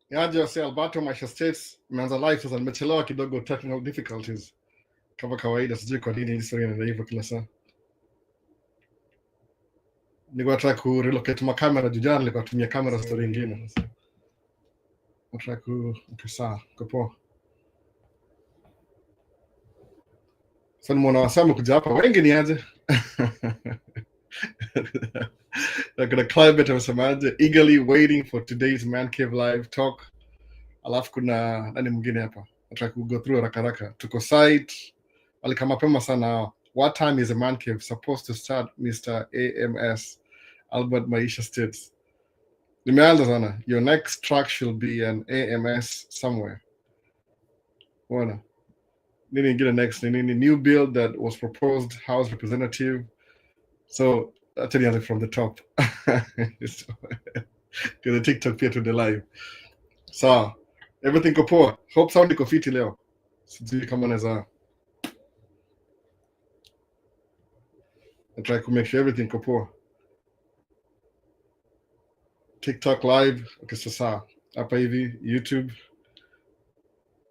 Yaje wase Alberto Maisha States imeanza live sasa, nimechelewa kidogo, technical difficulties kama kawaida, sijui kwa nini historia inaenda hivyo kila saa. Nilikuwa nataka ku relocate makamera jujana, nilikuwa natumia kamera story nyingine sasa. Nataka ku saa kwa sasa, nimeona wasema kuja hapa wengi ni aje. Kuna climate amesemaje, eagerly waiting for today's Man Cave live talk. Alafu kuna nani mwingine hapa, nataka ku go through haraka. Tuko site walikama mapema sana hao. What time is a Man Cave supposed to start, Mr. AMS Albert Maisha States? Nimeanza sana. Your next track should be an AMS somewhere. Bona nini ingine next ni nini, new build that was proposed, House Representative. So I'll tell you from the top. So, to the TikTok pia to the live. So everything ko poa. Hope sound iko fiti leo. Sijui kama naweza try to make sure everything ko poa. TikTok live, okay, sasa hapa hivi YouTube,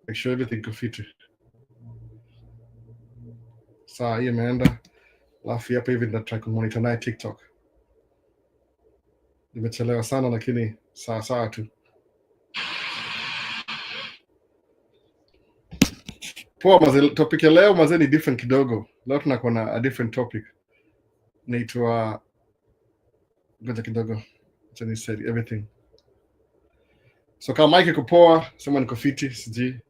make sure everything ko fiti. Saa hii imeenda, alafu hapa hivi natry kumonitor naye TikTok. Nimechelewa sana lakini saa tu. Poa mazee, topic ya leo mazee ni different kidogo. Leo tunakuwa na a different topic. Naitwa ngoja kidogo. Acha ni say everything. So kama mic iko poa, sema niko fiti, siji.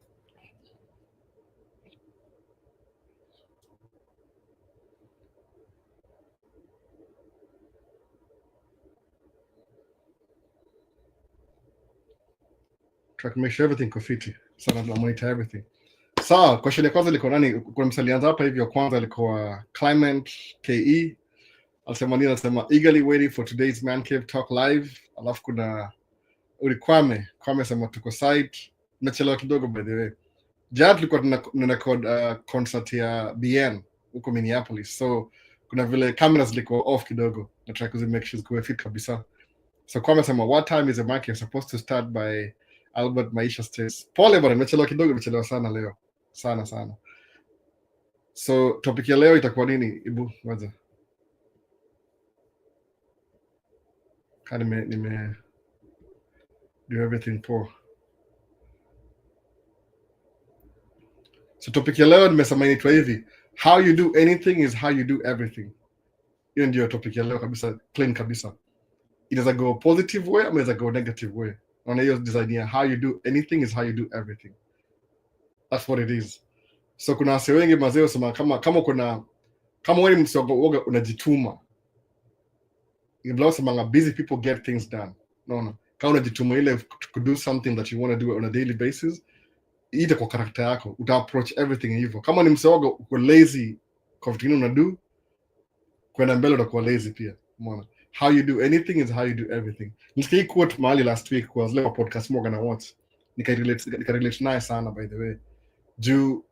Try to make sure everything ko fiti. Sana na monitor everything. Sawa, question ya kwanza ilikuwa nani? Kuna msalianza hapa hivi, ya kwanza ilikuwa Clement KE. Alisema nini? Alisema eagerly waiting for today's Man Cave talk live. Alafu kuna Kwame sema tuko site. Nachelewa kidogo by the way. Jana tulikuwa tunarecord concert ya BN huko Minneapolis. So kuna vile cameras zilikuwa off kidogo. Na try to make sure zikuwe fit kabisa. So Kwame sema what time is the Man Cave supposed to start by Albert Maisha States? Pole bwana, nimechelewa kidogo, nimechelewa sana leo. Sana. So topic ya leo itakuwa nini? Ibu, waza. Nime do everything poor. So topic ya leo nimesema inaitwa hivi, how you do anything is how you do everything. Hiyo ndio topic ya leo kabisa, plain kabisa. Inaweza go positive way ama inaweza go negative way. Unaona hiyo design ya how you do anything is how you do everything. That's what it is. So kuna wase wengi mazee wasema kama wewe msogo unajituma. Ibla wasema busy people get things done. No. Kama unajituma ile to do something that you want to do on a daily basis, ita kwa character yako, uta approach everything hivyo. Kama ni msogo uko lazy kwa vitu vingine unadu, kwenda mbele utakuwa lazy pia. Umeona? How you do anything is how you do everything. Nisikia quote mahali last week kwa zile podcast Morgan na watch. Nikarelate naye sana by the way. Juu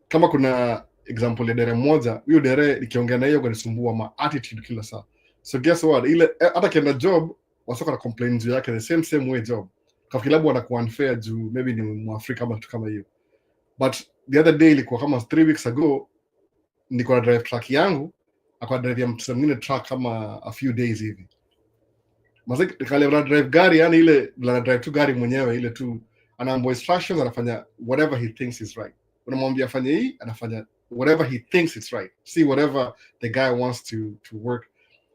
kama kuna example ya dere moja, huyo dere nikiongea na yeye kunisumbua ma attitude kila saa. So guess what? Ile hata kienda job wasoka na complain juu yake the same way job. Kwa kilabu wanakuwa unfair juu maybe ni Mwafrika ama kitu kama hiyo. But the other day ilikuwa kama 3 weeks ago, niko na drive truck yangu, akwa drive ya mtu mwingine truck kama a few days hivi. Maziki kale na drive gari, yani ile na drive tu gari mwenyewe ile tu, anaambiwa instructions, anafanya whatever he thinks is right. Unamwambia afanye hii, anafanya whatever he thinks it's right. See whatever the guy wants to work.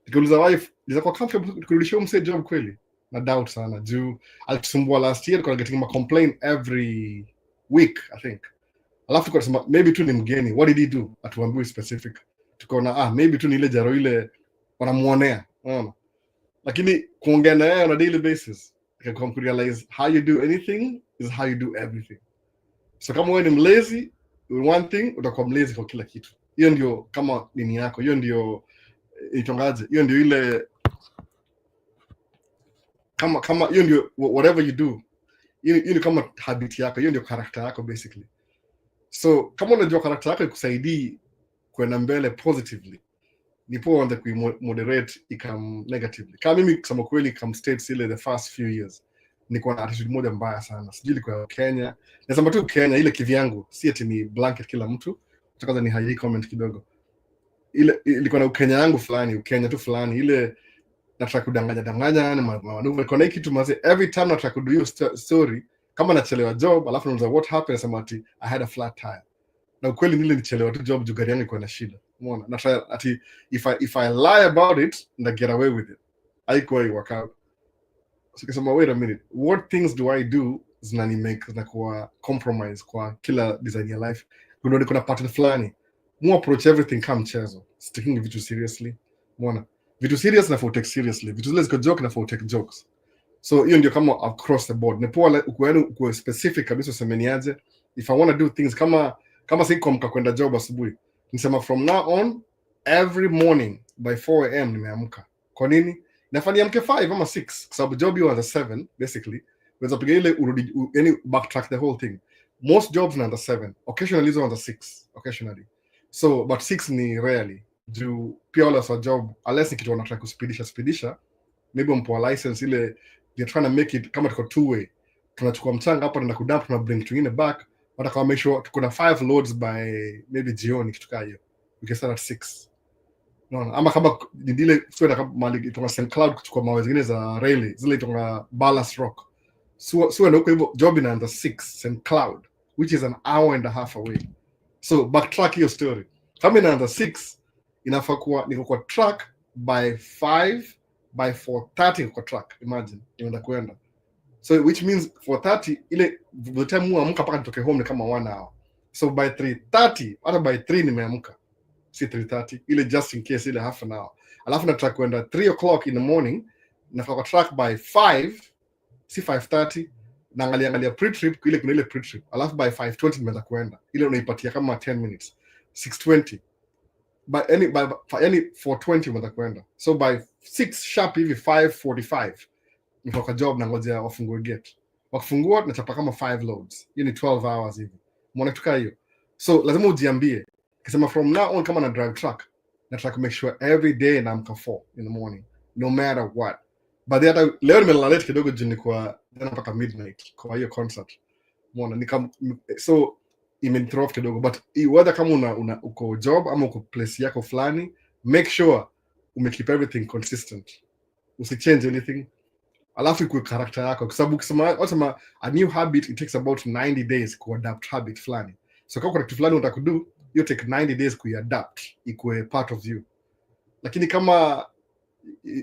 Nikiuliza wife, is kwa comfortable kurudishia mse job kweli? Na doubt sana. Juu alitusumbua last year, kwa getting a complaint every week I think. Alafu kwa sema maybe tu ni mgeni. What did he do? Atuambiwe specific. Tukaona maybe tu ni ile jaro ile wanamuonea. Unaona? Lakini kuongea na yeye on a daily basis, you realize how you do anything is how you do everything. So kama wewe ni lazy one thing, utakuwa lazy kwa kila kitu. Hiyo ndio kama nini yako. Hiyo ndio itongaje. Hiyo ndio ile kama hiyo ndio whatever you do. Hiyo ni kama habit yako. Hiyo ndio character yako basically. So kama unajua character yako ikusaidii kwenda mbele positively, nipo anza kuimoderate ikam negatively. Kama mimi kusema kweli come states ile the first few years niko na attitude moja mbaya sana, sijui ilikuwa Kenya, nasema tu Kenya ile kivyangu, si eti ni blanket kila mtu. Kwanza ni high comment kidogo, ile ilikuwa na Ukenya yangu fulani, Ukenya tu fulani, ile nataka kudanganya na manuva kuna kitu maze, every time nataka kudo hiyo story, kama nachelewa job alafu nauliza what happened, nasema ati I had a flat tire, na ukweli nile nichelewa tu job juu gari yangu iko na shida. Umeona, na ati if I lie about it na get away with it, haikuwa work out. So kasema wait a minute, what things do I do zinani make na kwa compromise kwa kila design ya life. Kuna pattern fulani mu approach everything kama mchezo, taking vitu seriously. Umeona, vitu serious na for take seriously, vitu zile ziko joke na for take jokes. So hiyo ndio kama across the board ni poa, uko specific kabisa, usemeniaje if I want to do things kama siko mkakwenda job asubuhi, nisema from now on every morning by 4 am nimeamka. Kwa nini nafanya amke 5 ama 6? Kwa sababu job you was 7 basically, unaweza piga ile urudi, yani backtrack the whole thing. Most jobs na 7, occasionally is on the 6 occasionally, so but 6 ni rarely, juu pia wala sa job unless ni kitu wanataka kuspidisha, maybe mpo license ile they're trying to make it kama tuko two way, tunachukua mchanga hapa na kudump, tuna bring twingine back, wataka make sure tuko na 5 loads by maybe jioni, kitu kama hiyo, we can start at 6. No, ama kama dile sio na mali itonga St Cloud kuchukua mawe zingine za rail zile itonga Ballast Rock, so ndio hivyo job inaanza 6 St Cloud, which is an hour and a half away. So backtrack hiyo story, kama inaanza 6 inafaa kuwa niko kwa track by 5, by 4:30 kwa track, imagine inaenda kwenda. So which means 4:30 ile the time muamka paka nitoke home ni kama 1 hour. So by 3:30 hata by 3 nimeamka, si 3:30 ile just in case ile half an hour, alafu nataka kwenda 3 o'clock in the morning, nafaa kwa track by 5, si 5:30, naangalia pre-trip ile, kuna ile pre-trip, alafu by 5:20 nimeanza kwenda ile, unaipatia kama 10 minutes 6:20 by any 4:20 nimeanza kwenda. So by 6 sharp hivi 5:45 nitoka job na ngojea wafungue gate, wakifungua tunachapa kama 5 loads, hiyo ni 12 hours hivi, muone tukaa hiyo. So lazima ujiambie kisema from now on kama na drive truck na try to make sure every day naamka 4 in the morning no matter what. But the leo nimelala late kidogo juu nilikuwa jana mpaka midnight kwa hiyo concert. Muona so imenithrow kidogo, but whether kama uko job ama uko place yako fulani, make sure keep everything consistent, usichange anything, alafu ikuwe character yako, kwa sababu ukisema a new habit it takes about 90 days to adapt habit fulani. So kama kuna kitu fulani unataka kudo, you take 90 days kuiadapt ikuwe part of you. Lakini kama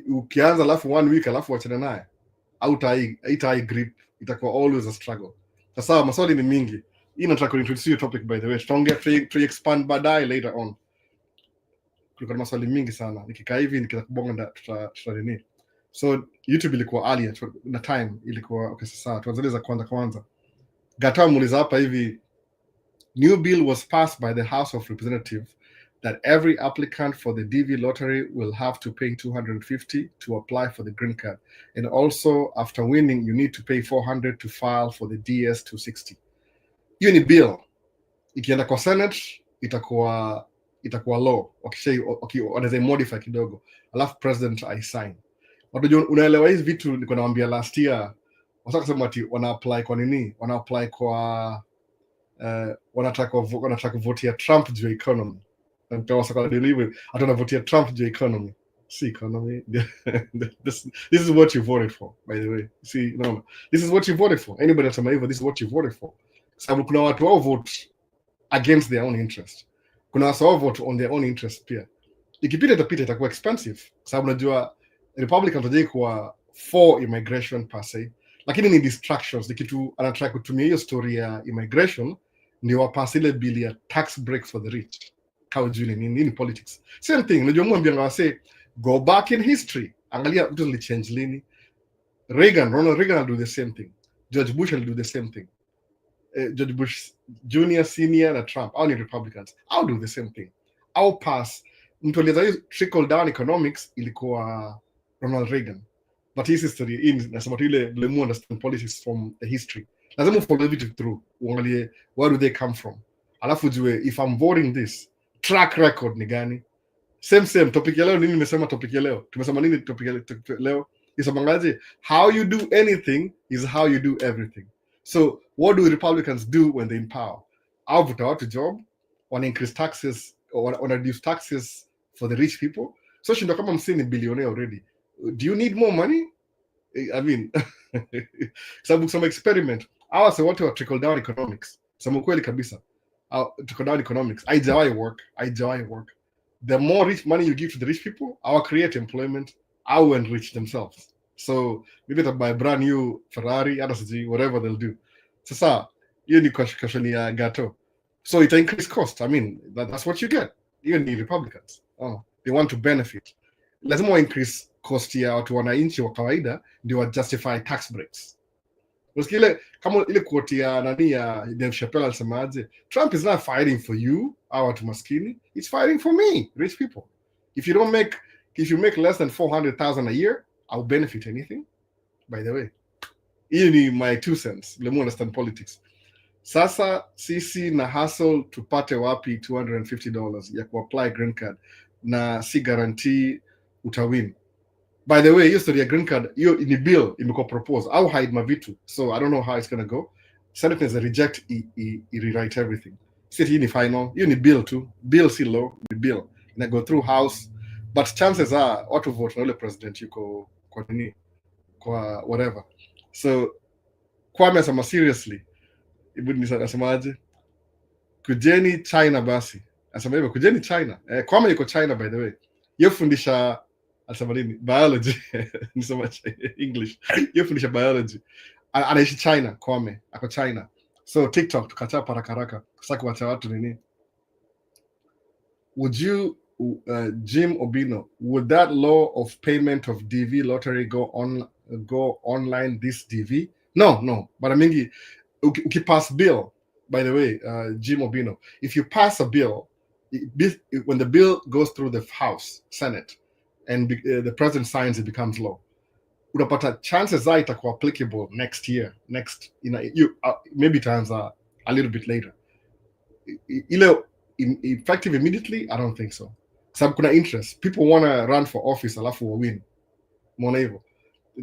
ukianza alafu 1 week alafu wachana naye, haitai grip, itakuwa always a struggle. Sasa maswali ni mingi, hii nataka kuintroduce your topic by the way, tutaongea to expand baadaye later on. Kuna maswali mingi sana, nikikaa hivi nikikubonga tutanini. So YouTube ilikuwa earlier na time ilikuwa okay. Sasa tuanze za kwanza Gata muuliza hapa hivi, new bill was passed by the House of Representatives that every applicant for the DV lottery will have to pay $250 to apply for the green card, and also after winning you need to pay $400 to file for the DS 260. Hiyo ni bill, ikienda kwa Senate itakuwa law, wanaweza modify kidogo, alafu president I sign. Unaelewa hizi vitu niko naambia last year, wasaka sema ati wana apply kwa nini? Wana apply kwa wanataka vote ya Trump juu ya economy. Ndio wasaka deliver atana vote ya Trump juu ya economy. See economy. This is what you voted for, by the way. See, no. This is what you voted for. Anybody atasema hivyo, this is what you voted for. Sababu kuna watu wao vote against their own interest. Kuna wao vote on their own interest pia. Ikipita itapita itakuwa expensive. Sababu najua Republican tajai kwa for immigration per se, lakini ni distractions. Ni kitu anataka kutumia hiyo story ya immigration ndio wapasi ile bill ya tax breaks for the rich. Kao juni nini politics. Same thing, unajua mwambia ngawase go back in history. Angalia vitu zilichange lini. Ronald Reagan will do the same thing. George Bush will do the same thing. George Bush Junior, Senior na Trump, all Republicans, I'll do the same thing. I'll pass. Mtu aliyezayo trickle down economics ilikuwa Ronald Reagan. But his history nasema tu ile blame understand politics from the history. Lazima follow it through. Uangalie where do they come from. Alafu jue if I'm voting this, track record ni gani? Same topic ya leo nini nimesema topic ya leo? Tumesema nini topic ya leo? Isamangaje, how you do anything is how you do everything. So what do Republicans do when they're in power? Au vuta watu job, wana increase taxes or wana reduce taxes for the rich people. So shindo kama msini billionaire already. Do you need more money? I mean, sababu some experiment. Hawa se watu wa trickle down economics. Sema kweli kabisa. Trickle down economics. Haijawahi work. The more rich money you give to the rich people, our create employment, our enrich themselves. So maybe they'll buy a brand new Ferrari, whatever they'll do. Sasa, hiyo ni question ya gato. So it increase cost. I mean, that's what you get. Even the Republicans, they want to benefit. Lazima increase cost ya watu wananchi wa kawaida ndio wa justify tax breaks. Usikile kama ile quote ya nani ya Dave Chappelle alisemaje, Trump is not fighting for you, our watu maskini, it's fighting for me, rich people. If you make less than 400,000 a year, I'll benefit anything. By the way, hiyo ni my 2 cents. Let me understand politics. Sasa sisi na hustle tupate wapi $250 ya kuapply green card na si guarantee utawin. By the way, hiyo story ya green card, hiyo ni bill imekuwa propose au hide mavitu. So I don't know how it's going to go. Senate is a reject, rewrite everything. Sisi hii ni final, hiyo ni bill tu. Bill si law, ni bill. Ina go through house, but chances are watu vote na ule president yuko kwa nini, kwa whatever. So Kwame asema seriously, ibu nisemaje, kujeni China basi. Asema hivyo, kujeni China. Kwame yuko China by the way. Yofundisha asema nini? Biology. Nisema English. Yofundisha biology. Anaishi China, Kwame. Ako China. So TikTok tukachapa haraka. Sasa kuacha watu nini? Would you Jim Obino, would that law of payment of DV lottery go online this DV? No. But mingi ukipass bill, by the way, Jim Obino, if you pass a bill, when the bill goes through the House, Senate, and the president signs, it becomes law. Unapata chances are itakuwa applicable next year. Maybe times a little bit later. Effective immediately? I don't think so. Sababu kuna interest. People want to run for office alafu wa win. Mwana hivyo.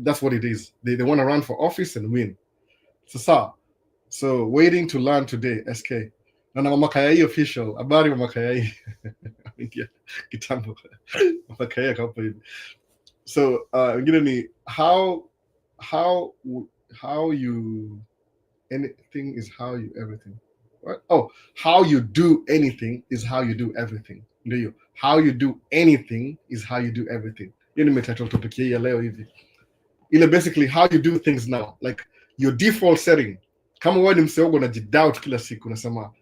That's what it is. They want to run for office and win. So waiting to learn today, SK. Na Mama Kayai official. Habari Mama Kayai. Kitambo. Mama Kayai kapo hivi. So wengine ni how you anything is how you everything. What? Oh, how you do anything is how you do everything. Ndio. How you do anything is how you do everything. Hiyo nimetitle topic hii ya leo hivi. Ile basically how you do things now, like your default setting. Kama wewe ni mseogo na jidoubt kila siku unasema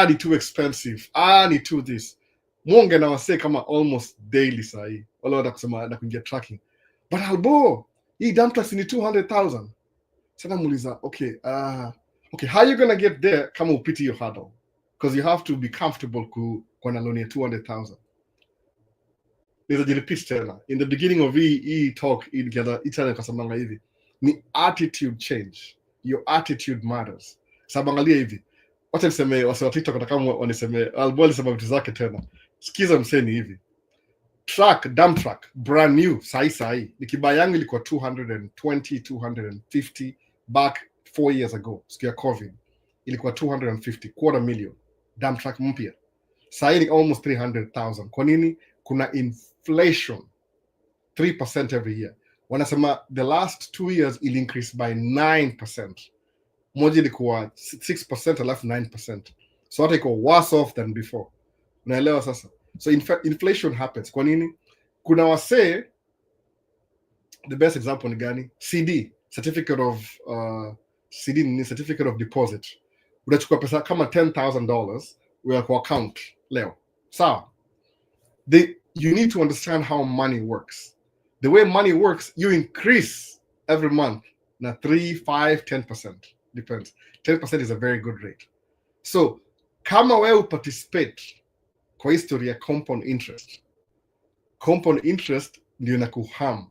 ni too expensive, ni too this. Mwonge na wase kama almost daily sahi. Wala wada kusema na kuingia tracking. But albo, hii dump truck ni 200,000. Sasa muuliza, okay, how you gonna get there kama upiti your hurdle? Because you have to be comfortable kwa na loan ya 200,000. Repeat tena. In the beginning of hii talk, itana kasamanga hivi. Ni attitude change. Your attitude matters. Sabangalia hivi. Wacha niseme wase wa TikTok kama waniseme alboli sema vitu zake tena. Sikiza mseni hivi. Dump truck, brand new, sai. Nikiba yangu ilikuwa 220, 250 back 4 years ago. Siku ya COVID. Ilikuwa 250, $250,000. Dump truck mpya. Sai ni almost 300,000. Kwa nini? Kuna inflation 3% every year. Wanasema the last 2 years it increased by 9%. Moja ilikuwa 6% alafu 9%. So hata iko worse off than before. Unaelewa sasa? So inflation happens. Kwa nini? Kuna wasee, the best example ni gani? CD, certificate of deposit. Unachukua pesa kama $10,000 wewe kwa account leo. Sawa? You need to understand how money works. The way money works, you increase every month. Na 3, 5, 10%. Depends. 10% is a very good rate. So, kama wewe participate kwa history ya compound interest. Compound interest ndio inakuharm.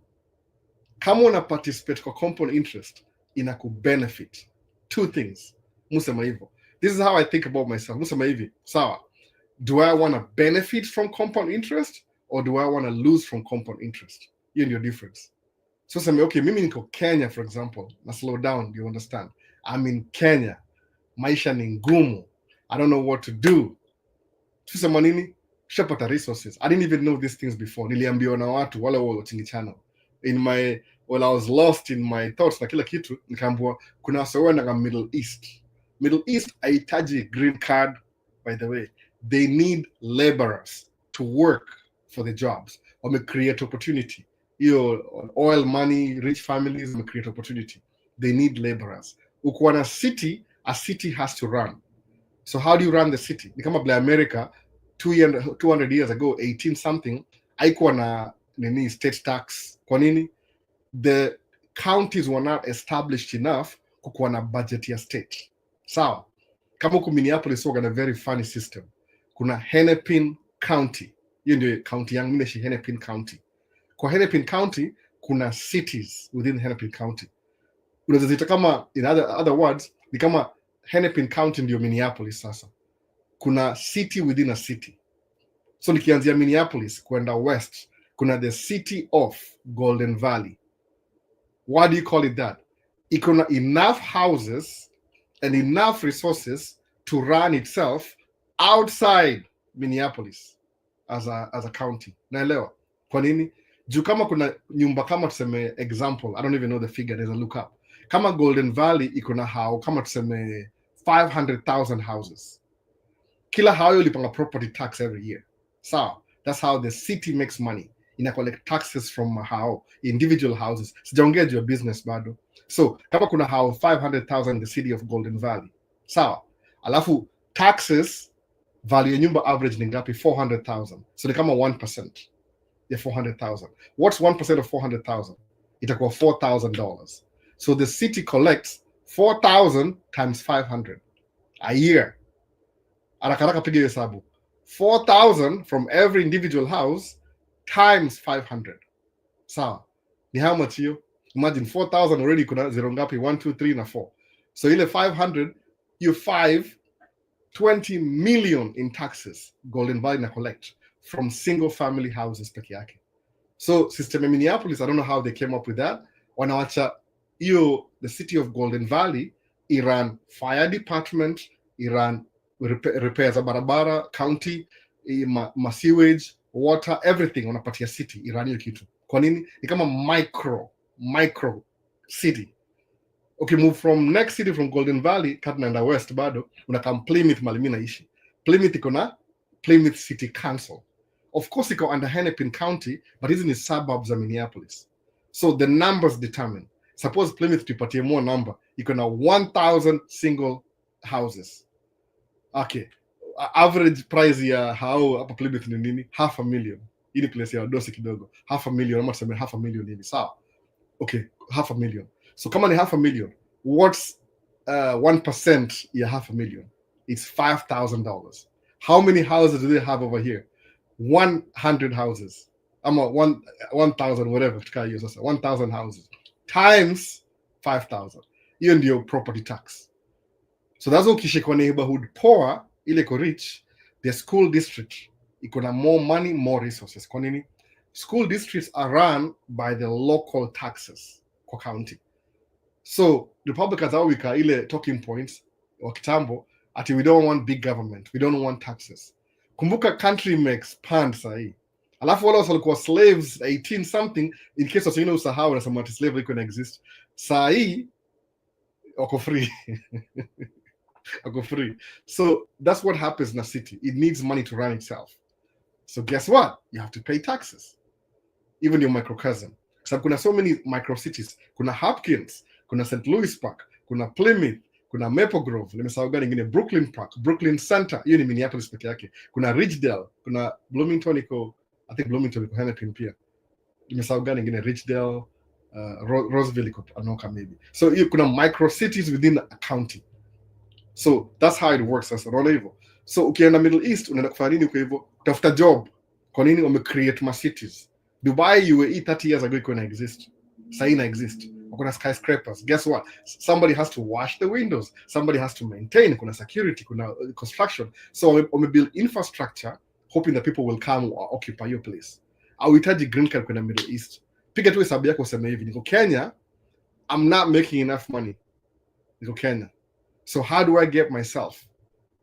Kama una participate kwa compound interest, inakubenefit. 2 things. Musema hivyo. This is how I think about myself. Musema hivi. Sawa. Do I want to benefit from compound interest or do I want to lose from compound interest? Hiyo ndio difference. So sema okay, mimi niko Kenya for example, na slow down, you understand, I'm in Kenya, maisha ni ngumu, I don't know what to do. Tusema nini, shapata resources. I didn't even know these things before. Niliambiwa na watu wale wa Chingi channel in my, well, I was lost in my thoughts na kila kitu, nikaambiwa kuna wasewa na Middle East haitaji green card, by the way, they need laborers to work for the jobs. Wame create opportunity, hiyo oil money, rich families wame create opportunity, they need laborers. Ukiwa na city, a city has to run. So how do you run the city? Ni kama vile America 200 years ago, 18 something, haikuwa na nini state tax. Kwa nini? The counties were not established enough kukuwa na budget ya state. Sawa. Kama huku Minneapolis wako na very funny system. Kuna Hennepin County. Hiyo ndio county yangu, mimi ni Hennepin County. Kwa Hennepin County kuna cities within Hennepin County. Unaweza zita kama, in other words, ni kama Hennepin County ndio Minneapolis sasa. Kuna city within a city. So nikianzia Minneapolis kwenda west, kuna the city of Golden Valley. Why do you call it that? Iko na enough houses and enough resources to run itself outside Minneapolis as a county. Naelewa. Kwa nini? Juu kama kuna nyumba kama tuseme example, I don't even know the figure, there's a look up. Kama Golden Valley iko na hao kama tuseme 500,000 houses. Kila hao ilipanga property tax every year. So that's how the city makes money. Ina collect taxes from hao individual houses. Sijaongea juu ya business bado. So kama kuna hao 500,000 in the city of Golden Valley. Sawa. Alafu taxes value ya nyumba average ni ngapi? 400,000. So ni kama 1% ya 400,000. What's 1% of 400,000? Itakuwa $4,000. So the city collects 4,000 times 500 a year. Arakaraka piga hesabu. 4,000 from every individual house times 500. Sawa. Ni how much hiyo? Imagine 4,000 already kuna zero ngapi? 1, 2, 3 na 4. So ile 500, you 20 million in taxes Golden Valley na collect from single family houses peke yake. So system in Minneapolis, I don't know how they came up with that. Wanawacha hiyo the city of Golden Valley iran fire department, iran repairs za barabara, county, ma sewage, water, everything wanapatia city iran hiyo kitu. Kwa nini? Ni kama micro city. Okay, move from next city from Golden Valley, Katnaenda West bado, unakam Plymouth mali mimi naishi. Plymouth iko na Plymouth City Council. Of course iko under Hennepin County, but hizi ni suburbs of Minneapolis. So the numbers determine. Suppose Plymouth tupatie more number, iko na 1,000 single houses. Okay, average price ya hao hapa Plymouth ni nini? $500,000. Hii ni place ya dosi kidogo. $500,000, ama tuseme $500,000 hivi, sawa? Okay, $500,000. So kama ni $500,000, what's 1% ya $500,000? It's $5,000. How many houses do they have over here? 100 houses. Ama 1,000 whatever, tukaa hiyo sasa. 1,000 houses times 5,000. Hiyo ndio property tax. So that's ukishikwa neighborhood poor, ile iko rich, the school district iko na more money, more resources. Kwa nini? School districts are run by the local taxes kwa county. So Republicans awika ile talking points wa kitambo ati we don't want big government, we don't want taxes. Kumbuka country expand sahi. Alafu wale walikuwa slaves 18 something, in case of usahau na somebody slavery can exist. Sahi wako free. Wako free. So that's what happens in a city. It needs money to run itself. So guess what? You have to pay taxes. Even your microcosm. So kuna so many micro cities. Kuna Hopkins, kuna St. Louis Park, kuna Plymouth, kuna Maple Grove, nimesahau gani ingine, Brooklyn Park, Brooklyn Center, hiyo ni Minneapolis peke yake. Kuna Ridgedale, kuna Bloomington iko, I think Bloomington iko Hennepin pia. Nimesahau gani ingine, Ridgedale, Roseville iko Anoka maybe. So hiyo kuna micro cities within a county. So that's how it works sasa, unaona hivyo. So ukienda Middle East unaenda kufanya nini huko hivyo? Tafuta job. Kwa nini wame create ma cities? Dubai UAE 30 years ago iko na exist. Sasa ina exist. Kuna skyscrapers. Guess what? Somebody has to wash the windows. Somebody has to maintain. Kuna security, kuna construction. So we build infrastructure hoping that people will come or occupy your place. Hauhitaji green card kwenda Middle East. Piga tu hesabu yako useme hivi, niko Kenya, I'm not making enough money. Niko Kenya. So how do I get myself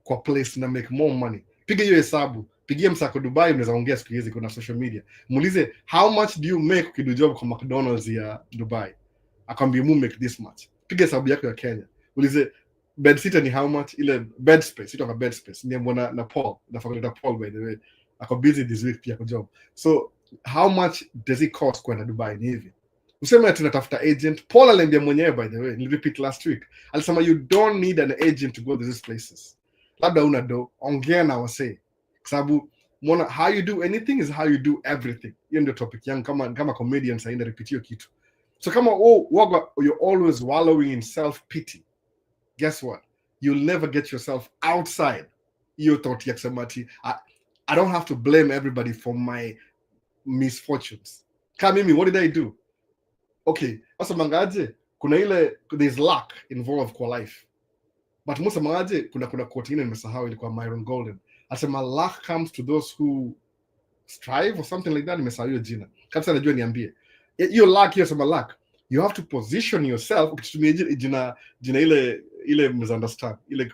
kwa place na make more money? Piga hiyo hesabu. Pigia msako Dubai, unaweza ongea siku hizi kuna social media. Muulize, how much do you make ukido job kwa McDonald's ya Dubai? Akwambia mu make this much. Piga hesabu yako ya Kenya. Ulize bed sitter ni how much, ile bed space, itoka bed space. Ni mbona na Paul, na fakuleta Paul by the way. Ako busy this week pia kwa job. So how much does it cost kwenda Dubai? Ni hivi. Useme tunatafuta agent. Paul aliambia mwenyewe by the way, ni repeat last week. Alisema you don't need an agent to go to these places. Labda una do, ongea na wasee. Kwa sababu mbona how you do anything is how you do everything. Hiyo ndio topic yangu kama comedian sasa, ina repeat hiyo kitu. So kama you're always wallowing in self-pity, guess what? You'll never get yourself outside your thought ya kusema ati I don't have to blame everybody for my misfortunes. Kama mimi, what did I do? Okay, sasa mangaje kuna ile there's luck involved kwa life. But musa mangaje kuna quote ingine nimesahau, ilikuwa Myron Golden. Asema luck comes to those who strive or something like that. Nimesahau hiyo jina. Kabisa najua niambie. Hiyo luck, hiyo sema luck. You have to position yourself, ukitumia jina ile misunderstand, ile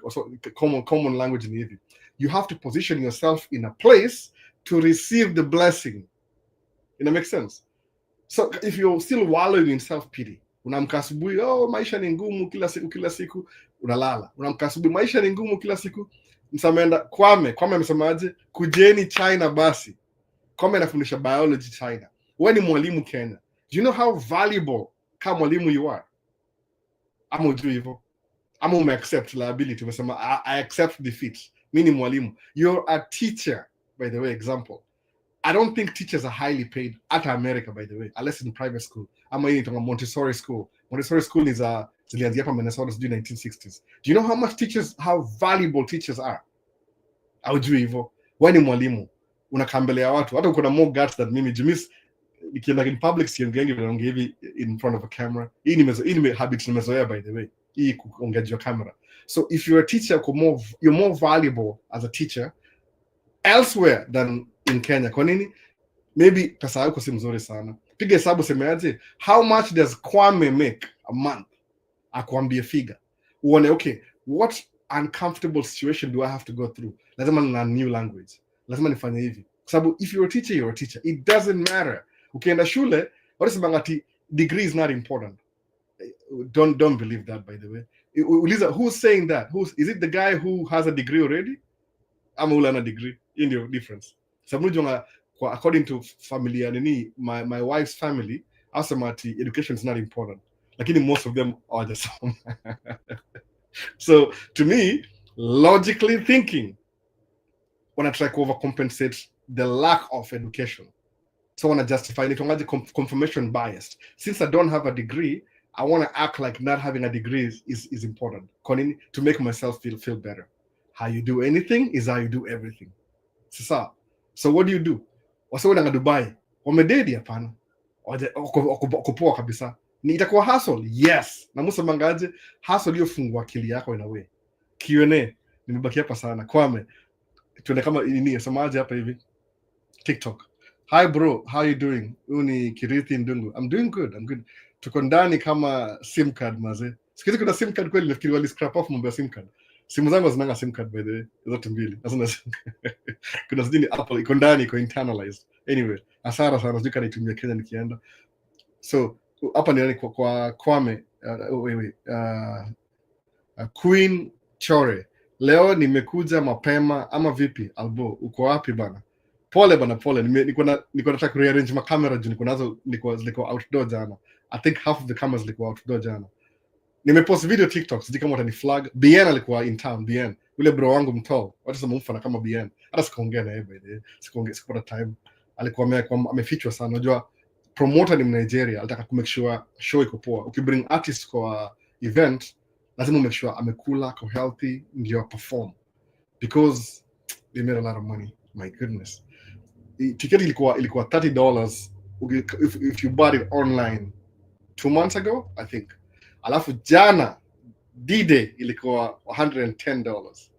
common language ni hivi. You have to position yourself in a place to receive the blessing. It makes sense. So if you're still wallowing in self-pity, unamka asubuhi, maisha ni ngumu kila siku, unalala. Unamka asubuhi, maisha ni ngumu kila siku. Msamenda Kwame amesemaje? Kujeni China basi. Kwame anafundisha biology China. Wewe ni mwalimu Kenya. Do you know how valuable kama mwalimu you are? Ama ujui hivyo? Ama umeaccept liability, umesema I accept defeat. Mimi ni mwalimu. You're a teacher, by the way, example. I don't think teachers are highly paid at America, by the way, unless in private school. Ama hii inaitwa Montessori school. Montessori school is zilianzia hapa Minnesota in the 1960s. Do you know how valuable teachers are? Haujui hivyo. Wewe ni mwalimu. Unakaa mbele ya watu. Hata uko na more guts than mimi. Jumis nikienda in public siongea vinaongea hivi in front of a camera. Hii ni habit nimezoea, by the way. Hii kuongea juu ya camera. So if you're a teacher, you're more valuable as a teacher elsewhere than in Kenya. Kwa nini? Maybe pesa yako si mzuri sana. Piga hesabu, semeaje, how much does Kwame make a month? Akwambie figure. Uone, okay, what uncomfortable situation do I have to go through? Lazima na new language. Lazima nifanye hivi. Kwa sababu if you're a teacher, you're a teacher. It doesn't matter. Ukienda shule, wanasema ati degree is not important. Don't believe that, by the way. Uliza, who's saying that? Is it the guy who has a degree already? Ama ule ana degree? In your difference. Sababu according to familia nini, my wife's family, asema ati education is not important. Lakini most of them are the same. So to me, logically thinking, when I try to overcompensate the lack of education, so when I justify it, confirmation biased. Since I don't have a degree, I want to act like not having a degree is important. To make myself feel better. How you do anything is how you do everything. So what do? Wasa wana Dubai, wamededi hapana. Kupoa kabisa. Ni itakuwa hustle? Yes. Na musa mangaje, hustle hiyo fungua akili yako in a way. Q&A, nimebaki hapa sana. Kwame, tuende kama nini, samaje hapa hivi. TikTok. Hi bro, how you doing? Uni Kirithi Ndungu. I'm doing good. Tuko ndani kama SIM card maze. Sikizi kuna SIM card kweli, nafikiri wali scrap off mambo ya SIM card. Simu zangu zinanga SIM card, by the way, zote mbili. Kuna zingine Apple iko ndani, iko internalized. Anyway, asara sana, sijui kana itumia Kenya nikienda. So hapa ni kwa Kwame, Queen Chore. Leo nimekuja mapema ama vipi? Albo, uko wapi bana? Pole bana, pole. Niko nataka rearrange my camera juu niko outdoor jana. I think half of the cameras liko outdoor jana. Nimepost video TikTok, sijui kama utani flag. BN alikuwa in town, BN. Ule bro wangu mtoo. Watu sema mfana kama BN. Hata sikaongea na yeye by the way. Sikupata time. Alikuwa amefichwa sana. Unajua promoter ni Nigeria, alitaka ku make sure show iko poa. Ukibring artist kwa event, lazima make sure amekula, ko healthy, ndio perform. Because they made a lot of money. My goodness. Tiketi ilikuwa $30 if you bought it online 2 months ago, I think. Alafu jana D-Day ilikuwa $110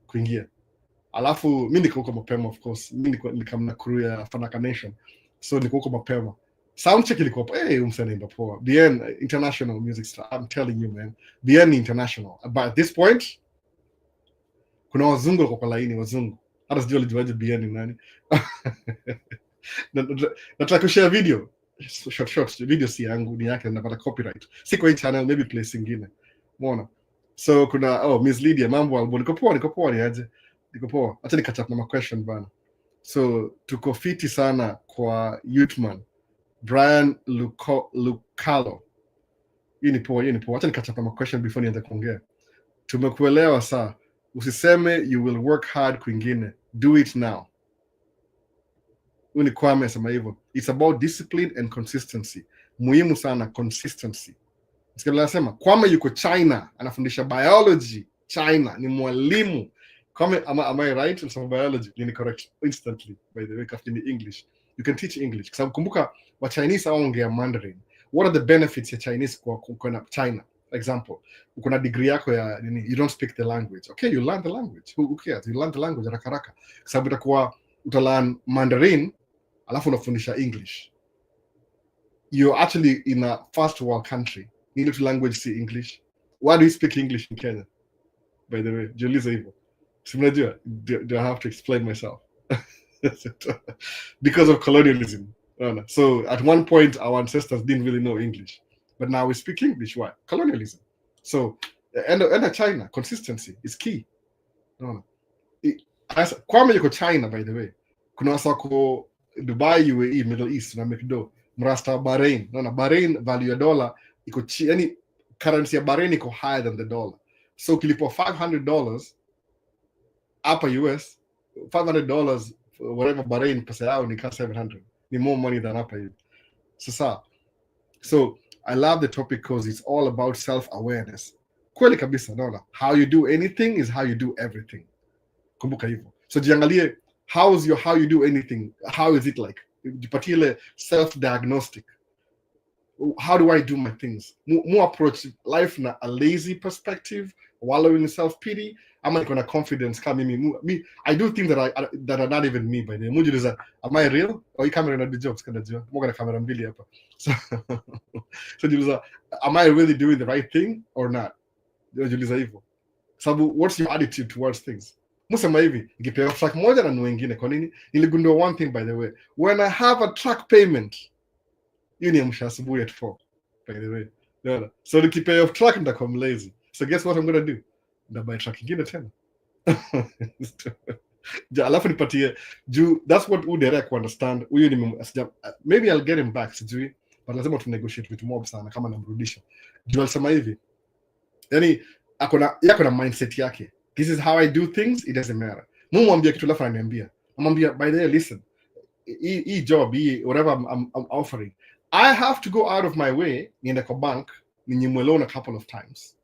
kuingia. Alafu mimi niko huko mapema, of course. Mimi niko na crew ya Fanaka Nation. So niko huko mapema. sound check ilikuwa umsanaimba poa. Bien international music star, I'm telling you man, Bien international. But at this point kuna wazungu kwa laini, wazungu hata sijui walijuaje Bien ni nani. Nataka kushare video short video, si yangu ni yake, napata copyright, si kwa hii channel, maybe place ingine, umeona. So kuna Miss Lydia, mambo albo, niko poa ni aje, niko poa, acha nikachap na question bana. So tuko fiti sana kwa Youthman Brian Lucalo, hii ni poa, acha nikachap na question before nianze kuongea. Tumekuelewa saa, usiseme you will work hard kwingine, do it now. Uni Kwame sema hivyo. It's about discipline and consistency. Muhimu sana consistency. Sikala nasema Kwame yuko China, anafundisha biology China, ni mwalimu. Kwame, am I right? Some biology, ni correct instantly by the way, kafti ni English. You can teach English. Kwa kumbuka wa Chinese aongea Mandarin. What are the benefits ya Chinese kwa China? Example, uko na degree yako ya nini, you don't speak the language. Okay, you learn the language. Who cares? You learn the language haraka. Kwa sababu itakuwa utalan Mandarin alafu unafundisha English. You're actually in a first world country. English language si English. Why do you speak English in Kenya? By the way, jiulize hivyo. Simnajua, do I have to explain myself? Because of colonialism. So at one point our ancestors didn't really know English. But now we speak English. Why? Colonialism. So and China, consistency is key. Kwame yuko China by the way. Kuna wasako Dubai, UAE, Middle East na McDo, mrasta Bahrain. Bahrain value ya dollar iko yani currency ya Bahrain iko higher than the dollar. So kilipo $500 hapa US, $500 whatever Bahrain pesa yao ni ka 700. Ni more money than hapa hivi. So I love the topic because it's all about self-awareness. Kweli kabisa, naona. How you do anything is how you do everything. Kumbuka hivyo. So jiangalie how you do anything, how is it like? Jipatie ile self-diagnostic. How do I do my things? More approach life na a lazy perspective, wallowing in self-pity. I'm like on a confidence coming me. I do things that are not even me by the way. Mujiuliza, am I real? Or you camera na the jokes kana jua. Mo kana camera mbili hapa. So jiuliza, am I really doing the right thing or not? Jiuliza hivyo. Sababu what's your attitude towards things? Musema hivi, nikipewa track moja na wengine kwa nini? Niligundua one thing by the way. When I have a track payment, hiyo ni amsha asubuhi at 4 by the way. Yeah. So nikipewa track nitakuwa lazy. So guess what I'm going to do? Ndabuy track ingine tena. Alafu nipatie juu, that's what Uderek understand. Huyu ni maybe I'll get him back sijui, but lazima tu negotiate with mob sana kama namrudisha. Juu alisema hivi, yani akona mindset yake. This is how I do things, it doesn't matter. Mwambia kitu alafu ananiambia. Namwambia by the way, listen. E job, whatever I'm offering, I have to go out of my way niende kwa bank ninyimwe loan a couple of times.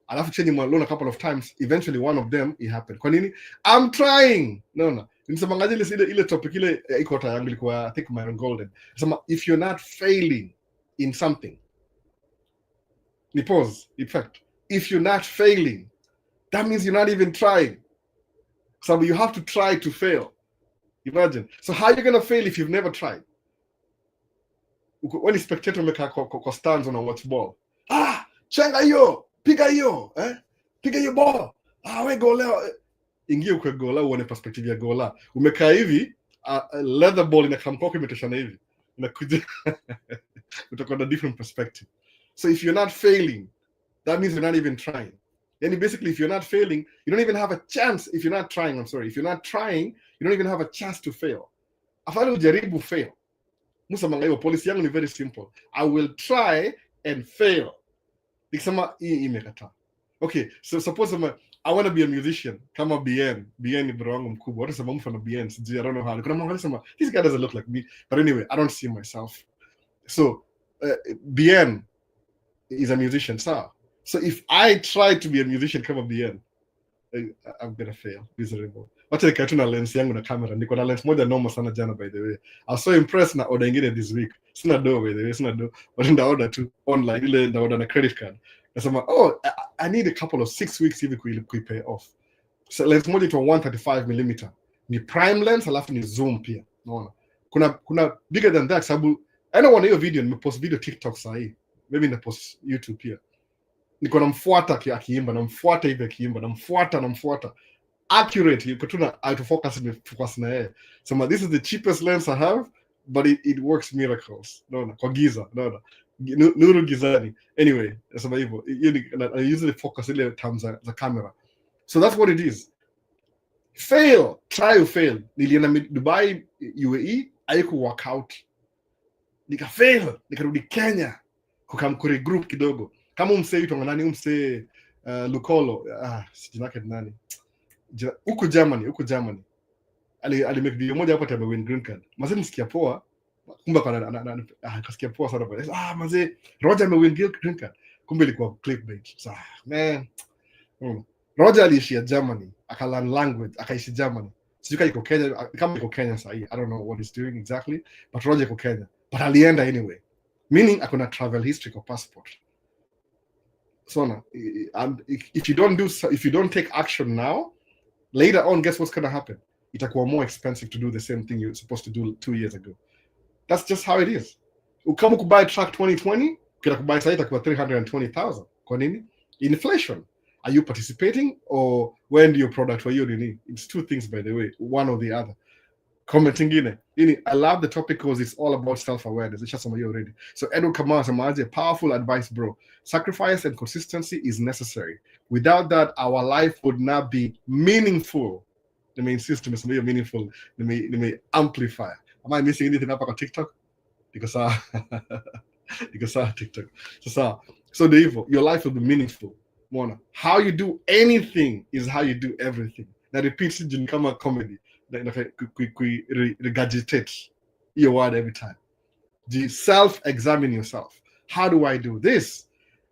Alafu change my loan a couple of times, eventually one of them it happened. Kwa nini? I'm trying. No. Nisemanga ile topic ile iko yangu ilikuwa I think Myron Golden. Sema if you're not failing in something. Ni pause, in fact. If you're not failing, that means you're not even trying. So you have to try to fail. Imagine. So how are you going to fail if you've never tried? When a spectator umekaa kwa stands on a watch ball. Chenga hiyo, piga hiyo, piga hiyo ball. We gola. Ingia kwa gola uone perspective ya gola. Umekaa hivi, leather ball inakaa mkono imeteshana hivi. Inakuja utakuwa na different perspective. So if you're not failing, that means you're not even trying. And basically, if you're not failing, you don't even have a chance. If you're not trying, if you're not trying, you don't even have a chance to fail. Afadhali ujaribu fail. Musa mangayo policy yangu ni very simple. I will try and fail. Nikisema hii imekata. Okay, so suppose I want to be a musician. Kama BN ni bro wangu mkubwa. Watu sema mfano BN, sijui I don't know how. Kuna mwangalia sema this guy doesn't look like me. But anyway, I don't see myself. So BN is a musician, so if I try to be a musician kama BN, I'm gonna fail miserable. Wacha nikatu na lens yangu na camera. Niko na lens moja normal sana jana by the way. I was so impressed na order ingine this week. Sina do by the way, sina do. But nda order tu online, ile nda order na credit card. Nasema, I need a couple of 6 weeks hivi pay off. So lens moja to 135mm. Ni prime lens alafu ni zoom pia. Unaona? Kuna bigger than that sababu Anaona hiyo video, nimepost video TikTok sahi, maybe napost YouTube pia. Niko namfuata akiimba, namfuata hivi akiimba, namfuata accurate, yuko tu na out of focus, nimefocus na yeye. So this is the cheapest lens I have, but it works miracles. Naona kwa giza, naona nuru gizani. Anyway, nasema hivyo, I usually focus ile terms za camera. So that's what it is. Fail, try to fail. Nilienda Dubai, UAE, haiku work out. Nikafail, nikarudi Kenya, kukamkuri group kidogo. Kama umse yutonga nani, umse Lukolo, sijina yake nani. Huko Germany. Ali make video moja hapo ame win green card. Mazee nisikia poa. Kumbe kasikia poa sana pale. Mazee Roger ame win green card. Kumbe ilikuwa clickbait. Man. Roger aliishia Germany, akalearn language, akaishi Germany. Sijui iko Kenya, kama iko Kenya sahi. I don't know what he's doing exactly, but Roger iko Kenya. But alienda anyway. Meaning akona travel history kwa passport. So now, if you don't take action now, later on, guess what's going to happen? Itakuwa more expensive to do the same thing you're supposed to do 2 years ago. That's just how it is. Ukama kubuy truck 2020, kila kubuy sasa itakuwa 320,000. Kwa nini? Inflation. Are you participating, or when do your product for you need? It's two things, by the way, one or the other. Comment ingine. I love the topic because it's all about self-awareness. It's just somebody already. So Edward Kamara samaje, powerful advice, bro. Sacrifice and consistency is necessary. Without that, our life would not be meaningful. Let me insist on something meaningful. Let me amplify. Am I missing anything up on TikTok? Because TikTok. So Dave, your life will be meaningful. Mona, how you do anything is how you do everything. Now repeats it in comedy. Regurgitate your word every time. Self-examine yourself. How do I do this?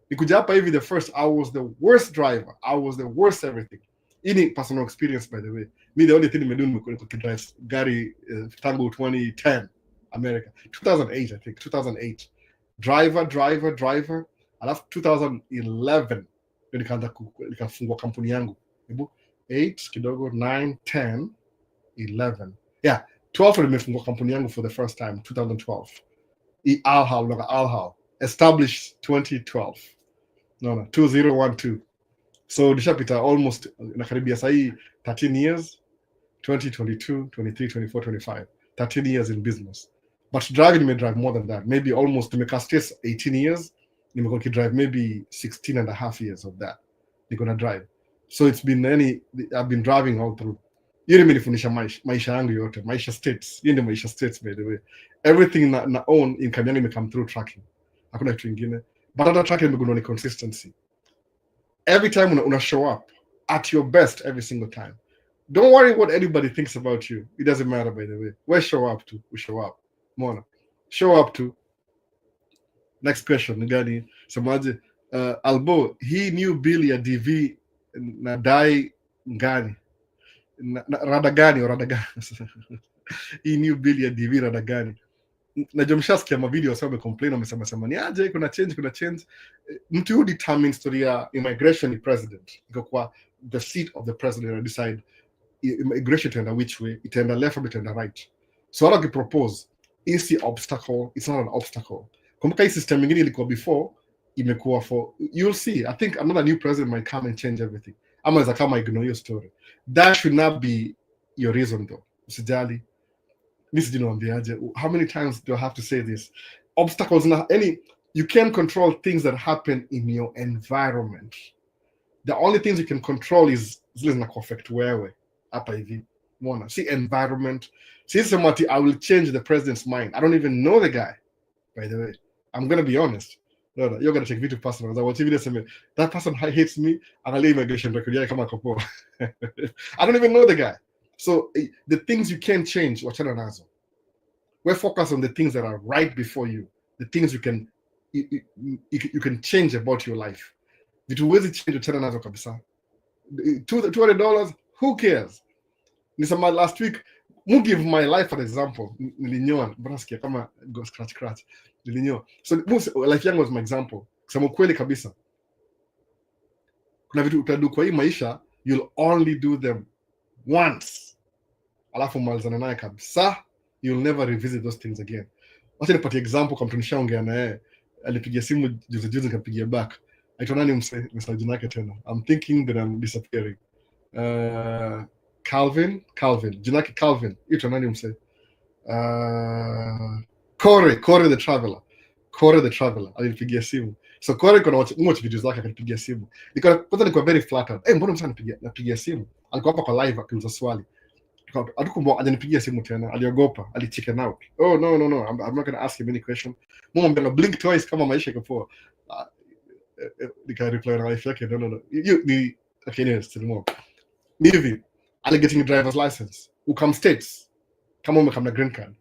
Nikuja hapa hivi, the first, I was the worst driver. I was the worst everything. Ini personal experience, by the way. Me, the only thing I do is drive gari tangu 2010 America. 2008, I think. 2008. Driver. Alafu 2011 nikafungua kampuni yangu. 8 kidogo 9 10 11. Yeah, 12 nimefungua kampuni yangu for the first time, 2012. Alhal established 2012. No, 2012. So nishapita almost nakaribia sahi 13 years, 2022, 23, 24, 25. 13 years in business. But driving may drive more than that. Maybe almost nimeka 18 years, nimekuwa drive maybe 16 and a half years of that. Niko na drive. So it's been I've been driving all through. Hiyo imenifundisha maisha yangu yote, Maisha states. Hiyo ndio Maisha states, by the way. Everything na own income yangu imecome through tracking. Hakuna kitu kingine. But hata tracking imegundua ni consistency. Every time una show up at your best every single time. Don't worry what anybody thinks about you. It doesn't matter, by the way. We show up to. We show up. Mona. Show up to. Next question. Ngani semaje? Albo, he knew Bill ya DV na dai ngani. Radagani. Hii new bill ya DV Radagani. Najua mshasikia mavideo sababu complain wamesema ni aje kuna change. Mtu who determines story ya immigration ni president. Iko kwa the seat of the president to decide immigration itaenda which way, itaenda left or itaenda right. So what I propose is the obstacle, it's not an obstacle. Kumbuka hii system nyingine ilikuwa before, imekuwa for, you'll see, I think another new president might come and change everything. Ama za kama ignore your story. That should not be your reason though. Usijali. How many times do I have to say this? Obstacles, you can't control things that happen in your environment. The only things you can control is zile affect wewe hapa hivi. Mona, see environment. See somebody, I will change the president's mind. I don't even know the guy, by the way. I'm gonna be honest. No, you're gonna take vitu personal. That person hates me, and I'll leave immigration record. I don't even know the guy. So the things you can change, wachana nazo. We're focused on the things that are right before you, the things you can change about your life. Vitu huwezi change, wachana nazo kabisa. $200, who cares? Nisema last week, mu give my life for example. Nilinyoa, brasikia kama go scratch. Nilinyoa. So life yangu was my example. Kusema kweli kabisa. Kuna vitu utadu kwa hii maisha, you'll only do them once. Alafu malizana naye kabisa, you'll never revisit those things again. Wacha nipatie example kwa mtu nishaongea na yeye. Alipigia simu juzi nikapigia back. Aitwa nani message yake tena? I'm thinking that I'm disappearing. Calvin, jina lake Calvin. Aitwa nani mse? Corey the Traveler. Alipigia simu. So Corey kuna watch videos zake akanipigia simu. Nilikuwa very flattered. Mbona msana napigia simu? Alikuwa hapa kwa live akiuliza swali. Hatukumbo ajanipigia simu tena, aliogopa, chicken out. Oh no, I'm not going to ask him any question. I'm going to blink twice kama Maisha iko poa. Nika reply na wife yake, no. You okay, anyways, still more. Nivi, getting a driver's license. Ukam states, kama umekam na green card,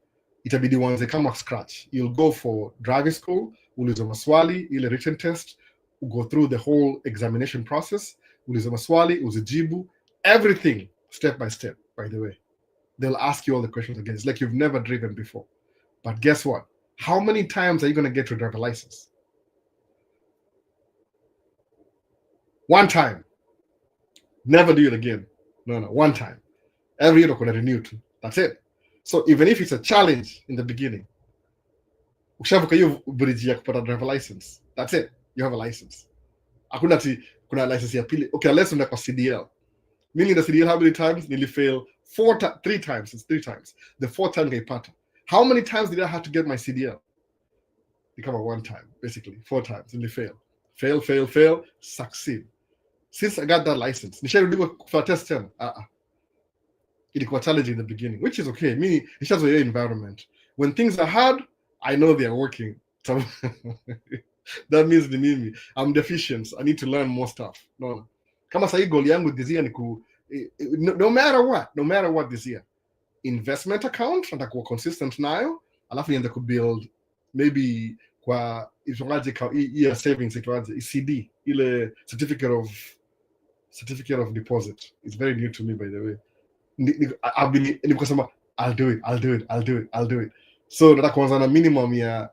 itabidi uanze kama scratch. You'll go for driving school, ulizo maswali, ile written test, go through the whole examination process, ulizo maswali, uzijibu, everything step by step. By the way, they'll ask you all the questions again. It's like you've never driven before. But guess what? How many times are you going to get your driver license? One time. Never do it again. No, one time. Every year you're going to renew too. That's it. So even if it's a challenge in the beginning, ukishavuka hiyo bridge ya kupata driver license, that's it. You have a license. Hakuna kuna license ya pili. Okay, unless unaenda kwa CDL. Meaning the CDL, how many times did you fail? 3 times. It's 3 times. The 4th time gaipata. How many times did I have to get my CDL? Become a 1 time, basically. 4 times. And you fail, succeed. Since I got that license, nisharudiwa for test tena. Ilikuwa challenging in the beginning, which is okay. Meaning, it's just your environment. When things are hard, I know they're working. So that means the mimi. I'm deficient. I need to learn more stuff. No. Kama sahi goal yangu this year ni no matter what this year, investment account natakuwa consistent nayo, alafu nianze kubuild maybe kwa itongaje year savings itwaje ECD, ile certificate of deposit. It's very new to me, by the way. I've been nikasema I'll do it. So nataka kuanza na minimum ya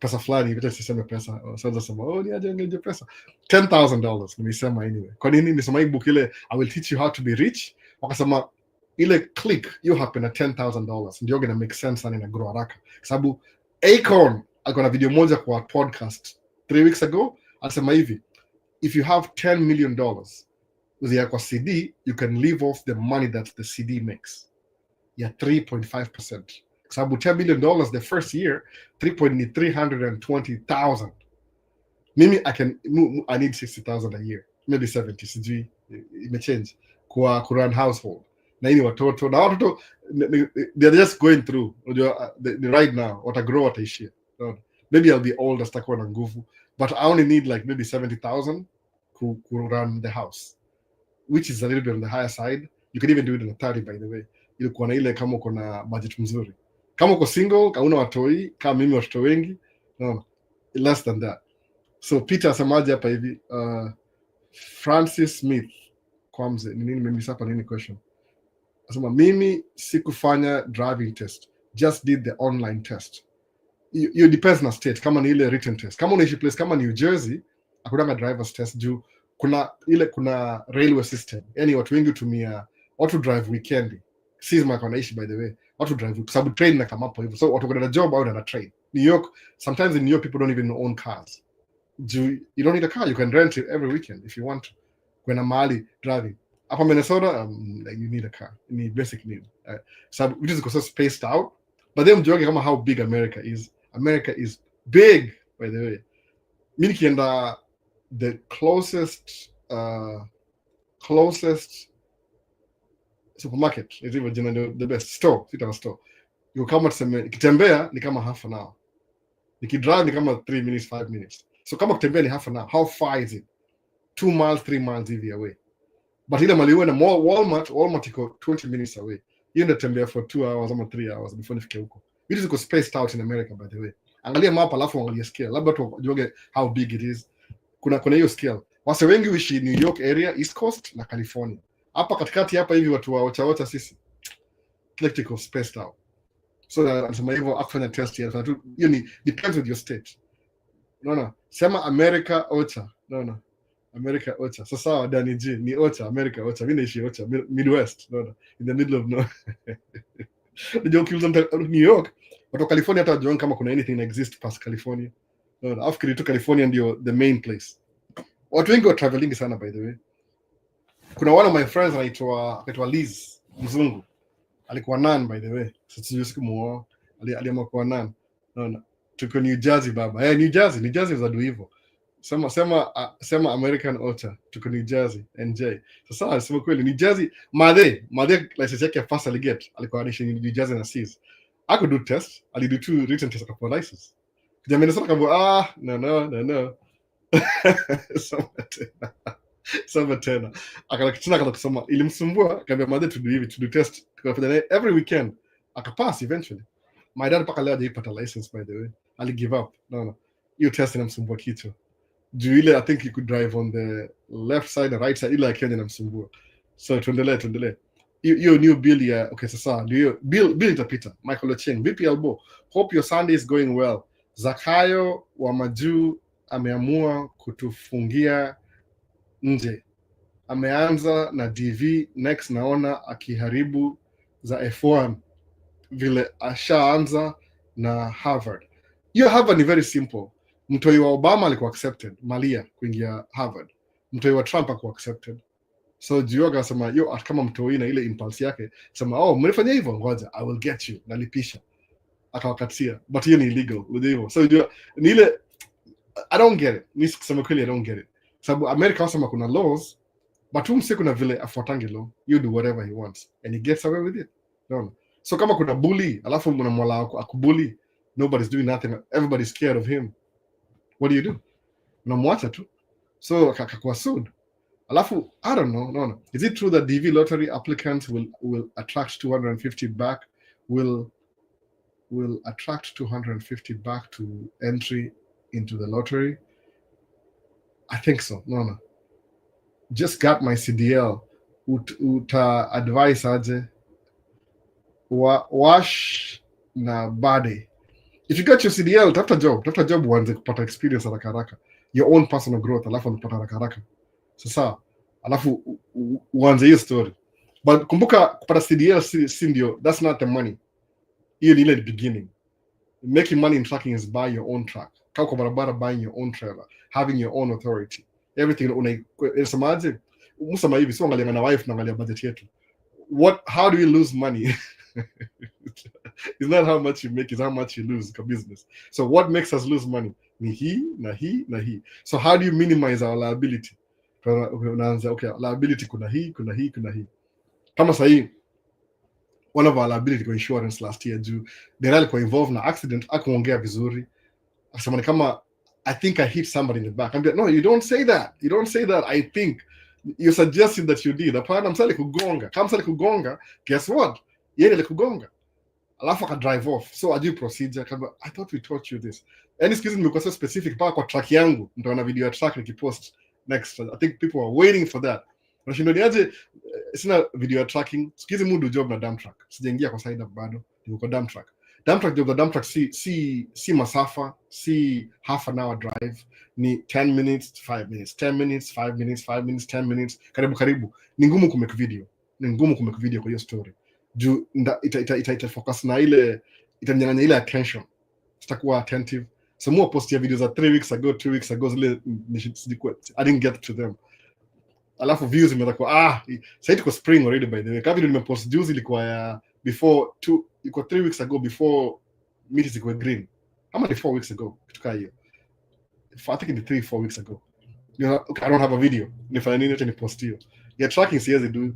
pesa fulani, vile siseme pesa, sasa sema ni aje ngeje pesa $10,000 nimesema anyway. Kwa nini nimesema hii book ile I will teach you how to be rich, wakasema ile click you happen at $10,000 ndio gonna make sense sana, ina grow haraka, sababu Acorn alikuwa na video moja kwa podcast 3 weeks ago, alisema hivi, if you have $10 million with kwa CD, you can live off the money that the CD makes. Yeah, 3.5%. Sababu $10 million the first year, 320,000. Mimi I need 60,000 a year, maybe 70. Sijui imechange kwa run household. Na ini watoto na watoto they're just going through right now, watagrow, wataishia. Maybe I'll be old, sitakuwa na nguvu, but I only need like maybe 70,000 to run the house, which is a little bit on the higher side. You can even do it in a 30, by the way. Ilikuwa na ile kama uko na budget mzuri. Kama uko single, kauna watoi, kama mimi watoto wengi, no, less than that. So Peter asemaje hapa hivi, Francis Smith kwamze, nini nimemisa nini question. Asema mimi sikufanya driving test, just did the online test. You depends na state, kama ni ile written test. Kama unaishi place kama New Jersey, hakuna driver's test juu kuna railway system. Yani watu wengi hutumia watu drive weekend. Sisi wanaishi, by the way, watu drive sababu train na kama hapo hivyo. So watu kwenda job au na train. New York, sometimes in New York people don't even own cars. You don't need a car, you can rent it every weekend if you want to. Kwenda mahali driving. Hapa Minnesota, you need a car. You need basic need. So which is also spaced out. But then joking kama how big America is. America is big, by the way. Mimi kienda the closest supermarket is even the best store, you kama tuseme kitembea ni kama half an hour, nikidrive ni kama 3 minutes 5 minutes. So kama kutembea ni half an hour, how far is it? 2 miles 3 miles hivi away. But ile mali na Walmart iko 20 minutes away. You need to tembea for 2 hours or 3 hours before nifike huko. It is spaced out in America, by the way. Angalia map alafu angalia scale, labda tujuge how big it is. Kuna hiyo scale. Wase wengi wishi New York area, East Coast na California. Hapa katikati hapa hivi watu wa ocha sisi. Electrical spaced out. So anasema hivyo afanya test ya tu, hiyo ni depends with your state. No. Sema America ocha. No. America ocha. Sasa Dani G ni ocha, America ocha. Mimi naishi ocha, Midwest. No. In the middle of no. Ndio ukiuza New York, watu wa California hata wajuangi kama kuna anything exist past California. Nafikiri tu California ndio the main place. Watu wengi wa traveling sana by the way. Kuna one of my friends anaitwa Liz, mzungu. Alikuwa nan by the way. Sisi sikumuoa. Aliamua kuwa nan. No. Tuko New Jersey baba. New Jersey zadu hivyo. Sema American Ocha. Tuko New Jersey, NJ. Sasa alisema kweli New Jersey, Madhe license yake first aliget. Alikuwa anaishi New Jersey na Cs. I could do test. Ali do 2 written tests akapewa license. Jamani sasa kamba no. Soma tena. Akakutana kusoma ilimsumbua kaambia Madhe to do test. Tukafanya every weekend. Akapass eventually. My dad paka leo hajaipata license by the way. Ali give up. No. Hiyo test inamsumbua kichwa. Juu ile I think he could drive on the left side and right side ile Kenya inamsumbua. So tuendelee. Hiyo new bill ya okay sasa ndio bill itapita. Michael Ochieng, VP Albo. Hope your Sunday is going well. Zakayo wa Majuu ameamua kutufungia nje. Ameanza na DV, next naona akiharibu za F1 vile ashaanza na Harvard. Hiyo Harvard ni very simple. Mtoi wa Obama alikuwa accepted, Malia kuingia Harvard. Mtoi wa Trump alikuwa accepted. So Jioga akasema yo kama mtoi na ile impulse yake, sema mlifanya hivyo, ngoja I will get you, nalipisha. Akawakatia, but hiyo ni illegal hivyo. So ni ile I don't get it. Mimi kusema kweli I don't get it. Sababu America wasema kuna laws, but mse kuna vile afuatange law. You do whatever he wants and he gets away with it. No. So kama kuna bully, alafu mnamwala akubully, nobody's doing nothing, everybody's scared of him. What do? Unamwacha tu. So akakuwa sued. Alafu I don't know. No. Is it true that DV lottery applicants will attract 250 back? Will attract 250 back to entry into the lottery? I think so. No. Just got my CDL. Uta advise aje wash na body. If you get your CDL, tafuta job uanze kupata experience haraka. Your own personal growth, alafu unapata haraka. Sasa, alafu uanze hiyo story. But kumbuka kupata CDL si ndio, that's not the money. Hiyo ni ile beginning. Making money in trucking is buy your own truck. Kaa kwa barabara buying your own trailer, having your own authority. Everything unasemaje? Musema hivi, sio angalia na wife na angalia budget yetu. How do you lose money? It's not how much you make, it's how much you lose in business. So what makes us lose money? Ni hii, na hii. So how do you minimize our liability? Unaanza okay, liability kuna hii. Kama sahi one of our liability kwa insurance last year juu derali kwa involved na accident akuongea vizuri. Akasema kama I think I hit somebody in the back. I'm like, no, you don't say that. I think you're suggesting that you did. Hapana, msali kugonga. Kama msali kugonga, guess what? Yeye alikugonga. Alafu aka drive off. So ajui procedure kama I thought we taught you this. And excuse me, because so specific paka kwa track yangu ndio na video ya track nikipost next. I think people are waiting for that. Nashindo niaje sina video ya tracking. Sikizi mudu job na dump truck. Sijaingia kwa side up bado. Niko kwa dump truck. Dump truck si masafa, si half an hour drive, ni 10 minutes, 5 minutes, 10 minutes, 5 minutes, 5 minutes, 10 minutes, karibu. Ni ngumu kumake video kwa hiyo story. Juu ita focus na ile, itanyang'anya ile attention. Sitakuwa attentive. So more post ya videos 3 weeks ago, 2 weeks ago, zile I didn't get to them. Alafu views imekuwa sasa tuko spring already by the way. Kama video nimepost juzi ilikuwa ya before 3 weeks ago before meetings ilikuwa green. Ama ni 4 weeks ago kutoka hiyo. I think in 3-4 weeks ago. Okay, I don't have a video. Nifanya nini ni post hiyo. Yeah, tracking siwezi do.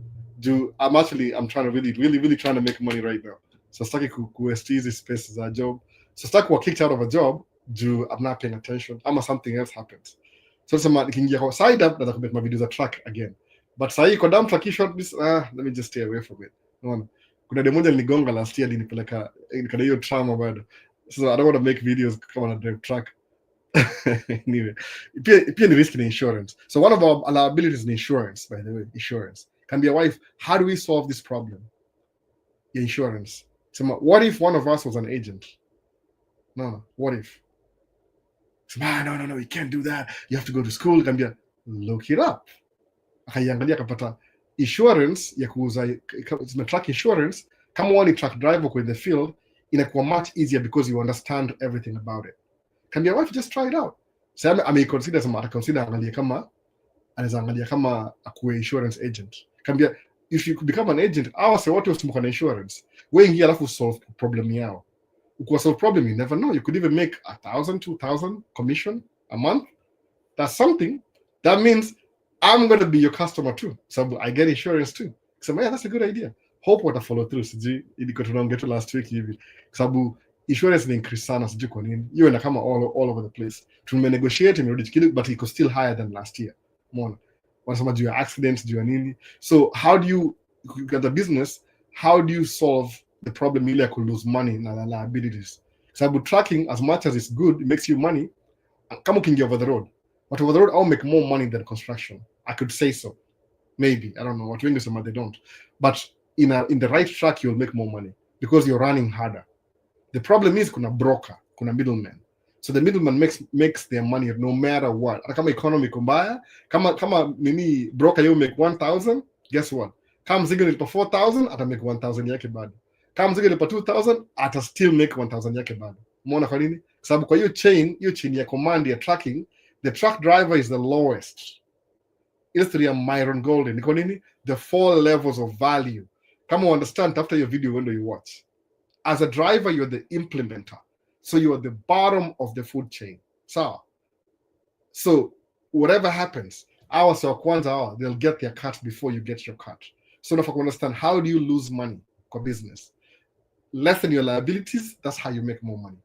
I'm trying to really trying to make money right now. So staki kuwaste hizi space za job. So staki kuwa kicked out of a job do I'm not paying attention. Ama something else happens. So sema nikiingia kwa side up nataka kumake my videos a track again. But sahi kwa dump track short this let me just stay away from it. No. Kuna demo moja niligonga last year nilipeleka nikada hiyo trauma bado. So I don't want to make videos kama na drive truck. Anyway, pia ni risk in insurance. So one of our liabilities in insurance, by the way, insurance. Can be a wife, how do we solve this problem? Insurance. So what if one of us was an agent? No. What if? So, no, you can't do that. You have to go to school. Can be look it up. Akaiangalia kapata insurance ya kuuza truck insurance. Kama wani truck driver kwa the field inakuwa much easier because you understand everything about it. Can your wife just try it out? Sasa ameconsider sama ataconsider anaweza kama akuwe insurance agent. Kambia if you could become an agent, say what was na insurance. Wengi alafu solve problem yao. Ukiwa solve problem, you never know. You could even make 1,000, 2,000 commission a month. That's something. That means I'm going to be your customer too. So I get insurance too. So yeah, that's a good idea. Hope what I follow through. Siji iliko tunaongea last week hivi. Sababu insurance ni increase sana siji kwa nini. Hiyo ina kama all over the place. Tumenegotiate imerudi kidogo but iko still higher than last year. Umeona? Wanasema juu ya accidents, juu ya nini. So how do you get the business, how do you solve the problem ile ya ku lose money na liabilities? Sababu tracking, as much as it's good, it makes you money. Kama ukiingia over the road. But over the road, I'll make more money than construction. I could say so. Maybe. I don't know. What wingers are, they don't. But in the right track, you'll make more money because you're running harder. The problem is kuna broker, kuna middleman. So the middleman makes their money no matter what. Kama economy kumbaya, kama mimi broker you make 1,000, guess what? Kama mzigo nilipa 4,000, ata make 1,000 yake bado. Kama mzigo nilipa 2,000, ata still make 1,000 yake bado. Umeona kwa nini? Sababu kwa hiyo chain ya command ya tracking, the truck driver is the lowest. It's the Myron Golden. Niko nini? The 4 levels of value. Come on, understand after your video when do you watch. As a driver, you're the implementer. So you're the bottom of the food chain. So whatever happens, hours or kwanza, they'll get their cut before you get your cut. So if I understand, how do you lose money for business? Lessen your liabilities, that's how you make more money.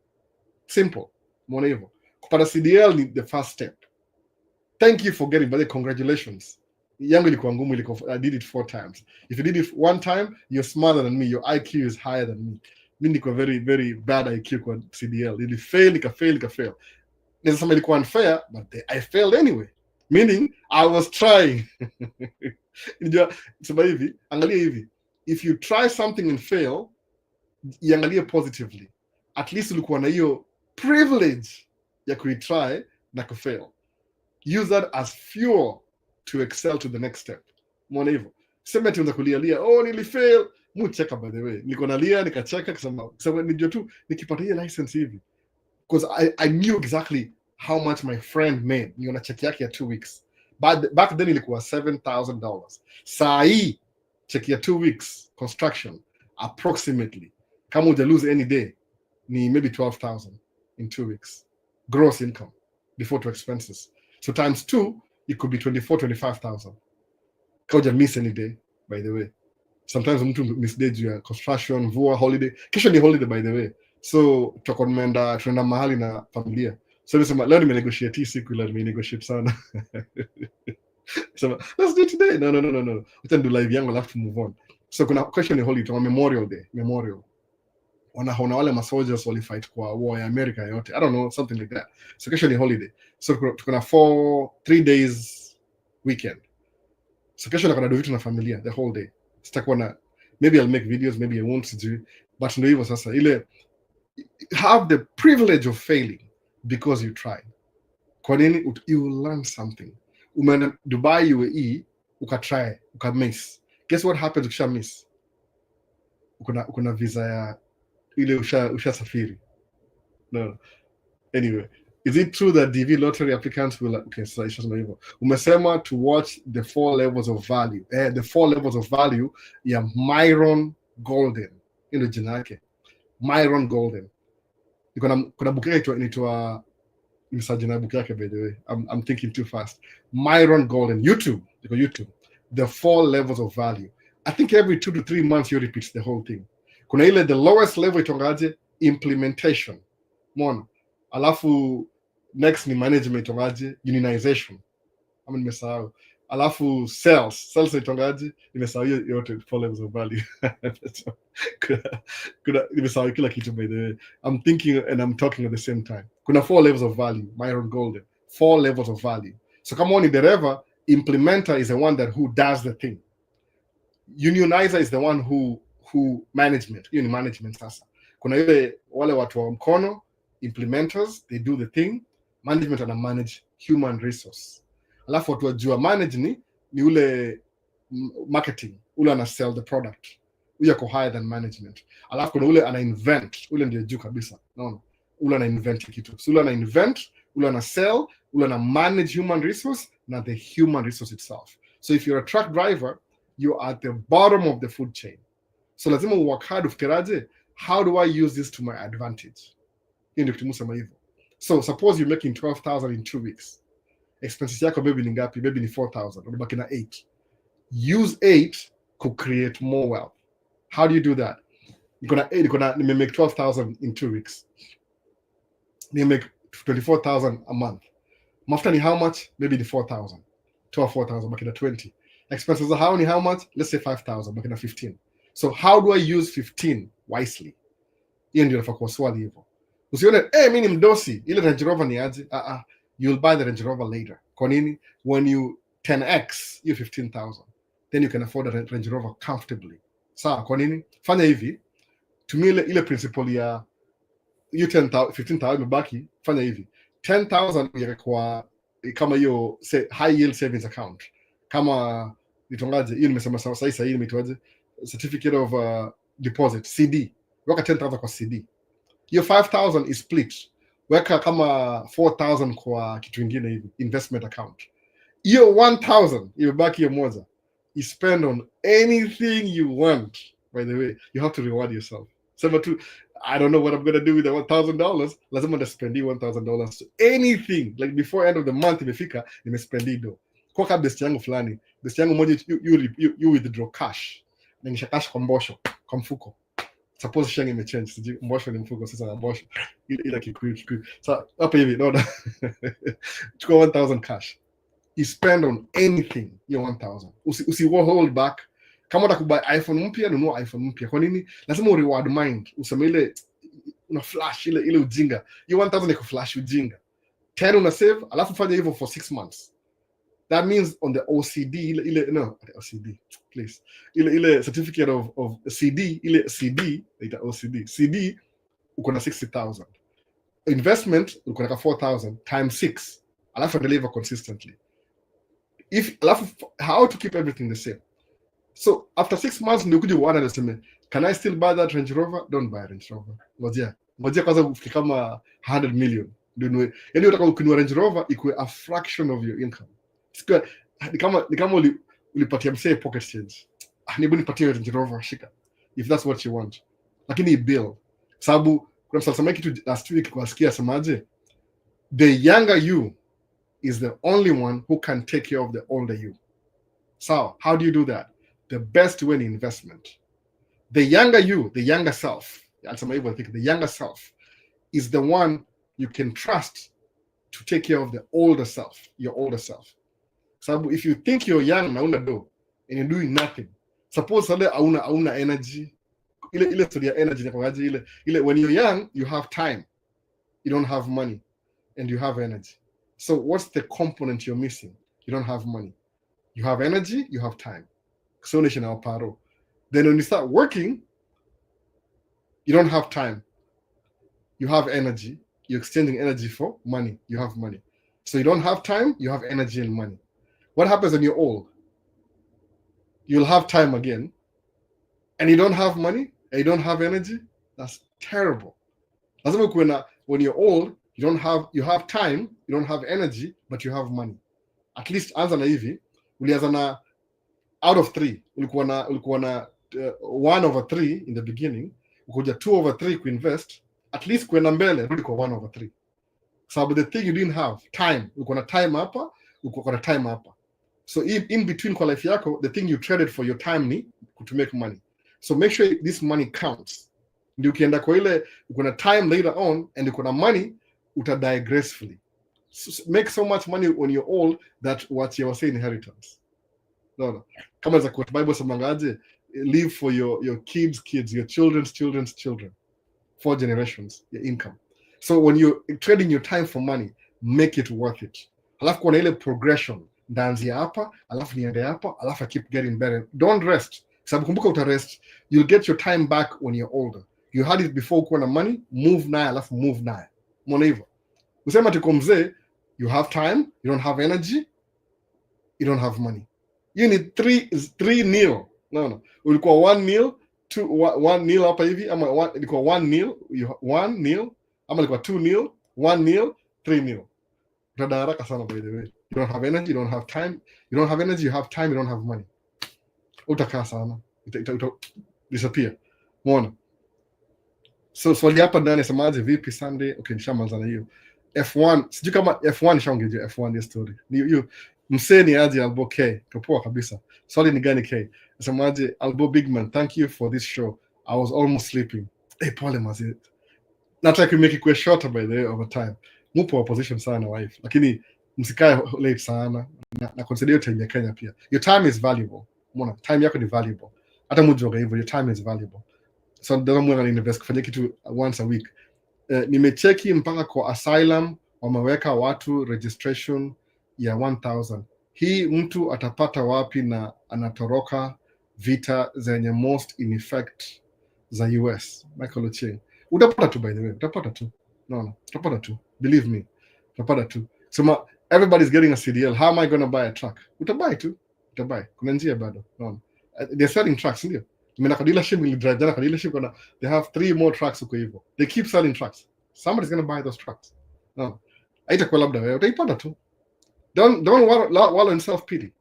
Simple. Monevo. Kupata CDL is the first step. Thank you for getting, but congratulations. Yangu ilikuwa ngumu, I did it 4 times. If you did it 1 time, you're smarter than me. Your IQ is higher than me. Mimi niko very, very bad IQ kwa CDL. Ili fail. Naweza sema ilikuwa unfair, but I failed anyway. Meaning, I was trying. Sema hivi, angalia hivi. If you try something and fail, iangalie positively. At least ulikuwa na hiyo privilege ya kuitry na kufail. Use that as fuel to excel to the next step. Mwona hivyo. Sema ati unza kulialia, nilifail. Cheka by the way. Niko nalia, nikacheka kusema nijua tu nikipata hiyo license hivi. Because I knew exactly how much my friend made. Niona check yake ya 2 weeks. Back then ilikuwa $7,000. Saa hii check ya 2 weeks construction approximately. Kama uja lose any day ni maybe 12,000 in 2 weeks. Gross income before to expenses. So times 2, it could be 24,000, 25,000. Kauja miss any day, by the way. Sometimes mtu miss day juu ya construction, vua, holiday. Kesho ni holiday, by the way. So tunaenda mahali na familia. So nisema leo nimenegotiate siku, leo nimenegotiate sana. So let's do it today. No. We can do live yangu, I'll have to move on. So kuna question ni holiday, Memorial Day, Memorial. Wanaona wale masoldiers walifight kwa war ya America yote. I don't know, something like that. So kesho ni holiday. So kuna 3 days weekend. So kesho nakona do vitu na familia the whole day. Sitakuwa na, maybe I'll make videos, maybe I won't do, but ndio hivyo sasa. Ile have the privilege of failing because you tried. Kwa nini? You will learn something. Umeenda Dubai UAE, ukatry, ukamiss. Guess what happens ukisha miss? Kuna visa ya ile ushasafiri. No. Anyway, is it true that DV lottery applicants will... Okay, so it's just hivyo. Umesema to watch the 4 levels of value. The 4 levels of value ya Myron Golden. Ile jina yake. Myron Golden. Kuna book yake inaitwa nimesajina book yake, by the way. I'm thinking too fast. Myron Golden. YouTube. The 4 levels of value. I think every 2 to 3 months you repeat the whole thing. Kuna ile the lowest level itongaje implementation. Mona. Alafu next ni management itongaje unionization. Ama nimesahau. Alafu sales itongaje nimesahau yote 4 levels of value. Kuna nimesahau kila kitu, by the way. I'm thinking and I'm talking at the same time. Kuna 4 levels of value. Myron Golden. 4 levels of value. So come on, dereva, implementer is the one who does the thing. Unionizer is the one who management. Hiyo ni management sasa. Kuna ile wale watu wa mkono, implementers, they do the thing. Management ana manage human resource. Alafu watu wajua manage ni ule marketing, ule ana sell the product. huyo ako higher than management. Alafu kuna ule ana invent, ule ndio juu kabisa, unaona, ule ana invent kitu. So ule ana invent, ule ana sell, ule ana manage human resource na the human resource itself. So if you're a truck driver, you're at the bottom of the food chain. So lazima work hard ufikiraje, how do I use this to my advantage? Hiyo ndio kitu hivyo. So suppose you're making 12,000 in 2 weeks. Expenses yako maybe ni ngapi? Maybe ni 4,000, unabaki na 8. Use 8 to create more wealth. How do you do that? Nime make 12,000 in 2 weeks. Nime make 24,000 a month. Mafuta ni how much? Maybe the 4,000. 4,000, baki na 20. Expenses are how much? Let's say 5,000, baki na 15. So how do I use 15 wisely? Hiyo ndio nafaa kuwa swali hivyo. Usione mimi ni mdosi, ile Range Rover ni aje? You'll buy the Range Rover later. Kwa nini? When you 10x you 15,000, then you can afford a Range Rover comfortably. Sawa, kwa nini? Fanya hivi. Tumia ile principle ya you 10,000 15,000 imebaki, fanya hivi. 10,000 ingekuwa kama hiyo high yield savings account. Kama nitongaje, hiyo nimesema sasa hii nimeitwaje? Certificate of deposit, CD. Weka 10,000 kwa CD. Hiyo 5,000 is split. Weka kama 4,000 kwa kitu kingine hivi, investment account. Hiyo 1,000 imebaki hiyo moja. You spend on anything you want. By the way, you have to reward yourself. Sema tu, I don't know what I'm going to do with the $1,000. Lazima spend $1,000 to anything. Like before end of the month imefika, nimespend hiyo. Kwa kabla best yangu fulani, best yangu moja you withdraw cash. Ningisha cash kwa mbosho, kwa mfuko. Suppose shangi imechange, siji mbosho ni mfuko, sasa mbosho ila kikuyu. So hapa hivi naona chukua 1,000 cash. You spend on anything, hiyo 1,000. Usi hold back. Kama utakubuy iPhone mpya, nunua iPhone mpya. Kwa nini? Lazima reward mind. Useme ile una flash ile ujinga. Hiyo 1,000 iko flash ujinga. 10 una save, alafu fanya hivyo for 6 months. That means on the OCD, OCD, please. Ile certificate of CD, ile CD, ita OCD. CD uko na 60,000. Investment uko na 4,000 times 6. Alafu deliver consistently. How to keep everything the same. So after 6 months ndio kuja uone nasema, can I still buy that Range Rover? Don't buy a Range Rover. Ngojea kwanza ufike kama 100 million. Ndio yani unataka ukinua Range Rover ikuwe a fraction of your income. Ni kama ulipatia msee pocket change. Nibu nipatie Range Rover, shika. If that's what you want. Lakini bill. Sababu kuna msalisama kitu last week kuwasikia semaje, the younger you is the only one who can take care of the older you. So how do you do that? The best way in investment. The younger you, the younger self, the younger self is the one you can trust to take care of the older self, your older self. So if you think you're young na una do and you're doing nothing, suppose sale hauna energy, ile story ya energy na ile when you're young you have time, you don't have money, and you have energy. So what's the component you're missing? You don't have money, you have energy, you have time. So then when you start working, you don't have time, you have energy, you're exchanging energy for money, you have money. So you don't have time, you have energy and money. What happens when you're old? You'll have time again, and you don't have money, and you don't have energy. That's terrible. When you're old, you have time, you don't have energy, but you have money. At least anza na hivi, ulianza na out of 3, ulikuwa na 1/3 in the beginning, ukuja 2/3 kuinvest, at least kwenda mbele rudi kwa 1/3. So the thing you didn't have, time, ulikuwa na time hapa, ulikuwa na time hapa. So in between kwa life yako, the thing you traded for your time ni to make money. So make sure this money counts. Ndio ukienda kwa ile uko na time later on and uko na money, utadie gracefully. So make so much money when you're old that what you say inheritance. No. Kama za kwa Bible samangaje, live for your kids, your children's children. 4 generations, your income. So when you're trading your time for money, make it worth it. Alafu kuna ile progression. Ndaanzia hapa, alafu niende hapa, alafu I keep getting better. Don't rest. Sababu kumbuka utarest, you'll get your time back when you're older. You had it before ukiwa na money, move naye, alafu move naye. Mbona hivyo? Usema tuko mzee, you have time, you don't have energy, you don't have money. You need 3-0. No. Ulikuwa 1-0, 1-0 hapa hivi, ama ilikuwa 1-0, 1-0, ama ilikuwa 2-0, 1-0, 3-0. Utada haraka sana by the way. You don't have energy, you don't have time. You don't have energy, you have time, you don't have money. Utakaa sana. Ita disappear. Umeona? So swali hapa ndani semaje vipi Sunday? Okay, nishamaliza na hiyo. F1, sijui kama F1 nishaongeje F1 ya story. Ni mseni aje Albo K. Kapoa kabisa. Swali ni gani K? Semaje Albo Bigman, thank you for this show. I was almost sleeping. Hey, pole mazi. Nataka to make it quick shorter by the way over time. Mupo opposition sana wife. Lakini msikae late sana. Na consider time ya Kenya pia. Your time is valuable. Umeona? Time yako ni valuable. Hata mjoga hivyo, your time is valuable. So ndio mwana invest kufanya kitu once a week. Nimecheki mpaka kwa asylum wameweka watu registration ya 1000. Hii mtu atapata wapi na anatoroka vita zenye most in effect za US? Michael Ocheng. Utapata tu by the way, utapata tu. No, utapata tu. Believe me. Utapata tu. So everybody's getting a CDL. How am I going to buy a truck? Utabuy tu. Utabuy. Kuna njia bado. No. They're selling trucks, ndio. Nimeenda dealership, nilidrive jana dealership, they have 3 more trucks huko hivyo. They keep selling trucks. Somebody's going to buy those trucks. No. Haitakuwa labda wewe utaipata tu. Don't wallow in self pity.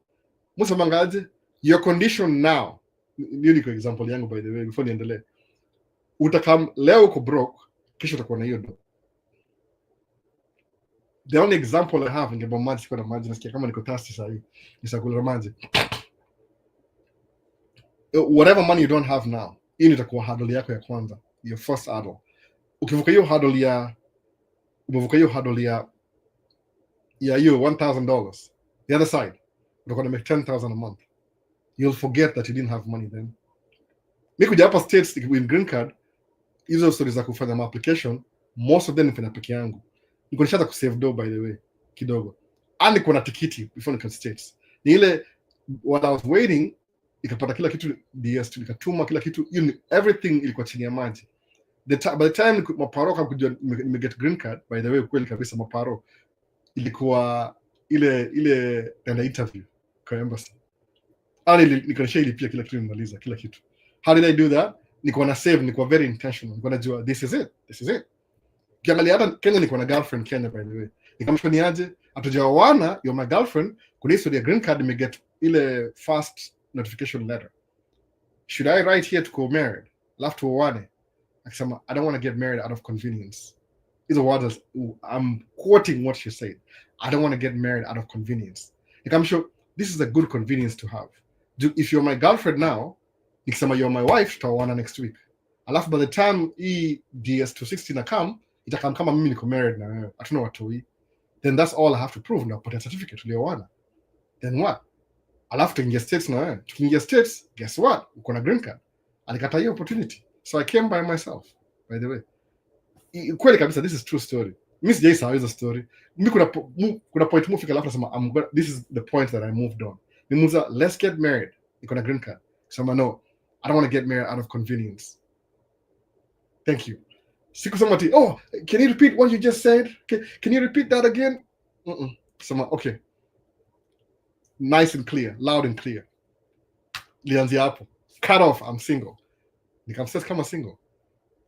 Musamangaje your condition now. Ndio ni kwa example yangu by the way before niendelee. Utakam leo uko broke, kesho utakuwa na hiyo do. The only example I have ngebo maji kwa maji nasikia kama niko thirsty sasa hivi. Nisakula maji. Whatever money you don't have now, hii itakuwa hurdle yako ya kwanza, your first hurdle. Ukivuka hiyo hurdle ya hiyo $1,000, the other side utakuwa na make $10,000 a month. You'll forget that you didn't have money then. Nikuja hapa states in green card, hizo stories za kufanya application, most of them nifanya peke yangu. Niko nishaanza ku save dough by the way kidogo. And niko na tikiti before nika states. Ni ile while I was waiting ikapata kila kitu DS nikatuma kila kitu, everything ilikuwa chini ya maji. By the time maparo kujua nimeget green card, by the way kweli kabisa maparo ilikuwa ile tena interview kwa embassy. Nikanisha ilipia kila kitu nimaliza kila kitu. How did I do that? Niko na save, niko very intentional. Niko najua this is it. Kiangalia hata Kenya niko na girlfriend Kenya by the way. Nikamshoni aje atujawana you're my girlfriend, kuna history ya green card nimeget ile first notification letter. Should I write here to go married? Alafu tuoane. Akisema I don't want to get married out of convenience. These are words I'm quoting what she said. I don't want to get married out of convenience. I'm sure this is a good convenience to have. If you're my girlfriend now, nikisema you're my wife, tutaoana next week. Alafu by the time DS 260 na come, itakam kama mimi niko married na wewe. Hatuna watoi. Then that's all I have to prove. Na pata certificate tulioana. Then what? Alafu tuingia states na wewe. Tukiingia states, guess what? Uko na green card. Alikata hiyo opportunity. So I came by myself, by the way. Kweli kabisa, this is true story. Mimi sijaisahau hizo story. Mimi kuna point mufika alafu nasema this is the point that I moved on. Nimuza, let's get married. Niko na green card. Sema no, I don't want to get married out of convenience. Thank you. Sikusema ti, oh, can you repeat what you just said? Can you repeat that again? Sema, okay. Nice and clear, loud and clear. Lianzia hapo. Cut off, I'm single. Nikamsess kama single.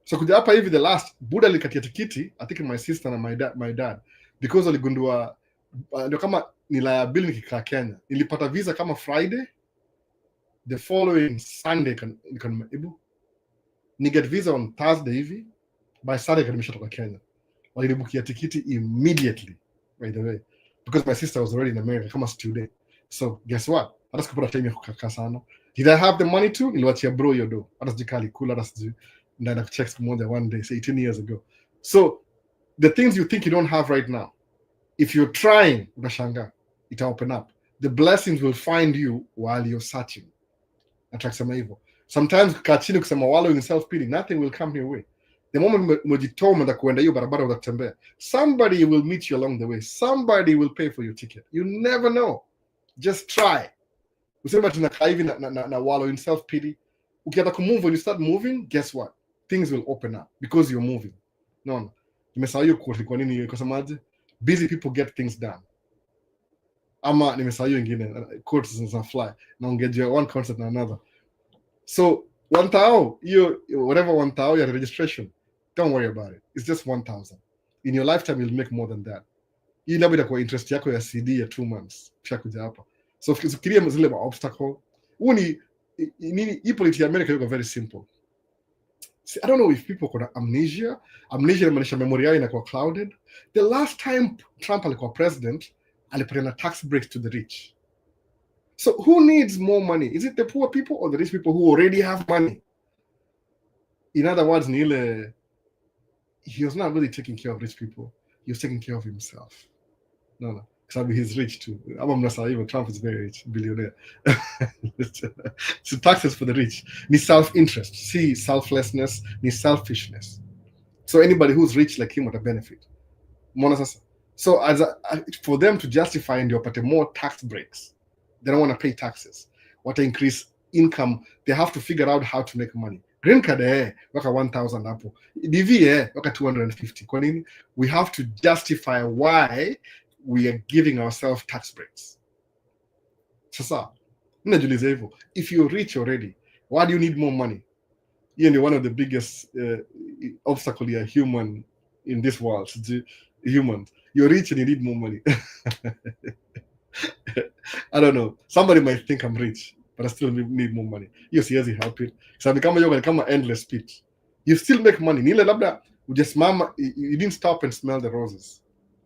So kuja hapa hivi the last Buddha likatia tikiti, I think my sister and my dad, because waligundua ndio kama ni liability nikikaa Kenya. Nilipata visa kama Friday, the following Sunday ni get visa on Thursday hivi, by Sunday nimeshatoka Kenya. Walinibukia tikiti immediately, by the way, because my sister was already in America kama student. So guess what? Hata sikupata time ya kukaa sana. Did I have the money to? Niliwachia bro hiyo do. Hata sijikali kula, hata sijui ndaenda kucheck siku moja one day, say 18 years ago. So the things you think you don't have right now, if you're trying, unashanga, ita open up. The blessings will find you while you're searching. Nataka kusema hivyo. Sometimes kukaa chini kusema wallowing in self-pity, nothing will come your way. The moment umejitoma na kuenda hiyo barabara utatembea, somebody will meet you along the way. Somebody will pay for your ticket. You never know. Just try. Usema tunakaa hivi na wallow in self-pity. Ukianza kumove, when you start moving, guess what? Things will open up because you're moving. No. Nimesahau hiyo quote kwa nini kwa samaje? Busy people get things done. Ama nimesahau hiyo nyingine quotes za fly. Naongejea one concept na another. So 1,000, whatever 1,000 your registration, don't worry about it. It's just 1,000. In your lifetime you'll make more than that. Hii labda itakuwa interest yako ya CD ya 2 months kishakuja hapa. So fikiria zile obstacle. Huu ni nini, hii politics ya America iko very simple. See, I don't know if people got amnesia. Amnesia inamaanisha memory yao inakuwa clouded. The last time Trump alikuwa president, alipatiana tax breaks to the rich. So who needs more money? Is it the poor people or the rich people who already have money? In other words, Nile, he was not really taking care of rich people. He was taking care of himself. No. Because he's rich too. Even Trump is very rich, billionaire. So taxes for the rich. Ni self-interest. See, selflessness, ni selfishness. So anybody who's rich like him would benefit. So for them to justify and they more tax breaks, they don't want to pay taxes. What to increase income, they have to figure out how to make money. Green card waka 1,000 hapo. DV waka 250. Kwa nini? We have to justify why we are giving ourselves tax breaks. Sasa, ninajiuliza hivyo. If you're rich already, why do you need more money? You're one of the biggest obstacle you're human in this world. Humans. You're rich and you need more money. I don't know. Somebody might think I'm rich, but I still need more money. You see, help it. So become an endless speech. You still make money. Nile labda ujasimama, you didn't stop and smell the roses.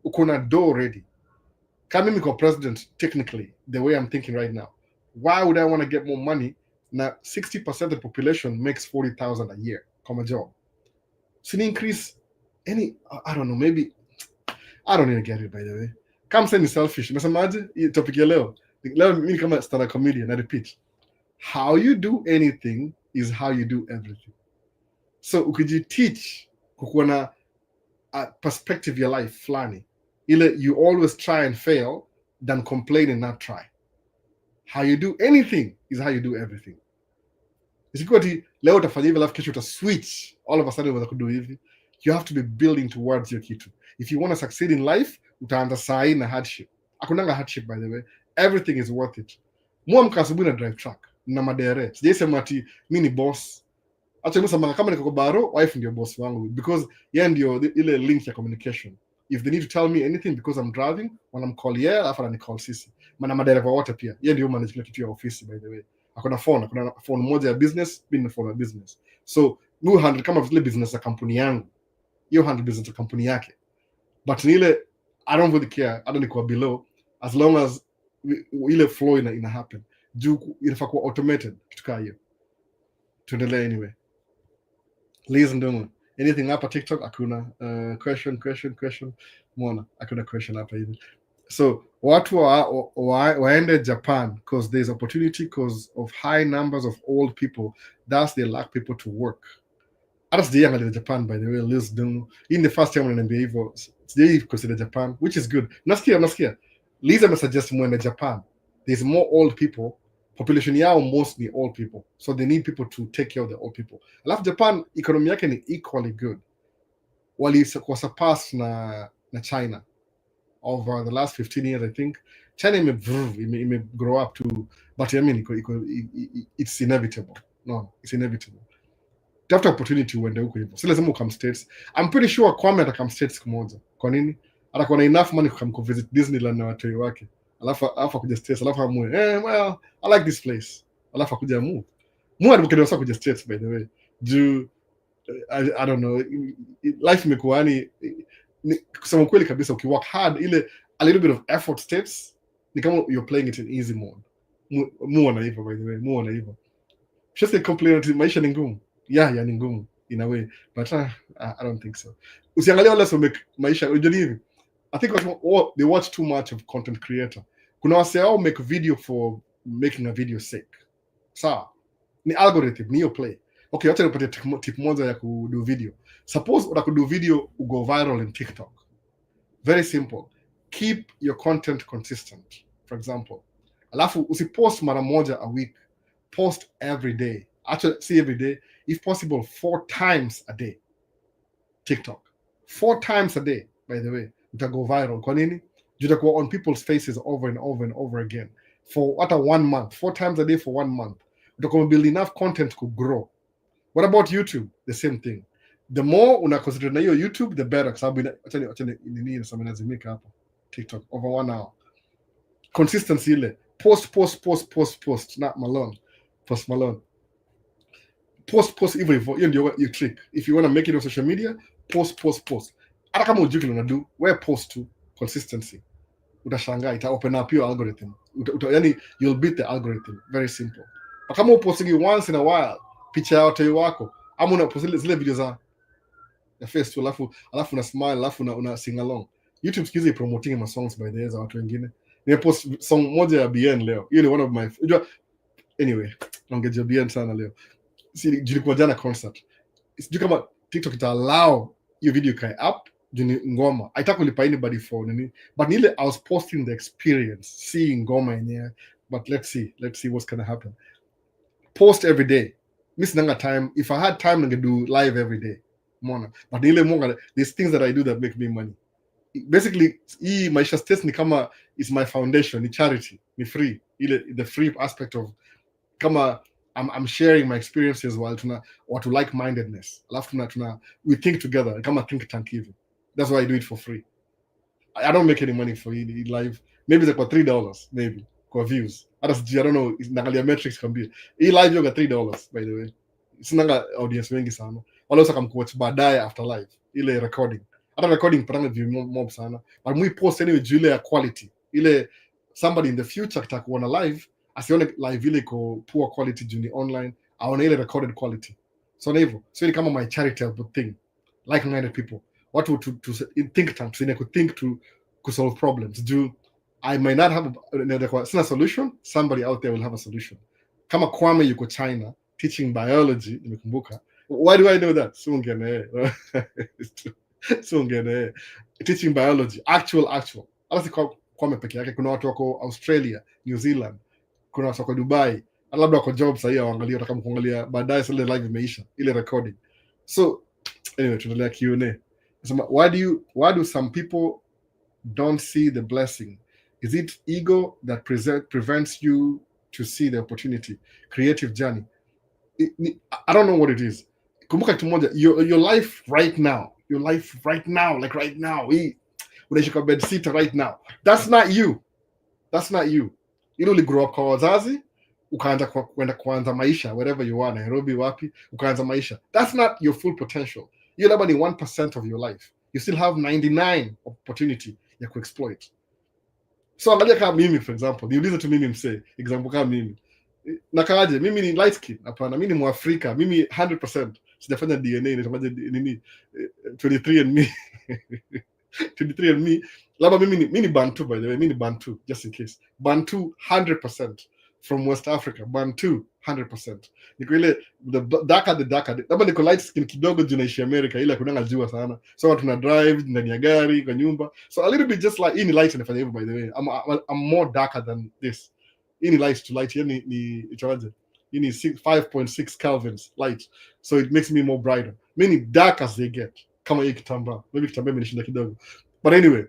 Ukona door ready. Kama mimi kwa president, technically, the way I'm thinking right now, why would I want to get more money? Now, 60% of the population makes 40,000 a year. Come a job. So increase any, I don't know, maybe, I don't even get it, by the way. Come say ni selfish. Nasemaje topic ya leo. Leo mimi kama stand-up comedian, I repeat. How you do anything is how you do everything. So ukijiteach kukuwa na a perspective ya life flani, ile you always try and fail than complain and not try. How you do anything is how you do everything. Isikuwa ti leo utafanya hivi alafu kesho uta switch all of a sudden unaweza kudo hivi. You have to be building towards your kitu. If you want to succeed in life, utaanza saa hii na hardship. Hakunanga hardship, by the way. Everything is worth it. Muamka asubuhi na drive truck na madere. Sijaisema ati mimi ni boss. Acha mimi kama niko baro, wife ndio boss wangu because yeye ndio ile link ya communication. If they need to tell me anything because I'm driving, when I'm call yeye afa ni call sisi. Maana madereva wote pia. Yeye ndio manage kila kitu ya ofisi, by the way. Akona phone moja ya business, mimi na phone ya business. So mimi handle kama vile business ya kampuni yangu. Hiyo handle business ya kampuni yake. But nile I don't really care. I don't go below as long as ile flow ina happen. Juu inafaa kuwa automated kitu kaa hiyo. Tuendelee anyway. Listen down. Anything hapa TikTok hakuna question. Mwana hakuna question hapa hivi. So watu waende Japan because there's opportunity because of high numbers of old people. Thus they lack people to work. Hata sijaangalia Japan, by the way. Listen down. In the first time wananiambia hivyo, sijai consider Japan, which is good. Nasikia. Liza amessuggest mwende Japan. There's more old people. Population yao mostly old people. So they need people to take care of the old people. Alafu Japan, economy yake ni equally good. Walikuwa surpassed na China over the last 15 years, I think. China ime grow up too. But I mean, it's inevitable. No, it's inevitable. Tafuta opportunity uende huko hivyo. Si lazima ukam States. I'm pretty sure Kwame atakam States kimoja. Kwa nini? Atakuwa na enough money kukam visit Disneyland na watoi wake. Alafu akuja States, alafu amue. Well, I like this place. Alafu akuja move. Mwe advocate wasa kuja States, by the way. I don't know. Life imekuwa ni kusema kweli kabisa ukiwork hard ile a little bit of effort States ni kama you're playing it in easy mode. Muona hivyo, by the way. Muona hivyo. Just complain ati maisha ni ngumu. Yeah, ni ngumu in a way, but I don't think so. Usiangalia wale so make maisha ujanivi. I think they watch too much of content creator. Kuna waseo make video for making a video sake. Sawa. Ni algorithm, ni your play. Okay, wacha nipate tip moja ya kudo video. Suppose utakudo video go viral in TikTok. Very simple. Keep your content consistent. For example, alafu usipost mara moja a week. Post every day. Actually, see every day. If possible, 4 times a day. TikTok. 4 times a day, by the way. Uta go viral. Kwa nini? Utakuwa on people's faces over and over and over again. For what a 1 month. 4 times a day for 1 month. Utakuwa build enough content to grow. What about YouTube? The same thing. The more una concentrate na hiyo YouTube, the better, kwa sababu acha nini nasema nazimika hapo TikTok over 1 hour. Consistency ile post not Malone, post Malone, post hivyo hivyo, hiyo ndio your trick. If you want to make it on social media, post. Hata kama ujui kile unadu, wewe post tu, consistency. Utashangaa ita open up your algorithm. Yani you'll beat the algorithm, very simple. But kama uposting once in a while, picha ya watu wako, ama unapost zile video za ya face tu, alafu una smile, alafu una sing along. YouTube siku hizi promoting my songs by the way za watu wengine. Nimepost song moja ya BN leo. Hiyo ni one of my, anyway, naongeja BN sana leo. Jilikuwa jana concert. Sijui kama TikTok ita allow hiyo video kai up juni ngoma. Haitaki kulipa anybody for nini. But nile I was posting the experience, seeing ngoma yenyewe. But let's see what's gonna happen. Post every day. Miss nanga time. If I had time, I could do live every day. Mona. But nile monga, there's things that I do that make me money. Basically, hii Maisha States ni kama is my foundation, ni charity, ni free. The free aspect of kama I'm sharing my experiences while watu like-mindedness. Alafu we think together, kama think tank hivi. That's why I do it for free. I don't make any money for it live. Maybe it's like $3, maybe, kwa views. I don't know, naangalia metrics kambia. Hii live yoga $3, by the way. Sinanga audience wengi sana. Wale usa kamkuwatch baadaye after live. Ile recording. Hata recording patanga view mob sana. But we post anyway juu ile ya quality. Ile somebody in the future kitaka kuona live, asione live ile iko poor quality juu ni online, aone ile recorded quality. So na hivyo. So ile kama my charitable thing. Like-minded people. Watu to think tank, so could think to solve problems. I might not have a solution, somebody out there will have a solution. Kama Kwame yuko China teaching biology, nimekumbuka. Why do I know that? Teaching biology, actual. Hata si Kwame peke yake, kuna watu wako Australia, New Zealand, kuna watu wako Dubai, labda wako job sahi waangalia, wataka kuangalia baadaye sasa live imeisha, ile recording. So anyway, tunaendelea Q&A. Why do some people don't see the blessing? Is it ego that prevents you to see the opportunity? Creative journey. I don't know what it is. Kumbuka kitu moja, your life right now, like right now, unaishi kwa bed sitter right now. That's not you. Ile uli grow up kwa wazazi, ukaanza kwenda kuanza maisha wherever you are, Nairobi wapi, ukaanza maisha. That's not your full potential. You're labda ni 1% of your life. You still have 99 opportunity ya kuexploit. So angalia kama mimi, for example, niulize tu mimi msee, example kama mimi. Nakaaje? Mimi ni light skin. Hapana, mimi ni Mwafrika. Mimi 100%. Sijafanya DNA, nitamaje nini? 23andMe. 23andMe. Labda mimi ni Bantu, by the way. Mimi ni Bantu, just in case. Bantu 100%. From West Africa. Bantu 100%. Niko ile the darker. Labda niko light skin kidogo juu naishi America, ila kunanga jua sana. So tuna drive ndani ya gari kwa nyumba. So a little bit just like in light nafanya hivyo, by the way. I'm more darker than this. In light to light yani ni itawaje? Ini 5.6 Kelvins light. So it makes me more brighter. Mimi dark as they get. Kama hii kitambaa. Maybe kitambaa imenishinda kidogo. But anyway.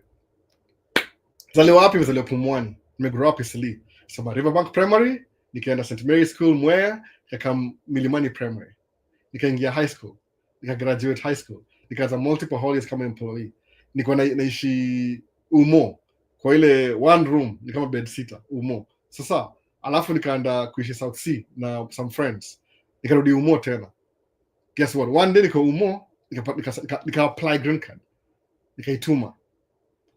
Zaliwa wapi? Zaliwa Pumwani. Nimegrow up Isili. So Riverbank Primary, nikaenda St. Mary's School Mwea, nikakam Milimani Primary. Nikaingia high school. Graduate high school. Nikaanza multiple holidays kama employee. Niko naishi Umo. Kwa ile one room, ni kama bed sitter, Umo. Sasa, alafu nikaenda kuishi South Sea na some friends. Nikarudi Umo tena. Guess what? One day niko Umo, nika apply green card. Nikaituma.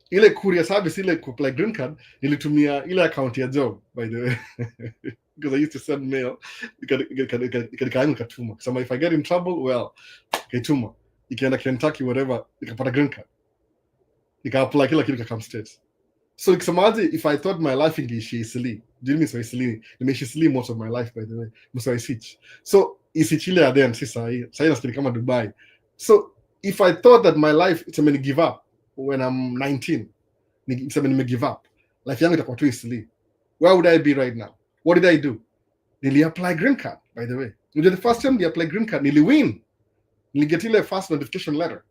Ile courier service ile ku apply green card, nilitumia ile account ya job, by the way. Because I used to send mail. Nikatuma. So if I get in trouble, well, nikaituma. Nikaenda Kentucky, whatever, nikapata green card. Nika apply kila kitu kakam states. So ikisemaje, if I thought my life ingeishi Isili, do you mean so Isili? Nimeishi Isili most of my life, by the way. Mso Isich. So isichile ya then, si sahi nafikiri kama Dubai. So if I thought that my life, it's going to give up when I'm 19, it's going to give up. Life yangu itakuwa tu Isili. Where would I be right now? What did I do? Nili apply green card, by the way. The first time I applied green card, nili win. Nili get ile first notification letter.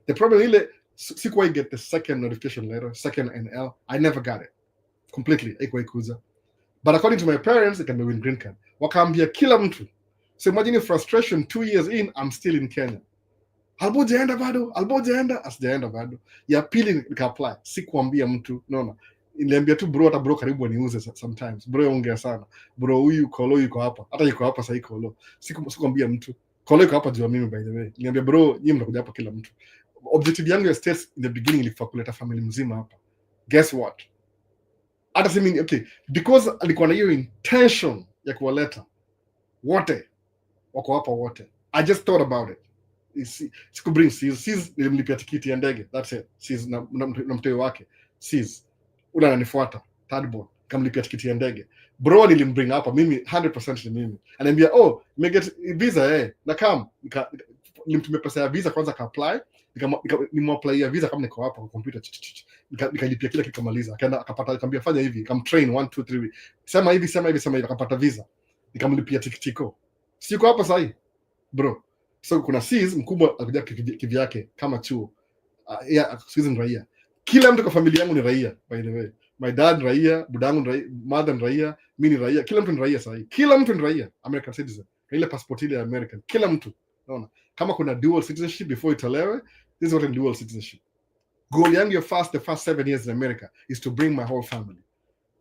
The problem ile, sikuwahi get the second notification letter, second NL. I never got it. Completely. Haikuwahi kuja. But according to my parents, they can win green card. Wakaambia kila mtu, So imagine your frustration, 2 years in, I'm still in Kenya. Albojaenda bado, asijaenda bado. Ya pili nika-apply, sikuambia mtu, unaona. Niliambia tu bro, hata bro karibu niuze sometimes. Bro ongea sana. Bro huyu Kolo yuko hapa. Hata yuko hapa sasa Kolo. Sikuambia mtu. Kolo yuko hapa juu mimi by the way. Niliambia bro, nyinyi mnakuja hapa kila mtu. Objective yangu ya states in the beginning ilikuwa kuleta family mzima hapa. Guess what? Hata simi okay, because alikuwa na hiyo intention ya kuwaleta wote wako hapa wote. I just thought about it. Sikubring Sis nilimlipia tikiti ya ndege, that's it. Sis na mtoyo wake Sis ule ananifuata third born, kamlipia tikiti ya ndege. Bro nilimbring hapa mimi 100% ni mimi. Ananiambia oh nimeget visa na come nilimtumia pesa ya visa kwanza ka apply, nimeapply ya visa kama niko hapa kwa computer, nikalipia kila kitu kamaliza. Akaenda akapata, nikamwambia fanya hivi, kamtrain 1 2 3 sema hivi akapata visa, nikamlipia tikitiko. Siko hapa sasa bro. So kuna Sis mkubwa alikuja kivyake kama chuo. Sis ni raia. Kila mtu kwa familia yangu ni raia by the way. My dad raia, budangu ni raia, mother ni raia, mimi ni raia. Kila mtu ni raia sasa. Kila mtu ni raia, American citizen. Ile passport ile ya American. Kila mtu. Unaona? Kama kuna dual citizenship before itolewe, this is what a dual citizenship. Goal yangu ya the first 7 years in America is to bring my whole family.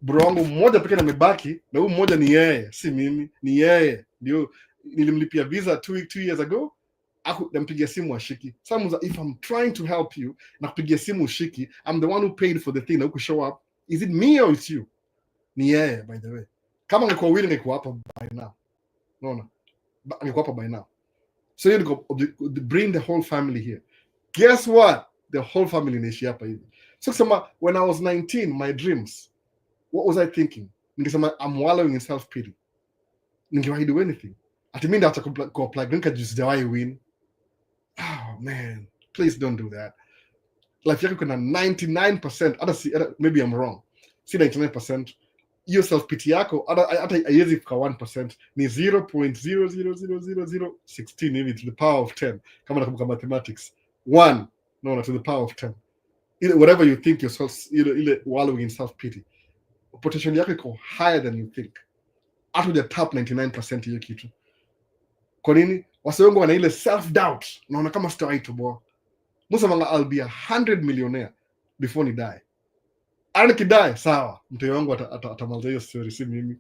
Bro wangu mmoja pekee amebaki, na huyu mmoja ni yeye, si mimi, ni yeye. Ndio nilimlipia visa 2 years ago. Nampigia simu ashiki. Some if I'm trying to help you na kupigia simu ushiki, I'm the one who paid for the thing na show up. Is it me or it's you? Ni yeye by the way. Kama ngekuwa willing ngekuwa hapa by now. Unaona? Ngekuwa hapa by now. So you go bring the whole family here. Guess what? The whole family inaishi hapa hivi. So kusema when I was 19, my dreams, what was I thinking? Ningesema I'm wallowing in self-pity. Ningewahi do anything. Ati mimi ndacha ku-apply green card sijawahi win. Oh man, please don't do that. Life yako kuna 99%, maybe I'm wrong. Si 99%. Hiyo self-pity yako hata haiwezi fika 1%, ni 0.0000016 hivi to the power of 10 kama nakumbuka mathematics. 1 no to the power of 10. Whatever you think yourself, ile wallowing in self-pity, potential yako iko higher than you think. Hata uja tap 99% hiyo kitu. Kwa nini? Wase wengi wana ile self doubt. Naona kama sitawahi toboa. Musa manga I'll be 100 millionaire before ni die. Ana kidai sawa. Mtu wangu atamaliza hiyo story, si mimi.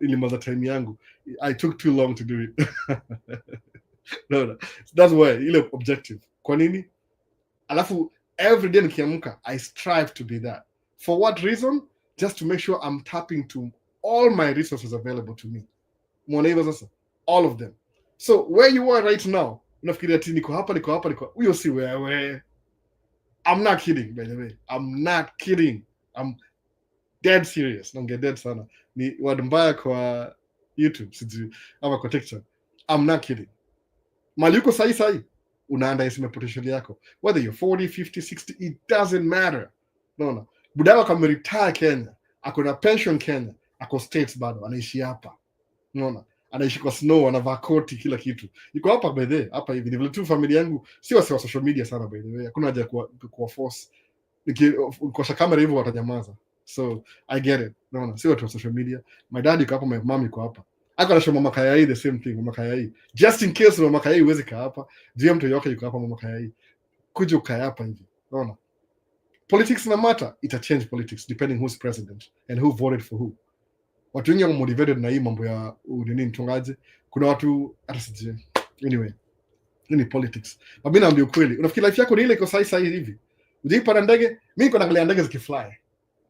Ilimaliza time yangu. I took too long to do it. No. That's why ile objective. Kwa nini? Alafu every day nikiamka I strive to be that. For what reason? Just to make sure I'm tapping to all my resources available to me. Mwona hivyo sasa. All of them. So where you are right now, unafikiria ati niko hapa. Huyo si wewe. I'm not kidding, by the way. I'm not kidding. I'm dead serious. Naongea dead sana. Ni word mbaya kwa YouTube, sijui ama kwa TikTok. I'm not kidding. Mali uko sahi unaandaisima potential yako. Whether you're 40, 50, 60, it doesn't matter. No. Budala kama retire Kenya, ako na pension Kenya, ako States bado, anaishi hapa. Unaona? Anaishi kwa snow, anavaa koti, kila kitu. Yuko hapa by the way, hapa hivi. Ni vile tu familia yangu si wa social media sana by the way. Hakuna haja kuwa force. Nikikosha kamera hivyo watanyamaza. So I get it. Unaona? Si watu wa social media. My dad yuko hapa, my mom yuko hapa. Ako na mama Kayai the same thing, mama Kayai. Just in case mama Kayai uweze kaa hapa, juu mtu yote yuko hapa mama Kayai. Kuja ukae hapa hivi. Unaona? Politics na matter, ita change politics depending who's president and who voted for who. Watu wengi wako motivated na hii mambo ya nini mtongaje. Kuna watu hata sije. Anyway, ni politics. Mimi naambia ukweli, unafikiri life yako ni ile iko sahi hivi? Ujipanda ndege, mimi niko naangalia ndege zikifly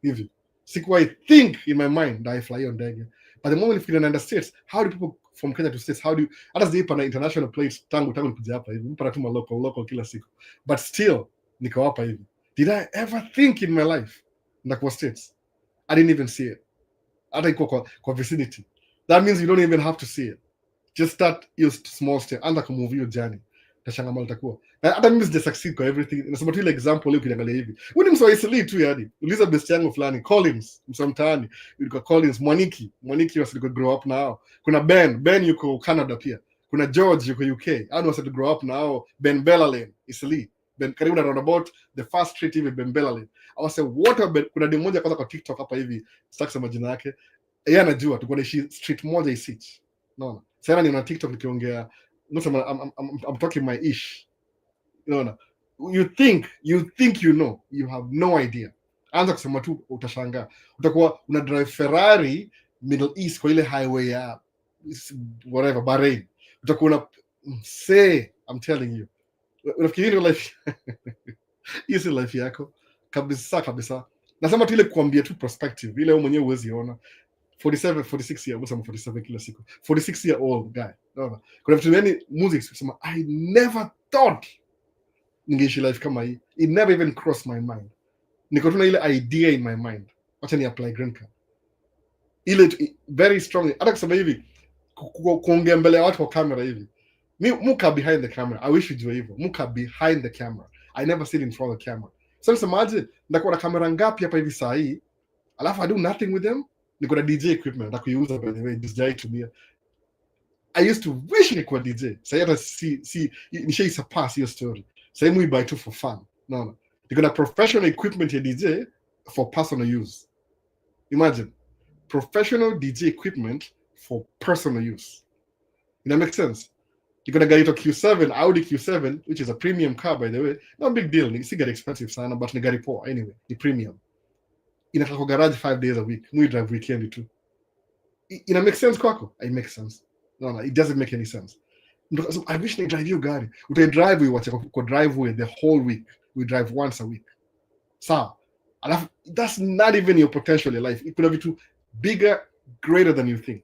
hivi. Sikuwa I think in my mind that I fly on ndege. But the moment you in the States, how do people from Kenya to States, how do hata sijipanda international planes tangu nikuja hapa hivi. Mpaka tu local kila siku. But still niko hapa hivi. Did I ever think in my life ndakuwa States? I didn't even see it. Hata iko kwa vicinity. That means you don't even have to see it. Just start your small step. Anza kumove your journey. Tashanga mali takuwa. Na hata mimi sija succeed kwa everything. Nasema tu ile example leo ukiangalia hivi. Wewe ni mswahili tu yani. Uliza best yangu fulani, Collins, msamtani. Yuko Collins, Mwaniki wasiko grow up now. Kuna Ben yuko Canada pia. Kuna George yuko UK. Hao wasiko grow up now. Ben Bellalane, Isli. Ben karibu na roundabout the first street hivi Ben Bellalane. I was say kuna demo moja kwanza kwa TikTok hapa hivi. Sitaki sema jina yake. Yeye anajua tuko na street moja Isich. Naona. Sasa ni na TikTok nikiongea, I'm talking my ish. Unaona? You think you know, you have no idea. Anza kusema tu utashangaa. Utakuwa una drive Ferrari Middle East kwa ile highway ya whatever Bahrain. Utakuwa una say, I'm telling you. Unafikiri ndio life? Hiyo si life yako kabisa. Nasema tu ile kuambia tu perspective ile wewe mwenyewe huwezi ona. 46 year, usema 47 kila siku. 46 year old guy. Unaona? Kuna vitu gani music kusema I never thought ningeishi life kama hii. It never even crossed my mind. Niko tu na ile idea in my mind. Acha ni apply green card. Ile very strongly. Hata kusema hivi kuongea mbele ya watu kwa kamera hivi. Muka behind the camera. I wish you hivyo. Muka behind the camera. I never sit in front of the camera. So nisemaje, ndakuwa na kamera ngapi hapa hivi saa hii? Alafu I do nothing with them. Niko na DJ equipment na kuiuza by the way, just jai tumia. I used to wish nikuwa DJ. Sasa hata nishai surpass hiyo story. Sasa we buy two for fun. No. Niko na professional equipment ya DJ for personal use. Imagine. Professional DJ equipment for personal use. That makes sense? You're gonna get a Q7, Audi Q7, which is a premium car, by the way. Not a big deal. You still get expensive, sana, but you got it poor anyway. The premium. In a garage 5 days a week. We drive weekend too. It makes sense, Kwako? It makes sense. No, it doesn't make any sense. So I wish they drive you, Gary. We drive we could drive with the whole week. We drive once a week. So, that's not even your potential in life. It could have been bigger, greater than you think.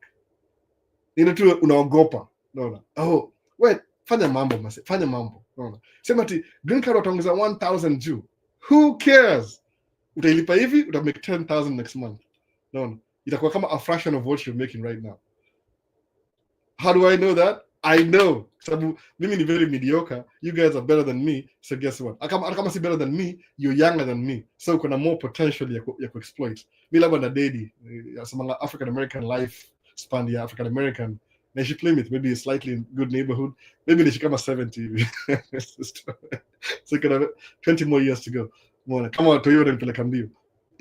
Unaogopa. No. Oh, wait, fanya mambo. No. Sema ati green card wataongeza 1,000 juu. Who cares? Utailipa hivi, uta make 10,000 next month. No. Itakuwa kama a fraction of what you're making right now. How do I know that? I know. Sababu mimi ni very mediocre. You guys are better than me. So guess what? Kama si better than me, you're younger than me. So kuna more potential ya ku-exploit. Mi labda na dedi. Sama African American life span ya African American. Na she play with maybe a slightly good neighborhood. Maybe they should come at 70. So kuna 20 more years to go. Kama Toyota nipeleka mbio.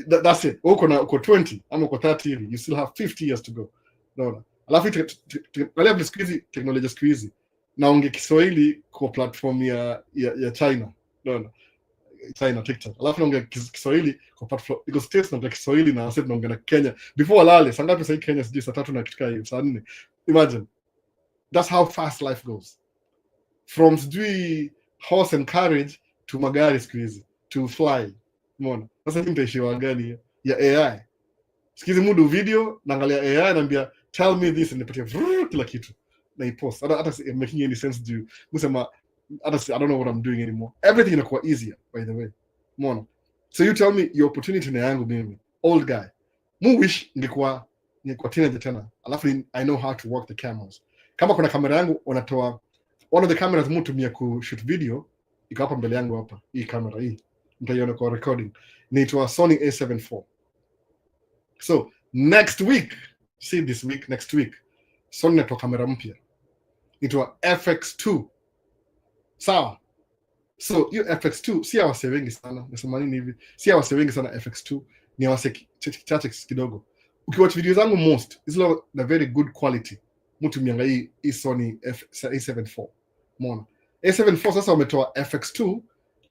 That's it. Uko 20 ama uko 30, you still have 50 years to go. No. Alafu tukalia siku hizi teknolojia siku hizi naongea Kiswahili kwa platform ya China. No. China TikTok. Alafu naongea Kiswahili kwa platform iko states na Kiswahili na sasa tunaongea na Kenya. Before walale, saa ngapi sasa Kenya sijui saa 3 na kitu kama saa 4. Imagine. That's how fast life goes. From sijui horse and carriage to magari siku hizi to fly. Umeona? Sasa nitaishi gani ya AI. Sikizi mudu video naangalia AI naambia tell me this and nipatie kila kitu na ipost. Hata making any sense to you. Musema I don't know what I'm doing anymore. Everything inakuwa easier by the way. Umeona? So you tell me your opportunity na yangu mimi old guy. Mu wish ningekuwa teenager tena. Alafu I know how to work the cameras. Kama kuna kamera yangu unatoa one of the cameras mtumia ku shoot video iko hapa mbele yangu hapa. Hii kamera hii. Mtaiona kwa recording. Inaitwa Sony A7 IV. So next week, next week, Sony natoa kamera mpya. Inaitwa FX2. Sawa. So hiyo FX2 si wase wengi sana. Nasema nini hivi? Si wase wengi sana FX2. Ni wase chache kidogo. Ukiwatch video zangu most, is na very good quality. Mtu miangai hii Sony A7 IV. Umeona? A7 IV sasa wametoa FX2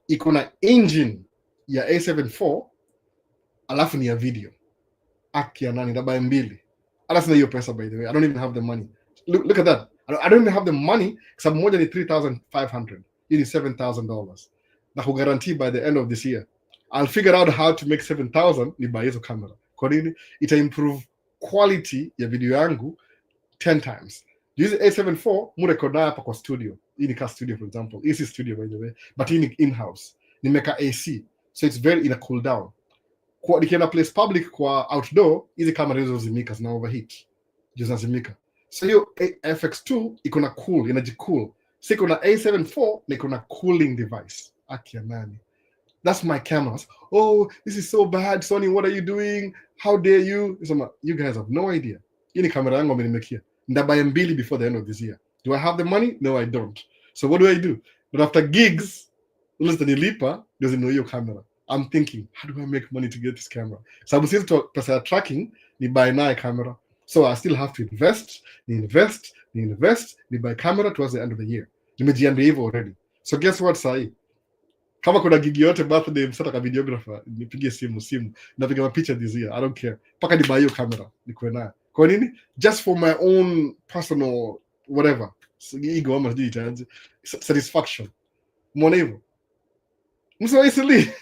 iko na engine ya A7 IV alafu ni ya video. Aki ya nani dabaya mbili. Hata sina hiyo pesa by the way. I don't even have the money. Look at that. I don't even have the money. Sababu moja ni $3,500. Hii ni $7,000. Na kuguarantee by the end of this year. I'll figure out how to make 7,000 ni buy hizo camera. Kwa nini? Ita improve quality ya video yangu 10 times. Use A7 IV murekoda hapa kwa studio. Hii ni ka studio for example. Hii si studio by the way. But hii ni in-house. Nimeka AC. So it's very in a cool down. Kwa nikienda place public kwa outdoor, hizi kamera hizo zimika zina overheat. Zinazimika. So hiyo FX2 iko na cool, inajicool. So iko na A7 IV na iko na cooling device. Aki ya nani. That's my cameras. Oh, this is so bad. Sony, what are you doing? How dare you? You guys have no idea. Hii ni kamera yangu amenimekia. Ndabuy mbili before the end of this year. Do I have the money? No, I don't. So what do? But after gigs, unless the nilipa, doesn't know your camera. I'm thinking, how do I make money to get this camera? Sababu sisi pesa ya tracking ni buy naye camera. So I still have to invest, ni buy camera towards the end of the year. Nimejiambia hivyo already. So guess what sahi? Kama kuna gigi yote birthday msataka videographer, nipigie simu. Napiga mapicha this year. I don't care. Paka ni buy hiyo camera, nikuwe nayo. Kwa nini? Just for my own personal whatever. Ego ama sijui itaanze. Satisfaction. Mwona hivyo? Msiwaisili.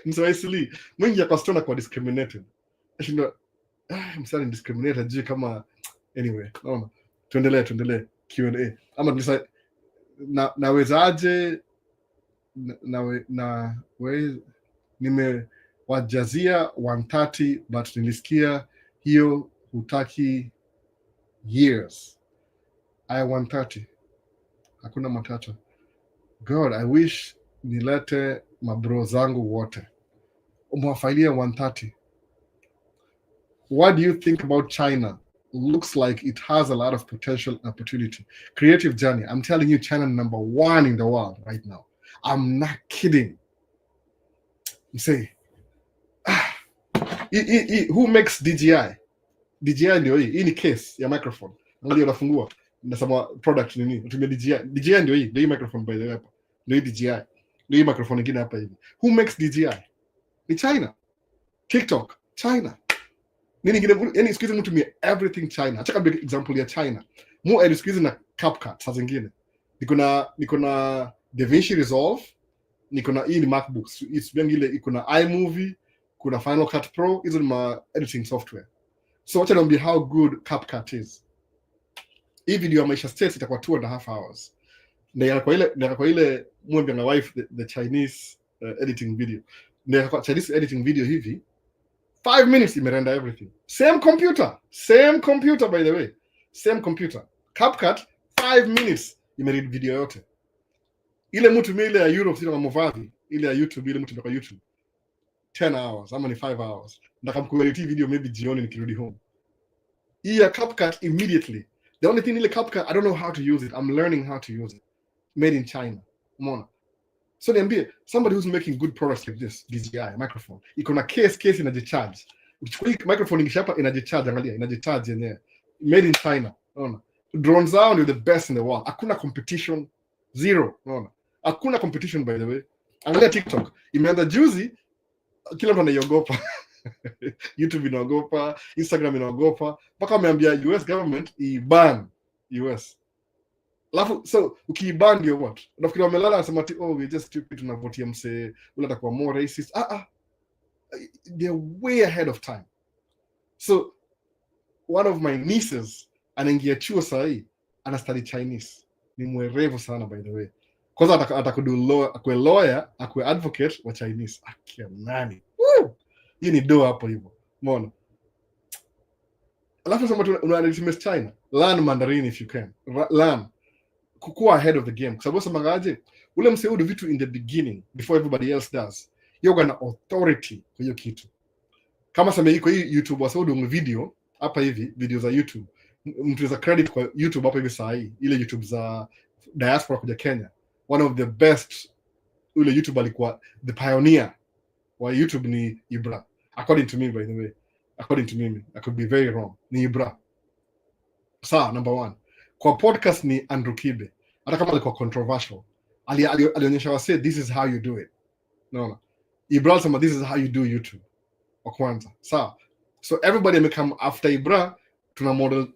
Msiwaisili. Mwingi ya kastona kwa discriminated. Ashindo, msani discriminated juu kama anyway, naona. Tuendelee Q&A. Ama tulisa nawezaje nimewajazia 130 but nilisikia hiyo hutaki years. I 130. Hakuna matata. God, I wish nilete mabro zangu wote. Umewafailia 130. What do you think about China? Looks like it has a lot of potential opportunity. Creative journey. I'm telling you, China #1 in the world right now. I'm not kidding. You say, who makes DJI? DJI ndio hii ni case ya microphone. Ndio unafungua. Nasema product nini? Utumia DJI. DJI ndio hii microphone by the way hapa. Ndio hii DJI. Ndio hii microphone nyingine hapa hivi. Who makes DJI? Ni China. TikTok, China. Nini ngine, yani siku hizi mtumia everything China. Acha kabla example ya China. Mu siku hizi na CapCut saa zingine. Niko na DaVinci Resolve, niko na hii ni MacBook. It's ile iko na iMovie, kuna Final Cut Pro, hizo ni ma editing software. So wacha niambie how good CapCut is. Hii video ya Maisha States itakuwa 2.5 hours. Ndio kwa ile mwambie na wife the Chinese editing video. Ndio kwa Chinese editing video hivi 5 minutes imerender everything. Same computer by the way. Same computer. CapCut 5 minutes imeread video yote. Ile mtu ile ya Europe sio kama Movavi, ile ya YouTube ile mtu kwa YouTube 10 hours ama ni 5 hours. Ndakamkuelekea video maybe jioni nikirudi home. Hii ya CapCut immediately. The only thing ile CapCut I don't know how to use it. I'm learning how to use it. Made in China. Umeona? So niambie somebody who's making good products like this, DJI microphone. Iko na case inajicharge. Ukichukua microphone ingeshapa inajicharge, angalia inajicharge yenyewe. Made in China. Unaona? Drones sound are the best in the world. Hakuna competition, zero. Unaona? Hakuna competition by the way. Angalia TikTok. Imeanza juzi, kila mtu anaiogopa. YouTube inaogopa, Instagram inaogopa. Mpaka wameambia US government iban US. Alafu so ukiiban ndio what? Unafikiri wamelala nasema we just stupid tunavotia mse ule atakuwa more racist. They're way ahead of time. So one of my nieces anaingia chuo sahi ana study Chinese. Ni mwerevu sana by the way. Kwanza atakudu akwe lawyer, akwe advocate wa Chinese. Akia nani? Hii ni do hapo hivyo. Umeona? Alafu sema unaanza China. Learn Mandarin if you can. Learn. Kukua ahead of the game. Kwa sababu samangaje, ule mseu do vitu in the beginning before everybody else does. Yoga na authority kwa hiyo kitu. Kama sema iko hii YouTube wasau do video hapa hivi, video za YouTube. Mtu za credit kwa YouTube hapa hivi saa hii, ile YouTube za diaspora kuja Kenya. One of the best, ule YouTube alikuwa the pioneer wa YouTube ni Ibra. According to me by the way. According to me, I could be very wrong. Ni Ibra. Sawa, number 1. Kwa podcast ni Andrew Kibe. Hata kama alikuwa controversial. Alionyesha wase this is how you do it. No. Ibra sema this is how you do YouTube. Wa kwanza. Sawa. So everybody may come after Ibra, tuna model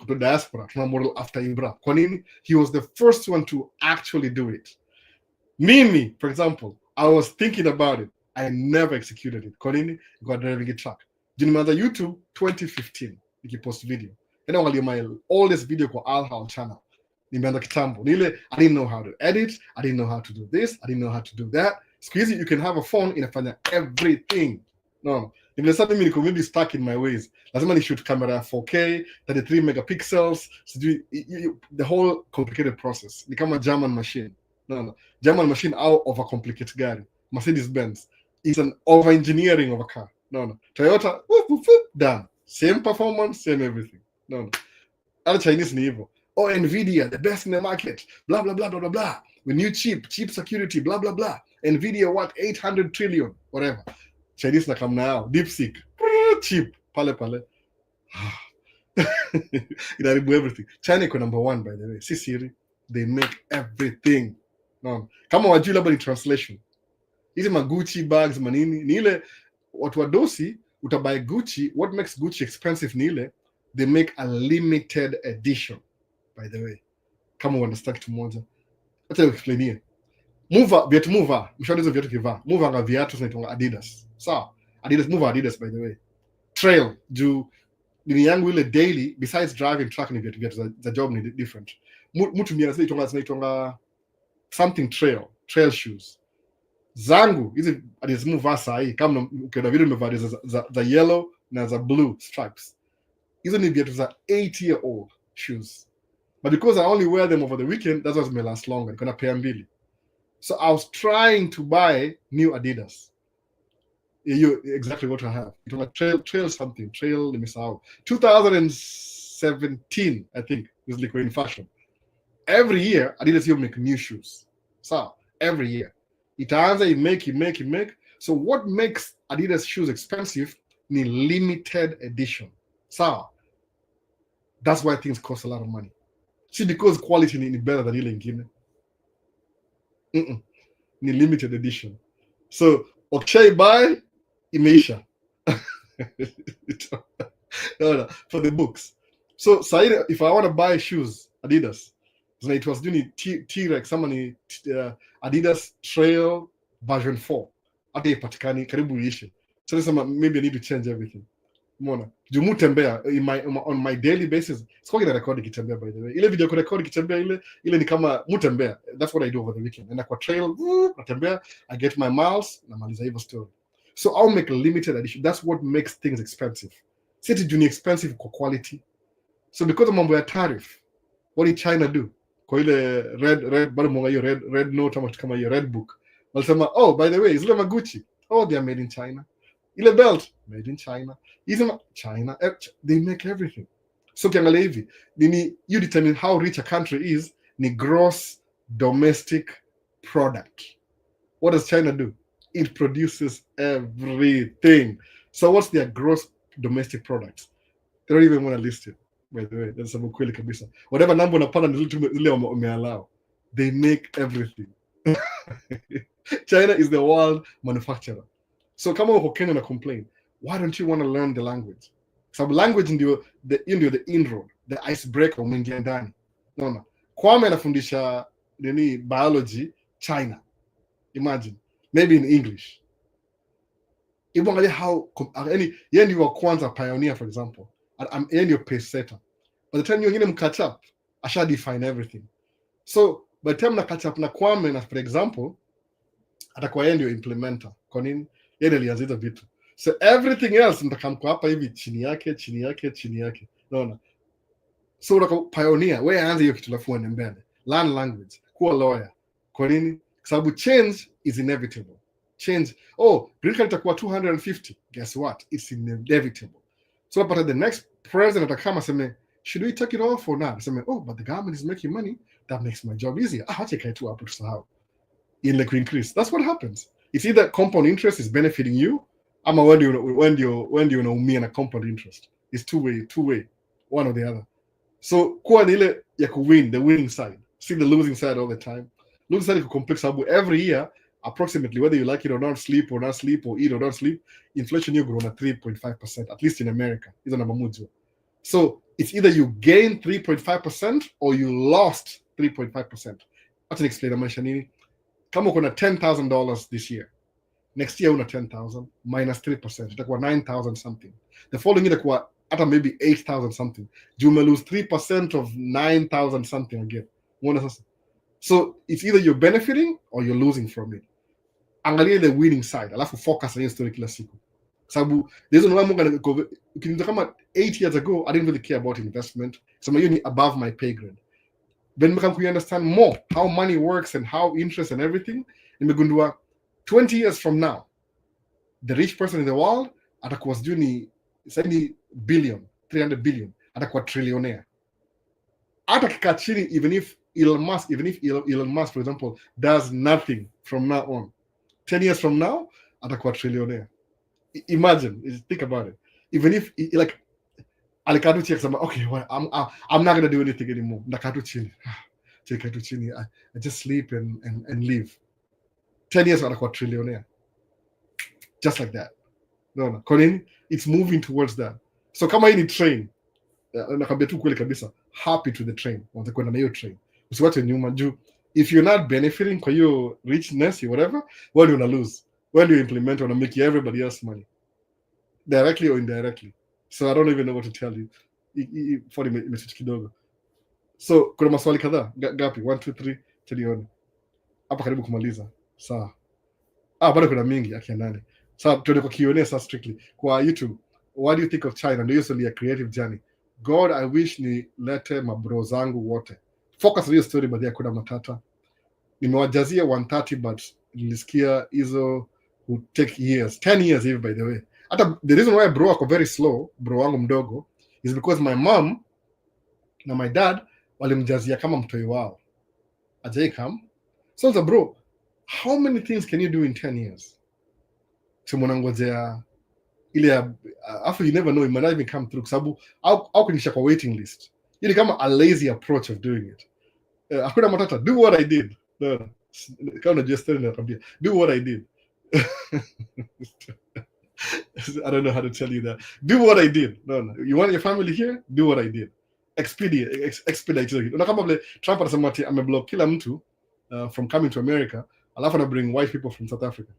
to diaspora, tuna model after Ibra. Kwa nini? He was the first one to actually do it. Mimi, for example, I was thinking about it. I never executed it. Kwa nini? Got driving a truck. Jinimeanza YouTube 2015 nikipost video. And angalia my oldest video kwa Al channel. Nimeanza kitambo. Nile I didn't know how to edit, I didn't know how to do this, I didn't know how to do that. Squeezy, you can have a phone inafanya everything. No. Nimesema mimi niko maybe stuck in my ways. Lazima ni shoot camera 4K, 33 megapixels, the whole complicated process. Ni kama German machine. No. German machine out of a complicated gari. Mercedes Benz. It's an over engineering of a car. No. Toyota, done. Same performance, same everything. No. Other Chinese ni hivyo. Nvidia, the best in the market. Blah, blah, blah, blah, blah, blah. We new cheap security, blah, blah, blah. Nvidia, what? 800 trillion, whatever. Chinese na come now. DeepSeek. Cheap. Pale. inaharibu everything. China iko number one, by the way, si siri, they make everything. No, kama wajui labda ni translation, hizi magucci bags manini ni ile watu wadosi utabuy Gucci. What makes Gucci expensive ni ile they make a limited edition, by the way, kama understand kitu moja. Acha explainie viatu muva, mshahara hizo viatu kivaa muva nga viatu zinaitwa Adidas, sawa? Adidas muva, Adidas by the way, trail juu nini yangu ile daily, besides driving truck ni viatu za job ni different. Mtu mia zinaitwa something trail shoes zangu hizi Adidas muva sahi, kama ukiona video nimevaa za yellow na za blue stripes, hizo ni viatu za 8-year-old shoes, but because I only wear them over the weekend, that's why it may last longer. Niko na pair mbili. So I was trying to buy new Adidas. Exactly what I have. It was like trail something. Trail, let me say, 2017, I think, is like in fashion. Every year, Adidas will make new shoes. So every year, it answer, it make. So what makes Adidas shoes expensive? Ni limited edition. So that's why things cost a lot of money. See, because quality is better than ile ingine. Ni limited edition. So okay, buy Maisha. No, for the books. So if I want to buy shoes, Adidas, so it was doing T-Rex, somebody Adidas Trail version 4. Ati patikani karibu ishi. So maybe I need to change everything. Mona, jumu tembea on my daily basis. Siko kina record kitembea, by the way. Ile video ko record kitembea ile ni kama mutembea. That's what I do over the weekend. And kwa trail, natembea, I get my miles, na maliza hivyo story. So I'll make a limited edition. That's what makes things expensive. City juni expensive kwa quality. So because of mambo ya tariff, what did China do? Kwa ile red bado mwanga hiyo red note kama hiyo red book. Walisema, oh, by the way, zile Magucci, oh, they are made in China. Ile belt, made in China. Even China, they make everything. So kiangalia hivi, you determine how rich a country is, ni gross domestic product. What does China do? It produces everything. So what's their gross domestic product? They don't even want to list it, by the way. That's some ukweli kabisa. Whatever number unapanda ni zile wameallow. They make everything. China is the world manufacturer. So kama uko Kenya na complain, why don't you want to learn the language? Sababu language ndio the inroad, the icebreaker umeingia ndani. Unaona? Kwame anafundisha biology China. Imagine, maybe in English. Angalia how yeye ndio wa kwanza pioneer, for example. Yeye ndio pace setter. By the time wengine mcatch up, asha define everything. So by the time na catch up na Kwame, na for example, atakuwa yeye ndio implementer. Kwa nini? Yeye alianza hizo vitu. So everything else nitakamko hapa hivi chini yake. Unaona? So unako pioneer, wewe anza hiyo kitu lafu uende mbele. Learn language, kuwa lawyer. Kwa nini? Kwa sababu change is inevitable. Change. Oh, green card itakuwa 250. Guess what? It's inevitable. So but the next president atakama seme, should we take it off or not? Seme, oh, but the government is making money. That makes my job easier. Acha kai tu hapo tusahau. In like increase. That's what happens. It's either compound interest is benefiting you, ama when you unaumia na compound interest. It's two way, one or the other. So kuwa ile ya win, the winning side. See the losing side all the time. Losing side is complex. Every year, approximately, whether you like it or not, sleep or eat or not sleep, inflation you grow at 3.5%, at least in America. Is namba moja. So it's either you gain 3.5% or you lost 3.5%. Acha explain Maisha nini. Kama uko na $10,000 this year, next year una 10,000 minus 3%, itakuwa 9,000 something. The following year itakuwa hata maybe 8,000 something. You may lose 3% of 9,000 something again. So it's either you're benefiting or you're losing from it. Angalia the winning side, alafu focus on hiyo story kila siku. Sababu there's no one ukiniza kama 8 years ago, I didn't really care about investment. So you need above my pay grade. Then we understand more how money works and how interest and everything. Nimegundua 20 years from now, the rich person in the world atakuwa sijui 70 billion, 300 billion, atakuwa trillionaire. Hata kikaa chini, even if Elon Musk, for example, does nothing from now on, 10 years from now, atakuwa trillionaire. Imagine, think about it. Even if, like, alikaa tu chini akasema okay, well, I'm not gonna do anything anymore, ndakaa tu chini cheka tu chini, I just sleep and live. 10 years anakuwa trillionaire just like that. Unaona kwa nini? It's moving towards that. So kama hii ni train, nakwambia tu kweli kabisa, happy to the train, unataka kwenda na hiyo train, usiwache nyuma juu if you're not benefiting kwa hiyo richness or whatever, what do you lose when you implement on make everybody else money directly or indirectly? So I don't even know what to tell you. For message kidogo. So kuna maswali kadhaa gapi? 1 2 3 tuliona hapa karibu kumaliza. Sawa. Bado kuna mingi akiandani. Sawa, tuende kwa Q&A sasa strictly. Kwa YouTube, what do you think of China? Ndio hiyo a creative journey. God, I wish ni lete mabro zangu wote. Focus on hiyo story baadhi ya kuna matata. Nimewajazia 130 but nilisikia hizo would take years, 10 years even by the way. Hata the reason why bro ako very slow, bro wangu mdogo, is because my mom na my dad walimjazia kama mtoi wao. Ajai come. So bro, how many things can you do in 10 years? So mwanangojea ile after you never know, it might not even come through sababu au kunisha kwa waiting list. Ili kama a lazy approach of doing it. Hakuna matata, do what I did. No. Kama just nakwambia, do what I did. I don't know how to tell you that. Do what I did. No. You want your family here? Do what I did. Expedite. Una kama vile Trump anasema ati ameblock kila mtu from coming to America, alafu na bring white people from South Africa.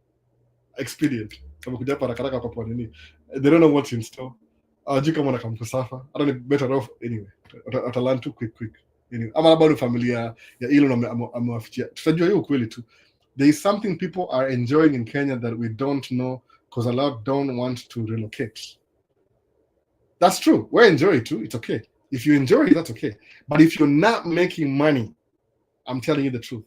Expedient. Kama kuja hapa haraka kwa kwa nini? They don't know what's in store. Jika mwana kama kusafa. I don't better off anyway. Atalan too quick. Anyway, ama bado familia ya Elon amewafikia. Tutajua hiyo kweli tu. There is something people are enjoying in Kenya that we don't know because a lot don't want to relocate. That's true. We enjoy it too. It's okay. If you enjoy it, that's okay. But if you're not making money, I'm telling you the truth.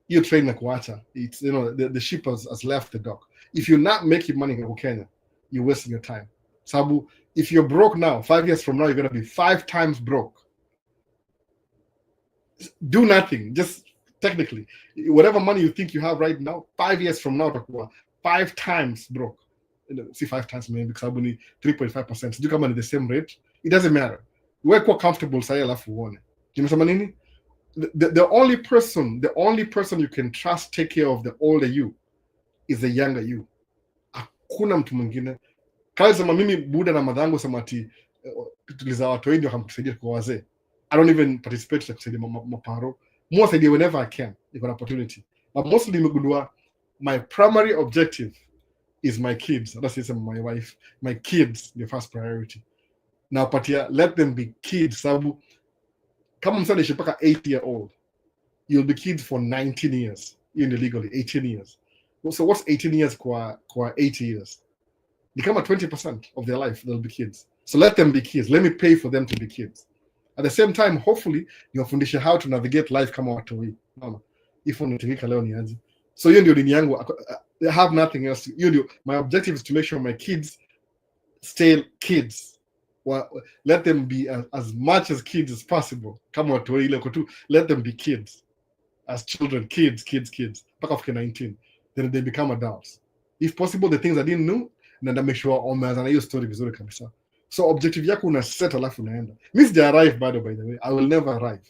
You're train na kuacha. It's, you know, the ship has left the dock. If you're not making money in Kenya, you're wasting your time. Sabu, if you're broke now, 5 years from now, you're going to be 5 times broke. Do nothing. Just technically, whatever money you think you have right now, 5 years from now, 5 times broke. See, 5 times maybe because 3.5%. Do come on the same rate. It doesn't matter. We're quite comfortable. Say alafu uone. Nimesema nini? The only person you can trust take care of the older you is the younger you. Hakuna mtu mwingine. Kama sema mimi Buda na madhangu sema ati tuliza watu wengi wakamsaidia kwa wazee. I don't even participate in kusaidia maparo. More saidia whenever I can, if an opportunity. But mostly nimegundua my primary objective is my kids. That's it, my wife. My kids, the first priority. Now, patia, let them be kids. Sababu kama msanii shipaka 8-year-old, you'll be kids for 19 years. Even illegally, 18 years. So what's 18 years kwa 80 years? Become 20% of their life, they'll be kids. So let them be kids. Let me pay for them to be kids. At the same time, hopefully, niwafundishe how to navigate life kama watu hii. Mama, ifo nitingika leo ni aje. So hiyo ndio dini yangu. I have nothing else. My objective is to make sure my kids stay kids. Well, let them be as much as kids as possible. Kama watu ile kutu, let them be kids. As children, kids. Mpaka afike 19. Then they become adults. If possible, the things I didn't know, na make sure umeanza hiyo story vizuri kabisa. So objective yako una set alafu unaenda. Mimi sija arrive bado, by the way. I will never arrive.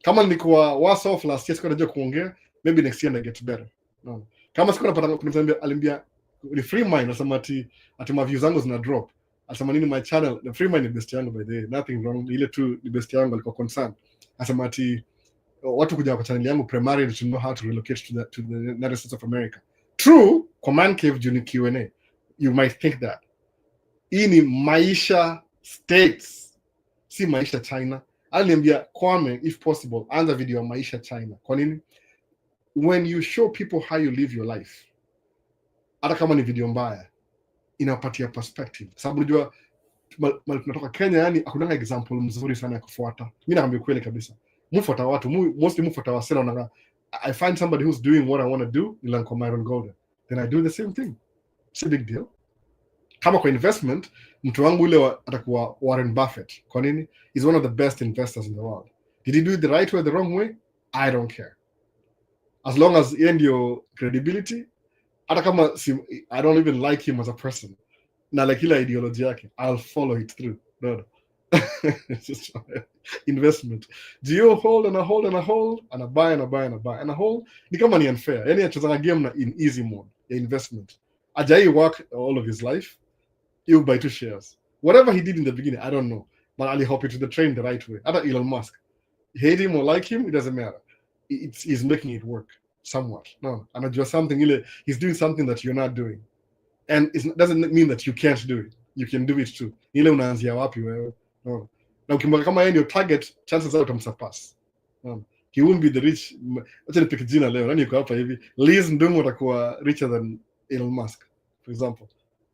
Kama nilikuwa worse off last year, sikuwa najua kuongea, maybe next year I get better. No. Kama sikuwa napata kunitambia alimbia ni free mind, nasema ati ma views zangu zina drop. Asema nini my channel, the free mind ni best yangu by the way. Nothing wrong. Ile tu ni best yangu alikuwa concerned. Asema ati watu kuja kwa channel yangu primarily to know how to relocate to the United States of America. True, Command Cave Juni Q&A. You might think that. Hii ni Maisha States. Si Maisha China. Aliniambia Kwame, if possible, anza video ya Maisha China. Kwa nini? When you show people how you live your life, hata kama ni video mbaya, inapatia perspective. Sababu unajua tunatoka Kenya, yani hakuna example mzuri sana ya kufuata. Mimi nakwambia kweli kabisa. Mfuata watu, mostly mfuata wasela na I find somebody who's doing what I want to do, nilan kwa Myron Golden. Then I do the same thing. It's a big deal. Kama kwa investment, mtu wangu ule atakuwa Warren Buffett. Kwa nini? He's one of the best investors in the world. Did he do it the right way or the wrong way? I don't care. As long as he and your credibility, hata kama I don't even like him as a person. Na like ile ideology yake, I'll follow it through. No. It's just investment. Do you hold and I hold and I hold and I buy and I buy and I buy and I hold? Ni kama ni unfair. Yani acheza game na in easy mode ya investment. Ajai work all of his life. He'll buy 2 shares. Whatever he did in the beginning, I don't know. But Ali hop into the train the right way. Other Elon Musk. Hate him or like him, it doesn't matter. He's making it work somewhat. No, anajua something. He's doing something that you're not doing. And it doesn't mean that you can't do it. You can do it too. Ile unaanzia wapi wewe? No. Na ukimweka kama yeye ndio target, chances are utamsurpass. No. He won't be the rich. Acha nipike jina leo. Nani yuko hapa hivi? Liz Ndungu atakuwa richer than Elon Musk, for example.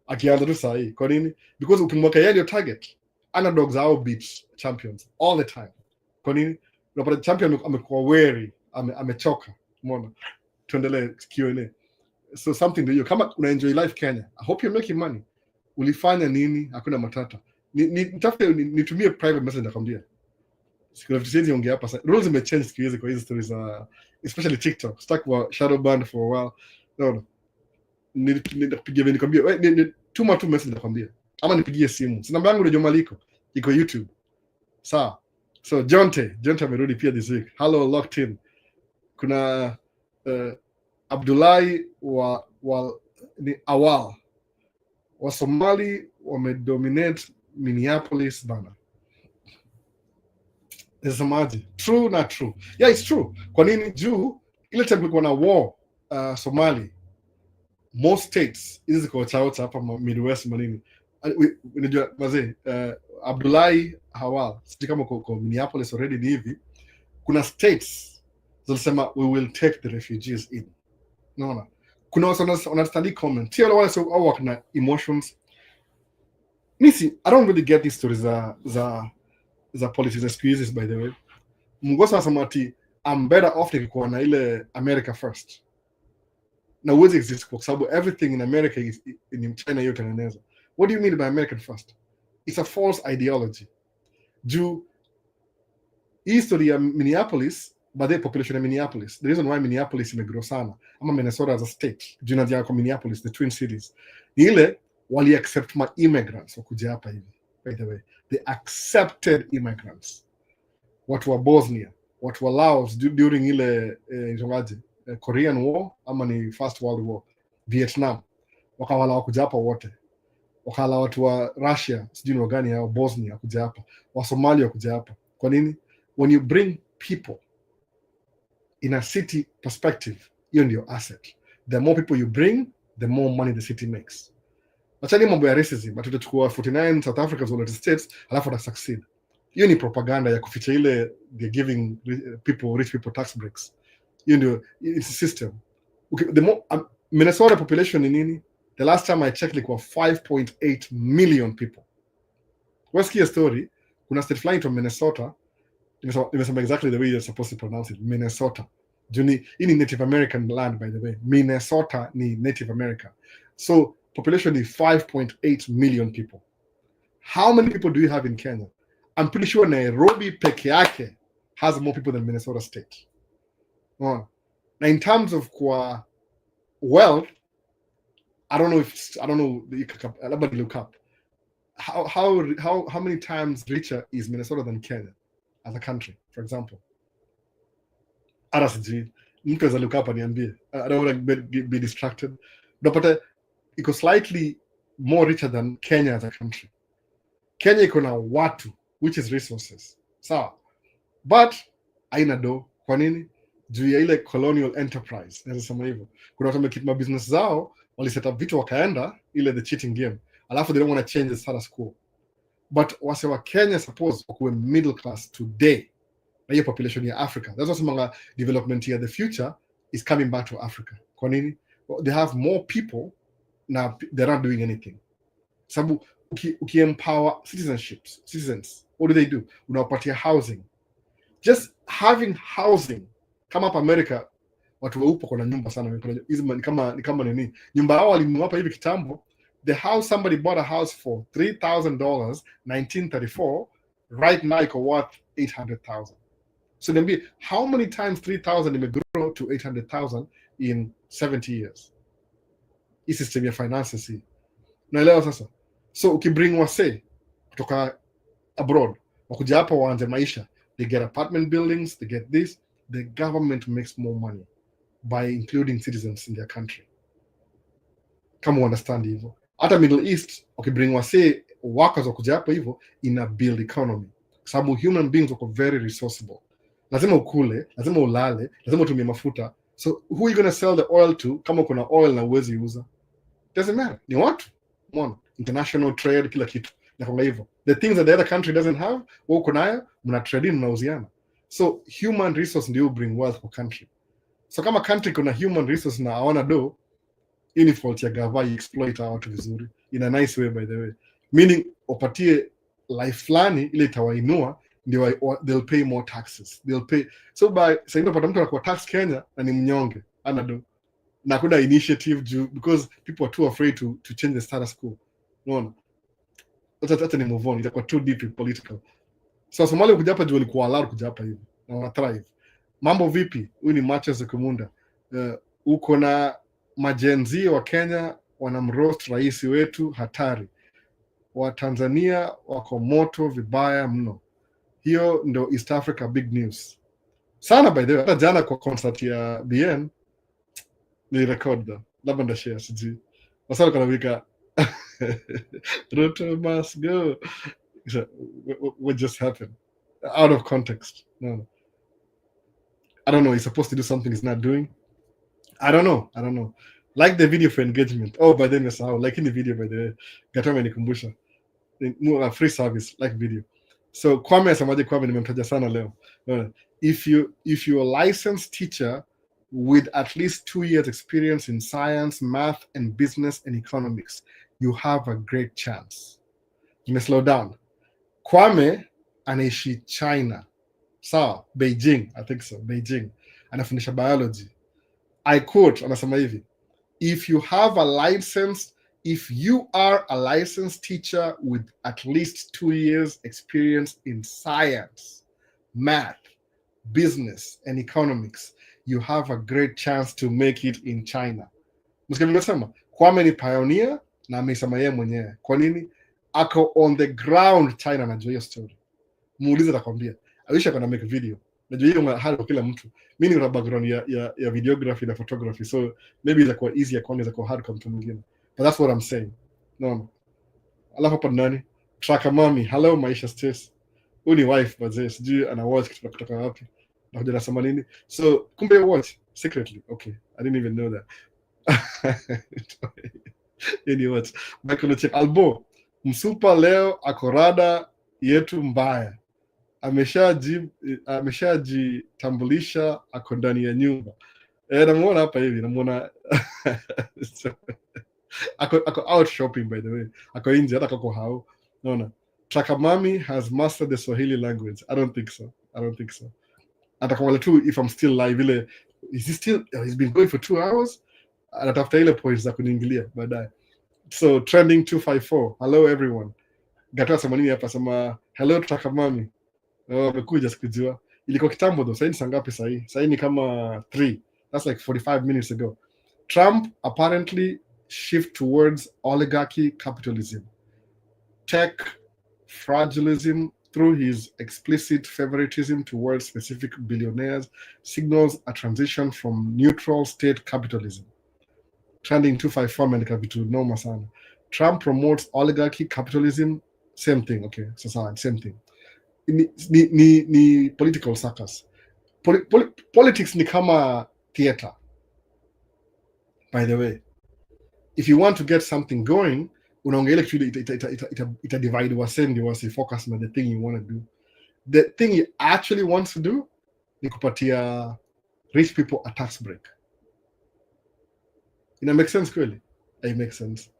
Akianza tu saa hii. Kwa nini? Because ukimweka yeye ndio target, underdogs are beat champions all the time. Kwa nini? Unapata champion amekuwa wary, amechoka. Umeona? Tuendelee Q&A. So something to you. Kama una enjoy life Kenya, I hope you're making money. Ulifanya nini? Hakuna matata. Nitafute nitumie private message nakwambia. Siku hizi ongea hapa. Rules zimechange siku hizi kwa hizo stories especially TikTok. Stuck wa shadow banned for a while. No. Nitapigia nikwambia, tuma tu message nakwambia. Ama nipigie simu. Namba yangu ndio Maliko. Iko YouTube. Sawa. So Jonte amerudi pia this week. Hello locked in. Kuna Abdullahi ni Awal wa Somali wamedominate Minneapolis bana. Nasemaje? True not true? Yeah, it's true. Kwa nini juu ile time kulikuwa na war Somali, most states hizi ziko chaota hapa Midwest manini. Unajua wazee Abdullahi Awal sisi kama kwa Minneapolis already ni hivi, kuna states zilisema we will take the refugees in. No. Kuna watu wanastandi comment. Tia wale so au na emotions. Misi, I don't really get these stories za politics excuses by the way. Mgosa samati I'm better off nikikuwa na ile America first. Na uwezi exist kwa sababu everything in America is in China yote tengeneza. What do you mean by American first? It's a false ideology. Juu history ya Minneapolis, but the population of Minneapolis. The reason why Minneapolis imegrow sana, ama Minnesota as a state, juu inaanzia kwa Minneapolis, the Twin Cities, ni ile wali accept ma immigrants wakuja hapa hivi. By the way, they accepted immigrants. Watu wa Bosnia, watu wa Laos during ile Korean War, ama ni First World War, Vietnam, wakawala wakuja hapa wote. Wakala watu wa Russia, sijui ni gani ya Bosnia kuja hapa, wa Somalia kuja hapa. Kwa nini? When you bring people in a city perspective, hiyo ndio asset. The more people you bring, the more money the city makes. Achani mambo ya racism, but tutachukua 49 South Africans or United States, alafu ta succeed. Hiyo ni propaganda ya kuficha ile they're giving rich people tax breaks. Hiyo ndio, it's a system. Okay, the more Minnesota population ni nini? The last time I checked like 5.8 million people. Wasikia story, kuna state flying to Minnesota. Nimesema exactly the way you're supposed to pronounce it. Minnesota. Juni, ini Native American land, by the way. Minnesota ni Native America. So, population is 5.8 million people. How many people do you have in Kenya? I'm pretty sure Nairobi peke yake has more people than Minnesota State. Now, in terms of wealth, I don't know, everybody look up. How many times richer is Minnesota than Kenya as a country, for example? Arasiji, mtu za look up aniambie. I don't want to be distracted. But iko slightly more richer than Kenya as a country. Kenya iko na watu, which is resources. Sawa. But haina do. Kwa nini? Juu ya ile colonial enterprise. Naweza sema hivyo. Kuna watu wamekita business zao, waliset up vitu wakaenda ile the cheating game. Alafu they don't want to change the status quo. But wase wa Kenya suppose wakuwe middle class today. Na hiyo population ya Africa. That's why semanga development here, the future is coming back to Africa. Kwa nini? They have more people, now they're not doing anything. Sabu empower citizens, what do? Unawapatia housing. Just having housing. Kama hapa America, watu weupo kuna nyumba sana. Ni kama nini? Nyumba hao walinunua hapa hivi kitambo. The house, somebody bought a house for $3,000, 1934. Right now, it's worth $800,000. So then, how many times 3,000 may grow to 800,000 in 70 years? Hii system ya finances hii. Naelewa sasa. So ukibring wase kutoka abroad, wakuja hapa waanze maisha, they get apartment buildings, they get this. The government makes more money by including citizens in their country. Kama understand hivyo, hata Middle East ukibring wase workers wakuja hapa hivyo, ina build economy, sababu human beings wako very resourceable. Lazima ukule, lazima ulale, lazima utumie mafuta. So who are you going to sell the oil to kama kuna oil na uwezi uza? Doesn't matter, ni watu. Umeona, international trade, kila kitu na hivyo, the things that the other country doesn't have, wewe uko nayo, mna trade in, mnauziana. So human resource ndio bring wealth for country. So kama country kuna human resource na hawana do, ini fault ya gava exploit watu vizuri in a nice way, by the way, meaning upatie life flani ile itawainua, ndio they'll pay more taxes, they'll pay. So by saying unapata mtu anakuwa tax Kenya na ni mnyonge, ana do na kuna initiative juu, because people are too afraid to change the status quo. Unaona, hata ni move on, itakuwa too deep political. So Somalia kuja hapa juu walikuwa allowed kuja hapa hivi na wana thrive. Mambo vipi? Huyu ni Matches Kumunda. Uko na majenzi wa Kenya wanamroast rais wetu hatari. Wa Tanzania wako moto vibaya mno. Hiyo ndo East Africa big news. Sana by the way, hata jana kwa concert ya BN ni record da. Labda ndashare siji. Wasala kana wika Ruto must go. What just happened? Out of context. No. I don't know. He's supposed to do something he's not doing. I don't know. Like the video for engagement. Oh, by then how? Like in the video, by the way. Gatama nikumbusha. Free service, like video. So Kwame asemaje? Kwame nimemtaja sana leo. If you're a licensed teacher with at least 2 years experience in science, math, and business and economics, you have a great chance. You may slow down. Kwame anaishi China. Sawa, Beijing, I think so, Beijing. Anafundisha biology. I quote, anasema hivi, if you are a licensed teacher with at least 2 years experience in science, math, business, and economics, you have a great chance to make it in China. Msikilizaji, Kwame ni pioneer na amesema yeye mwenyewe. Kwa nini? Ako on the ground China, najua hiyo story. Muulize atakwambia. I wish I could make a video. Najua hiyo hali kwa kila mtu. Mimi nina background ya videography na photography, so maybe itakuwa easier kwa nini itakuwa hard kwa mtu mwingine. But that's what I'm saying. No. Alafu hapa nani? Traka mami, hello Maisha Stace. Huyu ni wife bazee, sijui ana watch kitu kutoka wapi. Na hoja nasema nini? So kumbe watch secretly. Okay, I didn't even know that. Anyway, Michael check Albo. Msupa leo akorada yetu mbaya. Ameshajitambulisha ako ndani ya nyumba. Namuona hapa hivi, namuona ako out shopping, by the way. Ako nje, hata kako hao. Naona Trakamami has mastered the Swahili language. I don't think so. Atakwambia tu if I'm still live ile, is he still, he's been going for 2 hours. Anatafuta ile points za kuniingilia baadaye. So trending 254. Hello everyone. Gata samanini hapa sema hello Trakamami. Amekuja sikujua. Ilikuwa kitambo though. Sasa ni saa ngapi sasa hii? Sasa ni kama 3. That's like 45 minutes ago. Trump apparently shift towards oligarchy capitalism. Tech fragilism through his explicit favoritism towards specific billionaires signals a transition from neutral state capitalism. Trending 254 meandika vitu noma sana. Trump promotes oligarchy capitalism. Same thing, okay. So same thing. Ni political circus. Politics ni kama theater. By the way, if you want to get something going, unaongea actually ita divide wasendi wasi focus on the thing you want to do. The thing you actually want to do ni kupatia rich people a tax break. Ina make sense kweli? It makes sense.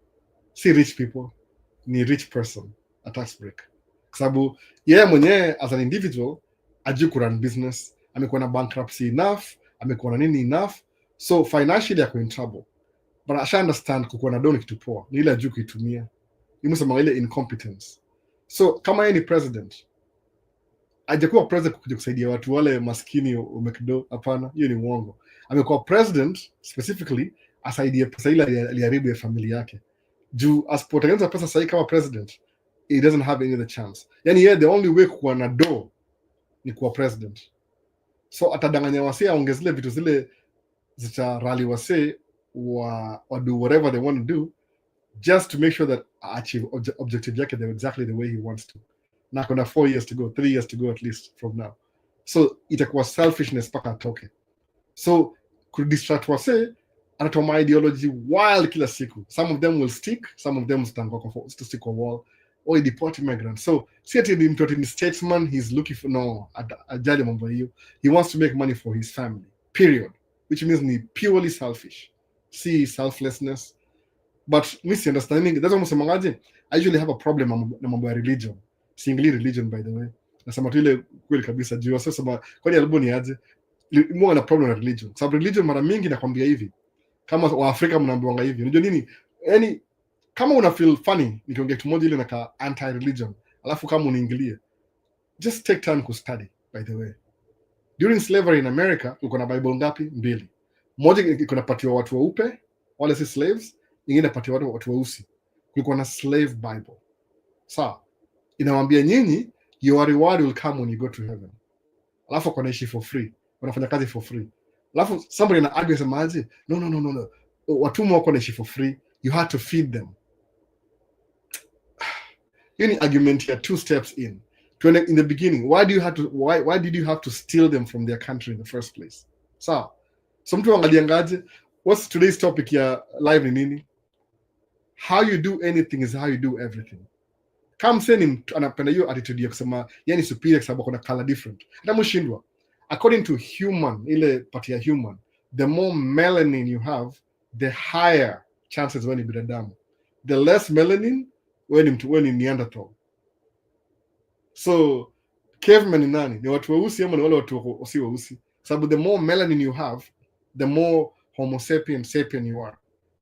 Si rich people, ni rich person a tax break. Kwa sababu yeye mwenyewe as an individual ajui kurun business, amekuwa na bankruptcy enough, amekuwa na nini enough, so financially ako in trouble. But I understand kukuwa na doni kitu poa, ni ile ajui kuitumia. Imusema ile incompetence. So kama yeye ni president, hajakuwa president kuja kusaidia watu wale maskini umekido, hapana, hiyo ni uongo. Amekuwa president specifically asaidie pesa ile aliharibu ya familia yake. Juu asipotengeneza pesa sahihi kama president, he doesn't have any other chance. Yani yeye the only way kuwa na do ni kuwa president. So atadanganya wasee aonge zile vitu zile zitarali wasee wa do whatever they want to do just to make sure that achieve objective yake exactly the way he wants to. Na kuna 4 years to go, 3 years to go at least from now. So itakuwa selfishness paka atoke. So kudistract wasee anatoa ideology wild kila siku. Some of them will stick, some of them to stick a wall or deport immigrants. So see ati ni mtu ni statesman, he's looking for no ajali mambo hiyo. He wants to make money for his family. Period. Which means ni purely selfish. See selflessness. But misunderstanding, that's almost mangaje. I usually have a problem na mambo ya religion. Singly religion by the way. Nasema tu ile kweli kabisa juu sasa kwani albo ni aje? Mwa na problem na religion. Sababu religion mara mingi nakwambia hivi. Kama Waafrika mnaambiwanga hivi. Unajua nini? Yani kama una feel funny nikiongea kitu moja ile na ka anti religion. Alafu kama unaingilia. Just take time to study by the way. During slavery in America, uko na Bible ngapi? 2. Moja iko napatiwa watu weupe, wale si slaves, nyingine napatiwa watu weusi. Kulikuwa na slave Bible. Sawa. Inawaambia nyinyi your reward will come when you go to heaven. Alafu kwa naishi for free. Wanafanya kazi for free. Alafu somebody na argue semaje? No. Watumwa wako naishi for free. You had to feed them. Hiyo ni argument ya 2 steps in. In the beginning, why did you have to steal them from their country in the first place? So mtu angaliangaje, what's today's topic ya live ni nini? How you do anything is how you do everything. Kama mseni anapenda hiyo attitude ya kusema yani superior kwa sababu kuna color different. Hata mshindwa. According to human, ile part ya human, the more melanin you have, the higher chances wewe ni binadamu. The less melanin, wewe ni Neanderthal. So caveman ni nani? Ni watu weusi ama ni wale watu si weusi? Sababu the more melanin you have, the more homo sapien you are.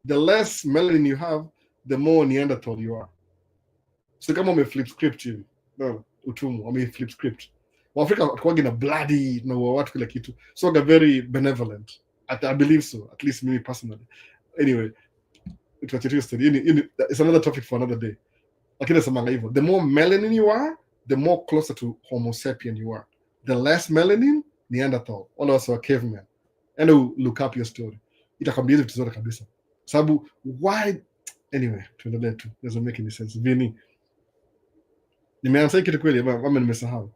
The less melanin you have, the more Neanderthal you are. So kama flip script hivi. No, utumwa, flip script. Waafrika watukwagi na bloody na watu kila kitu. So they're very benevolent. I believe so, at least me personally. Anyway, it's another topic for another day. Lakini nasemanga hivyo. The more melanin you are, the more closer to homo sapien you are. The less melanin, Neanderthal. All of us are cavemen. And look up your story. Itakwambia hizo vitu zote kabisa. Sababu, why? Anyway, tuendelee tu. Doesn't make any sense. Vini. Nimeanza kitu kweli, ama nimesahau.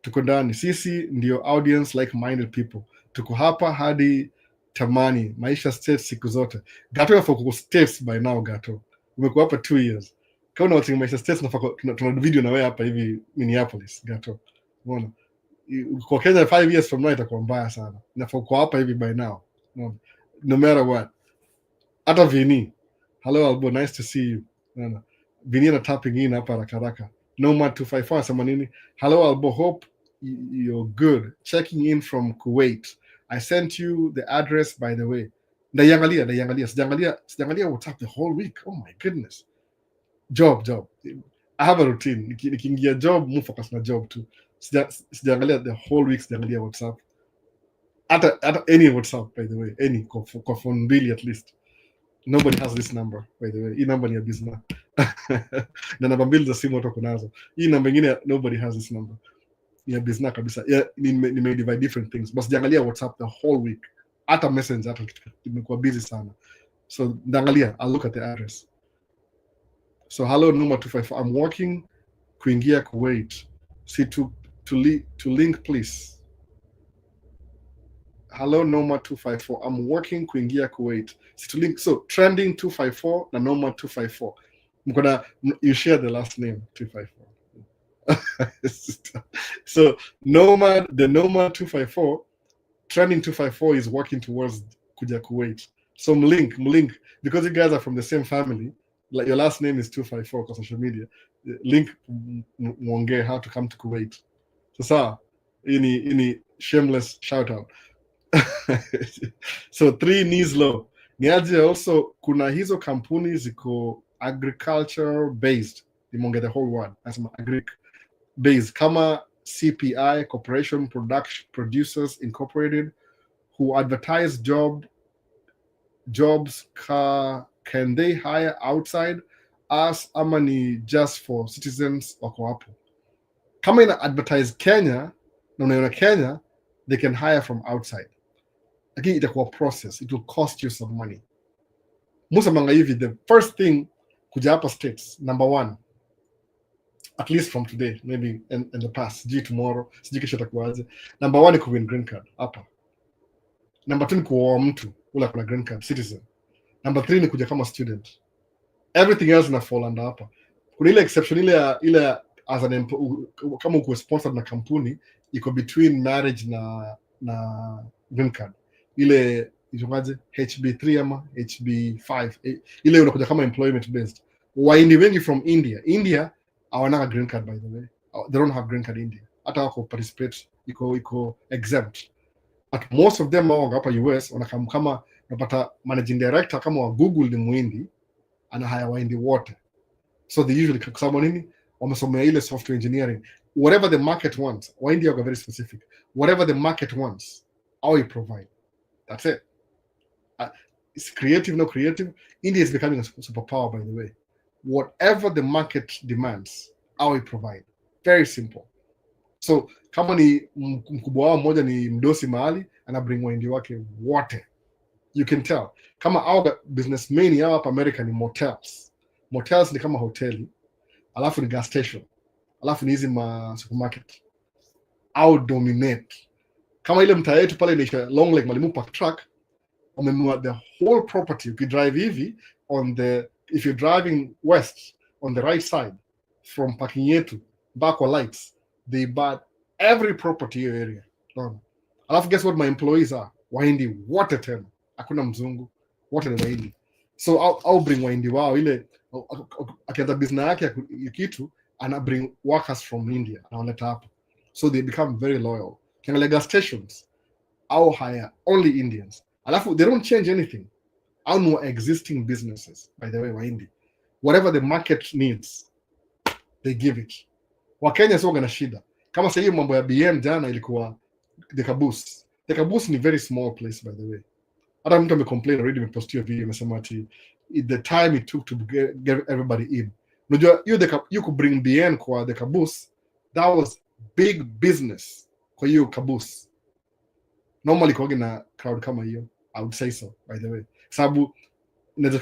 Tuko ndani. Sisi ndio audience like-minded people. Tuko hapa hadi tamani. Maisha states siku zote. Gato ya kuko states by now, Gato. Umekuwa hapa 2 years. Kama unawataka Maisha states tuna video na wewe hapa hivi Minneapolis, Gato. Unaona? Kwa Kenya 5 years from now itakuwa mbaya sana. Nafaa kwa hapa hivi by now. No matter what. Hata Vini. Hello Albo, nice to see you. Unaona? Vini na tapping in hapa haraka. Nomad 254 asema nini? Hello Albo, hope you're good. Checking in from Kuwait. I sent you the address by the way. Ndayangalia. Sijangalia WhatsApp the whole week. Oh my goodness. Job. I have a routine. Nikiingia job, focus na job too. Sijangalia the whole week, sijangalia WhatsApp. At any WhatsApp, by the way. Any, kwa phone mbili at least. Nobody has this number, by the way. Hii number ni ya business. Na namba mbili za simu watu kunazo. Hii namba nyingine, nobody has this number. Ni ya business kabisa. Nime divide different things. But sijangalia WhatsApp the whole week. Hata Messenger, nimekuwa busy sana. So, ndaangalia, I'll look at the address. So, hello, Numa 254. I'm working kuingia Kuwait. See, to link, please. Hello, Noma 254. I'm working kuingia Kuwait. See, to link. So, trending 254 na Noma 254. You share the last name, 254. So, the Noma 254, trending 254 is working towards kuja Kuwait. So, mlink, because you guys are from the same family, like your last name is 254 on social media, link mwongee how to come to Kuwait. So sawa, ini shameless shout out. So 3 knees low. Niaje also kuna hizo kampuni ziko agriculture based. Nimonge the whole word. Nasema agric based kama CPI, Corporation Producers Incorporated, who advertise jobs. Can they hire outside us ama ni just for citizens wako hapo. Kama ina advertise Kenya na unaona Kenya, they can hire from outside, lakini itakuwa process, it will cost you some money. Musa manga hivi, the first thing kuja hapa States, number one, at least from today, maybe in the past, sijui tomorrow, sijui kesho itakuwaje. Number one ni kuwin green card hapa. Number two ni kuoa mtu ule kuna green card citizen. Number three ni kuja kama student. Everything else na fall under hapa. Kuna ile exception ile as an kama uko sponsored na kampuni iko between marriage na green card. Ile itongaje HB3 ama HB5 ile unakuja kama employment based. Waindi wengi from India hawana green card, by the way. They don't have green card India. Hata wako participate iko exempt. But most of them wao hapa US wanakam kama unapata managing director kama wa Google ni Muhindi, ana hire Waindi wote. So they usually kwa sababu nini? Wamesomea ile software engineering. Whatever the market wants, Waindi are very specific. Whatever the market wants, how you provide. That's it. It's creative, no creative. India is becoming a superpower, by the way. Whatever the market demands, how we provide. Very simple. So kama ni mkubwa wao mmoja ni mdosi mahali, ana bring Waindi wake wote. You can tell. Kama our businessmen yao hapa America ni motels. Motels ni kama hoteli, alafu ni gas station, alafu ni hizi ma supermarket. Au dominate. Kama ile mtaa yetu pale inaisha Long Lake Malimu Park Track, wamenunua the whole property. Ukidrive hivi if you're driving west on the right side from parking yetu back or lights, they bought every property in your area. Alafu guess what my employees are? Waindi wote tena. Hakuna mzungu. Wote ni Waindi. So I'll bring Waindi wao ile akianza business yake ya kitu ana bring workers from India analeta hapa. So they become very loyal. Kiangalia gas stations au hire only Indians. Alafu they don't change anything. Au no existing businesses, by the way, Waindi. Whatever the market needs, they give it. Wakenya sio gana shida. Kama sasa hiyo mambo ya BM jana ilikuwa the caboose. The caboose ni very small place, by the way. Hata mtu amecomplain already, amepostia video amesema ati the time it took to get everybody in. Unajua you could bring BN kwa the caboose, that was big business kwa hiyo caboose. Normally kwa na crowd kama hiyo, I would say so, by the way. Sababu naweza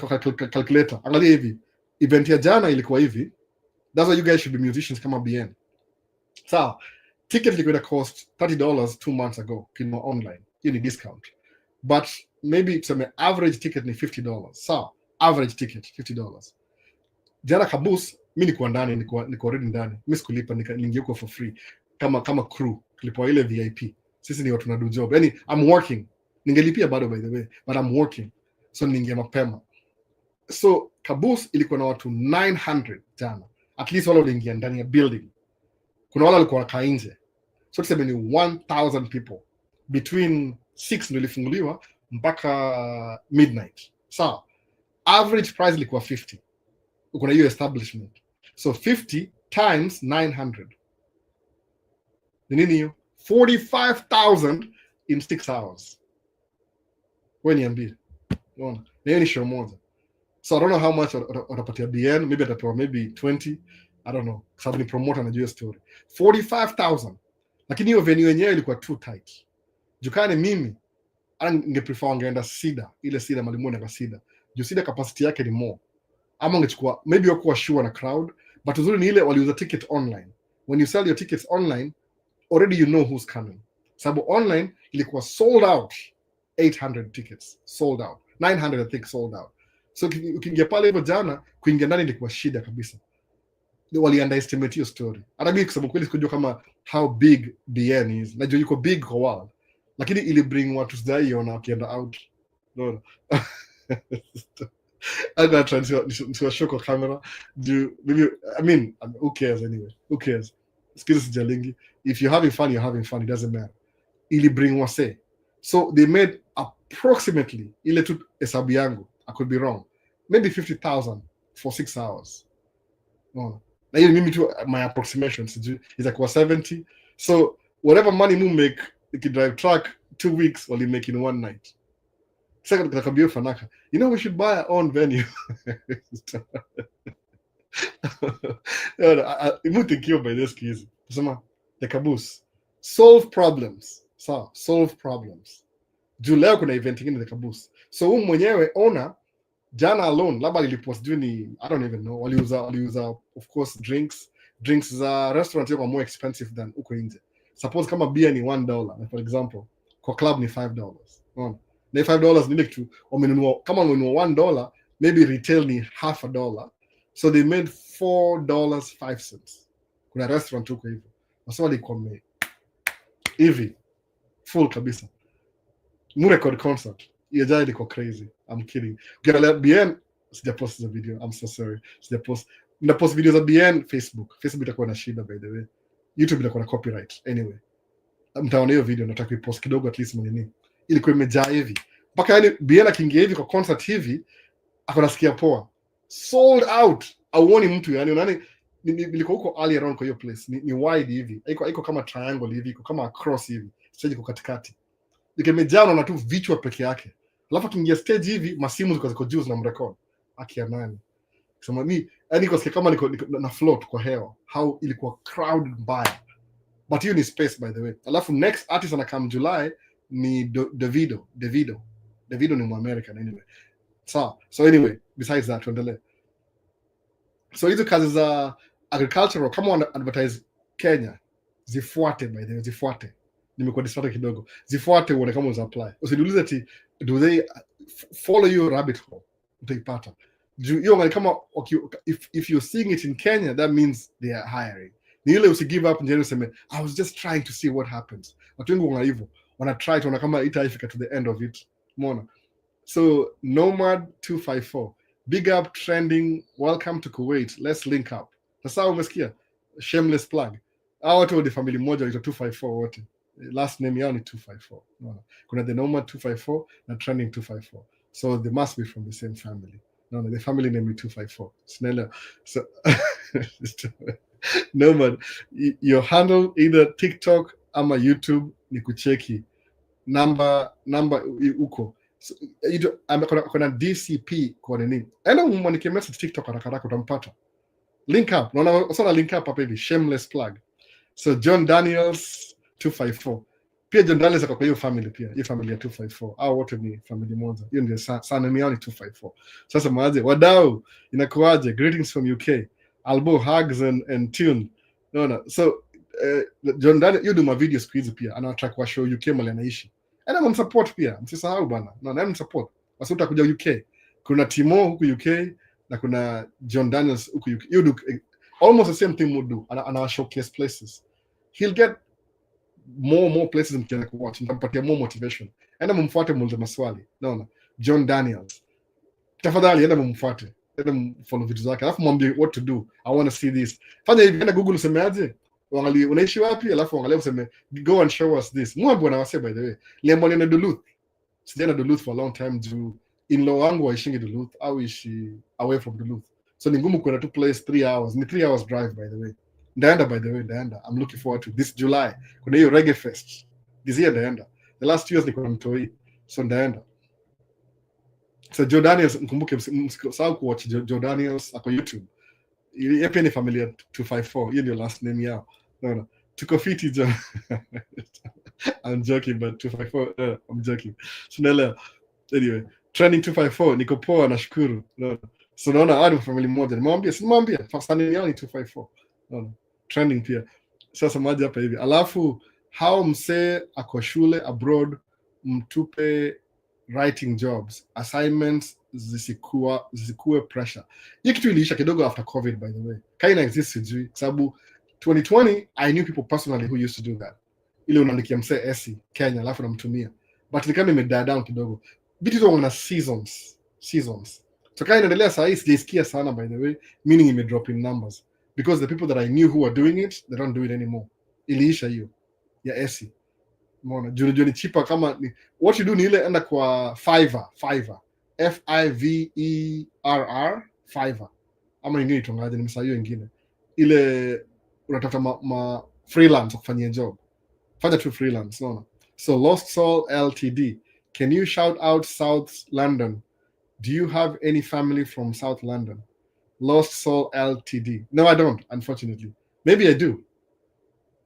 calculator. Angalia hivi, event ya jana ilikuwa hivi. That's why you guys should be musicians kama BN. So, ticket ilikuwa cost $30 2 months ago kinwa online. Hiyo ni discount. But maybe tuseme average ticket ni $50. So, average ticket $50. Jana caboose, mimi niko ndani, niko already ndani. Mimi sikulipa, niingia huko for free kama crew. Tulipo ile VIP. Sisi ni watu na do job. Yani I'm working. Ningelipia bado, by the way, but I'm working. So niingia mapema. So caboose ilikuwa na watu 900 jana. At least wale waliingia ndani ya building. Kuna wale walikuwa wakaa nje. So tuseme ni 1000 people. Between 6 ndio ilifunguliwa mpaka midnight. So average price ilikuwa 50. Uko na hiyo establishment. So 50 times 900. Ni nini hiyo? 45,000 in 6 hours. Wewe niambie. Unaona? Na hiyo ni show moja. So I don't know how much watapatia BN, maybe atapewa maybe 20, I don't know. Sababu ni promoter na hiyo story. 45,000. Lakini hiyo venue yenyewe ilikuwa too tight. Jukani mimi ningeprefer angeenda Sida, ile Sida Malimu na Sida. Juu Sida capacity yake ni more. Ama ungechukua maybe wako sure na crowd, but uzuri ni ile waliuza ticket online. When you sell your tickets online, already you know who's coming. Sababu online ilikuwa sold out 800 tickets, sold out. 900 I think sold out. So ukiingia pale hivyo jana, kuingia ndani ilikuwa shida kabisa. Wali underestimate hiyo story. Hata mimi kusema kweli sikujua kama how big BN is. Najua yuko big kwa world. Lakini ili bring watu zdai na wakienda out. No. I'm gonna try to show kwa camera. I mean, who cares anyway? Who cares? Skills sijalingi. If you're having fun, you're having fun. It doesn't matter. Ili bring wase. So they made approximately, ile tu hesabu yangu, I could be wrong, maybe 50,000 for 6 hours. Oh. Na hiyo mimi tu my approximations is like 70. So whatever money you make, you can drive truck 2 weeks while you make in one night. Second, fanaka. You know, we should buy our own venue. Imutikiwa by this kizi. Kusema the caboose. Solve problems. Sawa, solve problems. Juu leo kuna event ingine the caboose. So mwenyewe owner jana alone labda lilipost juu ni I don't even know, waliuza of course drinks za restaurant yako more expensive than uko nje. Suppose kama beer ni $1 for example, kwa club ni $5. Unaona, na $5 ni ile kitu wamenunua. Kama wamenunua $1, maybe retail ni half a dollar, so they made $4.05. Kuna restaurant huko hivyo, wasema walikuwa hivi full kabisa. Mu record concert ijaje ilikuwa crazy. I'm kidding. Ukiangalia BN, sijapost the video, I'm so sorry, sijapost. Napost videos za BN Facebook itakuwa na shida by the way, YouTube itakuwa na copyright anyway. Mtaona hiyo video, nataka kuipost kidogo at least mwenyewe. Ilikuwa imejaa hivi mpaka yani BN akiingia hivi kwa concert hivi akonasikia poa, sold out, auoni mtu yani. Unaona nilikuwa huko early around kwa hiyo place, ni wide hivi, iko kama triangle hivi, iko kama cross hivi, stage iko katikati, ikimejaa na tu vichwa peke yake. Alafu kiingia stage hivi, masimu ziko juu na mrecord akia nani sema mimi yani kwa kama niko na float kwa hewa, how ilikuwa crowded mbaya. But hiyo ni space by the way. Alafu next artist anakam July ni Davido ni Mu-American anyway. So anyway, besides that tuendelee. So hizo kazi za agricultural kama wana advertise Kenya, zifuate by the way, zifuate. Nimekuwa distracted kidogo. Zifuate uone kama uza apply. Usijiulize ati do they follow your rabbit hole. Utaipata. Hiyo kama if you're seeing it in Kenya, that means they are hiring. Ni ile usigive up njeni useme I was just trying to see what happens. Watu wengi wana hivyo, wana try tuona kama itaifika to the end of it. Umeona? So Nomad 254, big up trending, welcome to Kuwait, let's link up. Sasa umesikia? Shameless plug. Hao watu ni family moja waitwa 254 wote. Last name yao ni 254. Unaona? Kuna the Nomad 254 na trending 254. So they must be from the same family. No, the family name is 254. Sneller. So Nomad, your handle either TikTok ama YouTube ni kucheki namba uko. So, kuna DCP kwa nini? Enda umwandikie message TikTok haraka utampata. Link up. Unaona sana link up hapa hivi, shameless plug. So John Daniels 254. Pia John Daniels kwa hiyo family pia. Hiyo family ya 254. Au wote ni family moja. Hiyo ndio sana ni 254. Sasa maaje wadau, inakuaje? Greetings from UK. Albo hugs and tune. Unaona? So John Daniels you do my videos quiz pia. Ana track kwa show UK mali anaishi. Ana msupport pia. Msisahau bana. Na msupport. Basi utakuja UK. Kuna Timo huku UK na kuna John Daniels huku UK. You do almost the same thing would do. Ana showcase places. He'll get more places mkienda kuwatch. Nitampatia more motivation. Enda mumfuate muulize maswali. Naona John Daniels. Tafadhali enda mumfuate. Enda follow videos zake. Alafu mwambie what to do. I want to see this. Fanya hivi, enda Google usemeaje? Wangalie unaishi wapi, alafu angalia useme go and show us this. Mwambo na wase by the way. Lembo ni Duluth. Sijaenda Duluth for a long time juu in-law wangu waishingi Duluth au ishi away from Duluth. So ni ngumu kwenda to place 3 hours. Ni 3 hours drive by the way. Ndaenda. I'm looking forward to this July. Kuna hiyo reggae fest. This year ndaenda. The last 2 years niko na mtoi. So ndaenda. So Joe Daniels, mkumbuke msahau kuwatch Joe Daniels ako YouTube. Yeye pia ni familia 254. Hiyo ndio last name yao. Naona. Tuko fiti John. I'm joking but 254 I'm joking. Tunaelewa. Anyway, trending 254 niko poa nashukuru. Naona. So naona hadi family moja. Nimwambia fasani yao ni 254. Naona. Trending pia. Sasa maji hapa hivi. Alafu how msee ako shule abroad mtupe writing jobs, assignments zisikue pressure. Hii kitu iliisha kidogo after COVID by the way. Kaina exist sijui sababu 2020 I knew people personally who used to do that. Ile unaandikia msee esi Kenya alafu namtumia. But nikama imedie down kidogo. Vitu hizo wana seasons. So kaina inaendelea saa hii sijaisikia sana by the way, meaning ime drop in numbers because the people that I knew who were doing it they don't do it anymore. Iliisha hiyo ya esi. Umeona juu ni cheaper kama ni, what you do ni ile enda kwa Fiverr Fiverr ama ingine itongaje nimesahau hiyo ingine ile unatafuta ma freelance kufanyia job, fanya tu freelance unaona. So Lost Soul Ltd, can you shout out South London? Do you have any family from South London? Lost Soul Ltd. No, I don't, unfortunately. Maybe I do.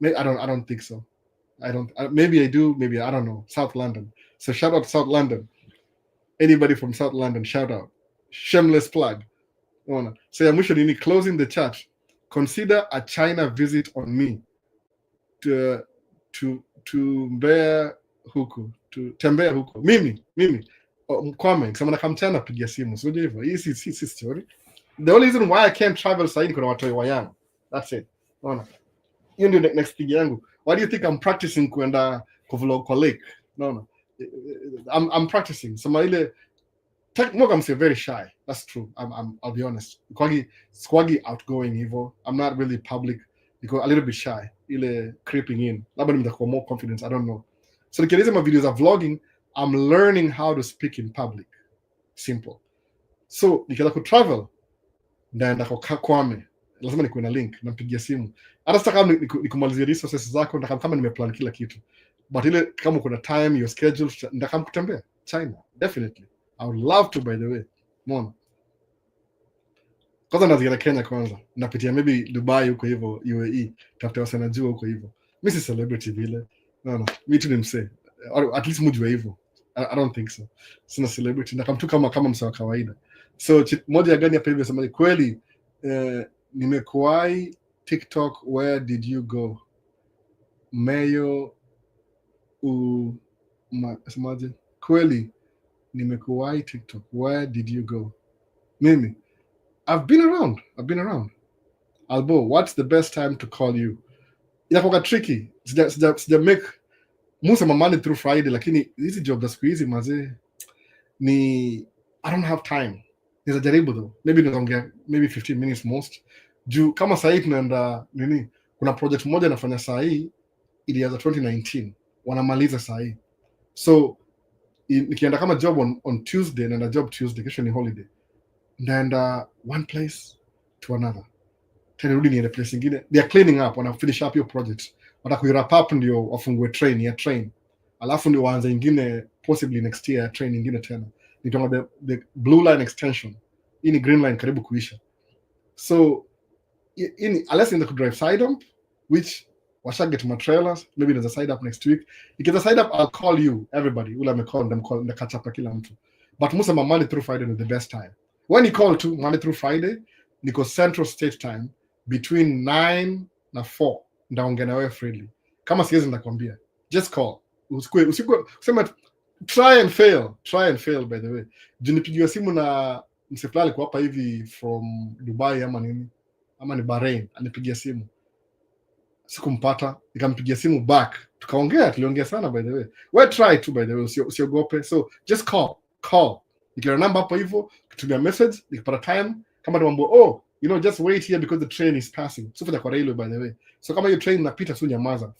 Maybe I don't think so. Maybe I do, maybe I don't know. South London. So shout out to South London. Anybody from South London, shout out. Shameless plug. So ya mwisho nini, closing the chat. Consider a China visit on me to tembea huku. Mimi Mkwame kusema na kamchana pigia simu. Sio hivyo. Hii si story. The only reason why I can't travel sasa ni kuna watu wa yangu. That's it. Unaona? Hiyo ndio next thing yangu. Why do you think I'm practicing kwenda kuvlog kwa lake? No. I'm practicing. So ile I'm very shy. That's true. I'll be honest. Squaggy outgoing hivyo. I'm not really public because a little bit shy. Ile creeping in. Labda nimekuwa more confidence. I don't know. So nikieleza my videos of vlogging, I'm learning how to speak in public. Simple. So nikienda ku travel ndaenda kwa Kwame. Lazima nikuwe na link, nampigia simu. Hata sasa kama nikumalizia resources zako, na kama nimeplan kila kitu. But ile kama kuna time, your schedule, ndakam kutembea China, definitely. I would love to, by the way. Mbona? Kwanza nazia Kenya kwanza. Napitia maybe Dubai huko hivyo, UAE, tafuta wasana jua huko hivyo. Mimi si celebrity vile. No. Mimi tu ni msee. At least mjue hivyo. I don't think so. Sina celebrity. Ndakamtu kama msee wa kawaida. So moja ya gani hapa hivi sema kweli nimekuwai TikTok, where did you go? Mayo semaje? Kweli nimekuwai TikTok, where did you go? Mimi I've been around. Albo, what's the best time to call you? Inakuwa tricky. Sija make musa Monday through Friday, lakini hizi job za siku hizi mazee ni I don't have time. Nizajaribu though. Maybe nitaongea maybe 15 minutes most. Juu kama saa hii tunaenda nini? Kuna project moja nafanya saa hii ilianza 2019. Wanamaliza saa hii. So nikienda kama job on Tuesday, naenda job Tuesday, kesho ni holiday. Naenda one place to another. Tena rudi niende place nyingine. They are cleaning up, wana finish up your project. Watakuirap up ndio wafungue train. Alafu ndio waanze nyingine possibly next year train nyingine tena. Nikiona the blue line extension. Hii ni green line karibu kuisha. So unless in the drive side up, which washa get my trailers, maybe there's a side up next week. If there's a side up, I'll call you, everybody. Ula me call them, the catch up kila mtu. But most of my Monday through Friday is the best time. When you call to Monday through Friday, niko Central State Time between 9 na 4. Ndaongea na wewe freely. Kama siwezi ndakwambia. Just call. Usikue sema try and fail by the way. Junipigiwa simu na mseflali kwa hapa hivi from Dubai ama nini? Ama ni Bahrain, anipigia simu. Sikumpata, nikampigia simu back. Tuliongea sana by the way. We try to by the way, usiogope. So just call. Nikiona namba hapo hivyo, kutumia message, nikipata time, kama nimwambia just wait here because the train is passing. So fanya kwa railway by the way. So kama hiyo train inapita tu nyamaza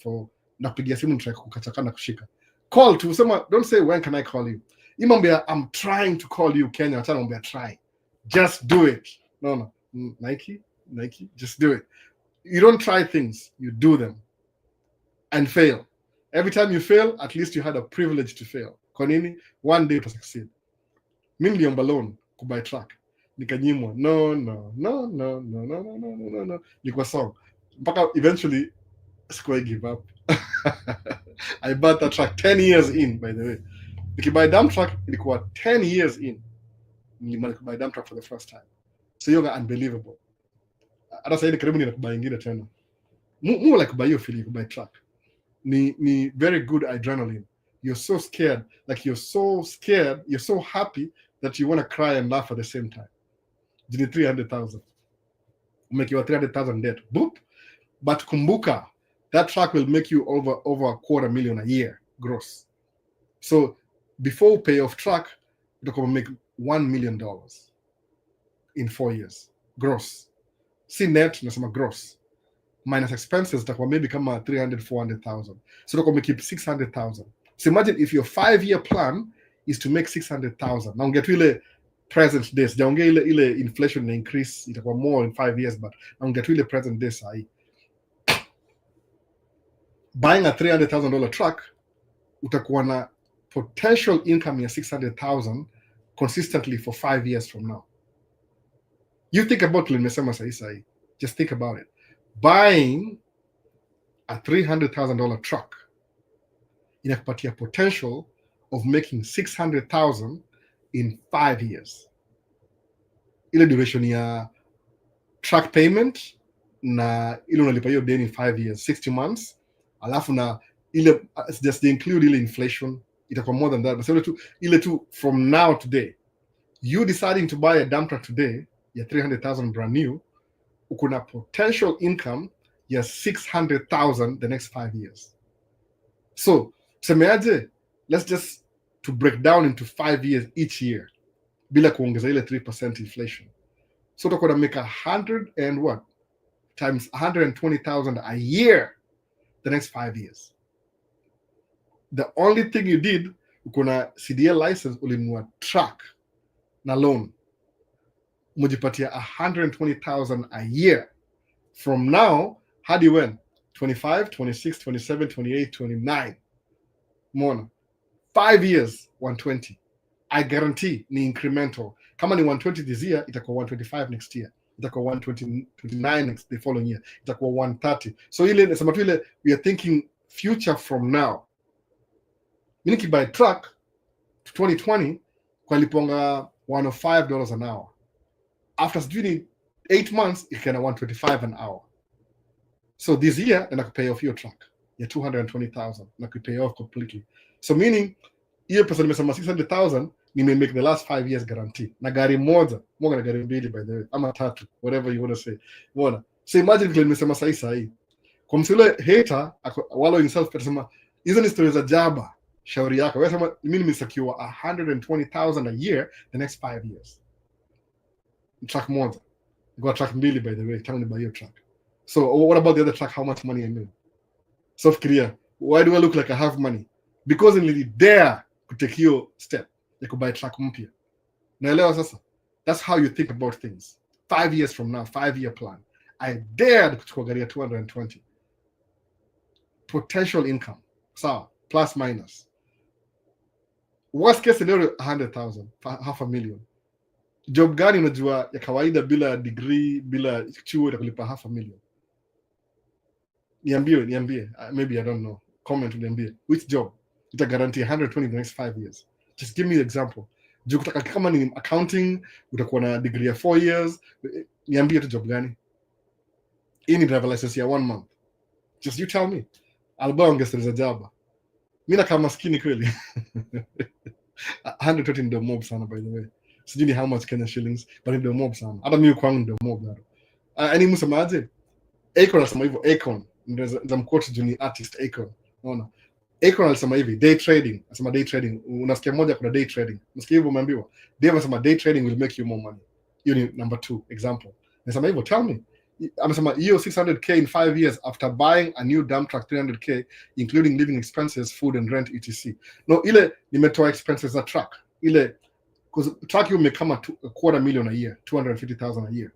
napigia simu nitaka kukachakana kushika. Call to sema, don't say when can I call you. Imambia I'm trying to call you Kenya, acha mwambia try. Just do it. No. Nike, just do it. You don't try things, you do them and fail. Every time you fail, at least you had a privilege to fail. Kwa nini? One day to succeed. Mimi niliomba loan kubuy truck. Nikanyimwa. No. Nilikuwa song. Mpaka eventually sikuwa give up. I bought that truck 10 years in, by the way. Nikibuy dump truck ilikuwa 10 years in. Nikibuy dump truck for the first time. So you're unbelievable. Hata sasa hivi karibu ninakubuy ingine tena. More like buy your feeling buy truck. Ni very good adrenaline. You're so scared, you're so happy that you want to cry and laugh at the same time. Jini 300,000. Umekiwa 300,000 debt. Boop. But kumbuka, that truck will make you over $250,000 a year gross. So before pay off truck, you're make $1 million in 4 years gross. See net, nasema gross. Minus expenses, itakuwa maybe kama 300,000-400,000. So utakuwa keep 600,000. So imagine if your 5-year plan is to make 600,000. Now get ile present days. Jaongea ile inflation increase, itakuwa more in 5 years, but now get ile present days sahi. Buying a $300,000 truck, utakuwa na potential income ya 600,000 consistently for 5 years from now. You think about nimesema sahi. Just think about it. Buying a $300,000 truck inakupatia potential of making 600,000 in 5 years. Ile duration ya truck payment na ile unalipa hiyo deni in 5 years, 60 months, alafu na ile just include ile inflation, itakuwa more than that. But ile tu from now today, you deciding to buy a dump truck today ya 300,000 brand new, uko na potential income ya 600,000 the next 5 years. So tusemeaje, let's just to break down into 5 years each year bila kuongeza ile 3% inflation. So utakuwa na make 100 and what times 120,000 a year the next 5 years. The only thing you did, uko na CDL license, ulinunua truck na loan, umejipatia 120,000 a year from now hadi when 25, 26, 27, 28, 29. Mona 5 years 120. I guarantee ni incremental. Kama ni 120 this year, itakuwa 125 next year, itakuwa 129 next the following year, itakuwa 130. So ile nasema tu ile we are thinking future from now. Mimi nikibuy truck to 2020 kwa liponga $105 an hour. After doing 8 months ikana 125 an hour. So this year na pay off your truck ya 220,000 na pay off completely. So meaning hiyo pesa nimesema 600,000 nime make the last 5 years guarantee na gari moja na gari mbili by the way ama tatu, whatever you want to say. Unaona? So imagine vile nimesema sahi kwa msule hater walo himself atasema hizo ni stories za jaba. Shauri yako wewe, sema mimi nimesecure 120,000 a year the next 5 years. Truck moja, got truck mbili by the way, tangu ni buy your truck. So what about the other truck? How much money I made? South Korea, why do I look like I have money? Because I dare to take your step ya kubuy truck mpya. Naelewa sasa? That's how you think about things. 5 years from now, 5-year plan. I dared kuchukua gari ya 220. Potential income. Sawa, plus minus. Worst case scenario 100,000, $500,000. Job gani unajua ya kawaida bila degree, bila chuo itakulipa $500,000? Niambie. Maybe I don't know. Comment niambie. Which job ita guarantee 120 the next 5 years? Just give me an example. Juu kutaka kama ni accounting utakuwa na degree ya 4 years, niambie tu job gani. Hii ni driver license ya 1 month. Just you tell me. Alba ongeza jaba. Mimi na kama maskini kweli. 120 ndio mob sana by the way. Sijui ni how much Kenya shillings, but ndio mob sana. Hata mimi kwangu ndio mob bado. Ani msemaje? Akon anasema hivyo. Akon ndio mquote juu ni artist Akon. Unaona? Akon alisema hivi, day trading. Anasema day trading. Unasikia moja kuna day trading. Unasikia hivyo umeambiwa. Dave anasema day trading will make you more money. Hiyo ni number 2 example. Anasema hivyo, tell me. Amesema hiyo 600k in 5 years after buying a new dump truck 300k including living expenses, food and rent etc. No, ile nimetoa expenses za truck. Ile because truck you make kama $250,000 a year, 250,000 a year.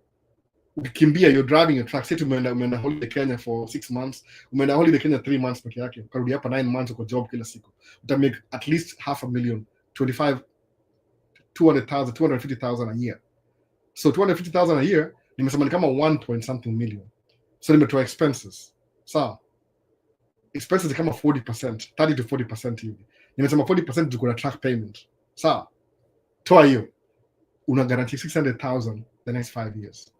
Ukikimbia you're driving your truck, say umeenda holiday Kenya for 6 months, umeenda holiday Kenya 3 months peke yake, ukarudi hapa 9 months uko job kila siku, uta make at least $500,000, 200,000, 250,000 a year. So 250,000 a year nimesema ni kama 1 point something million. So nimetoa expenses. Sawa. Expenses kama 40%, 30 to 40% hivi. Nimesema 40% tuko na truck payment. Sawa. Toa hiyo. Una guarantee 600,000 the next 5 years.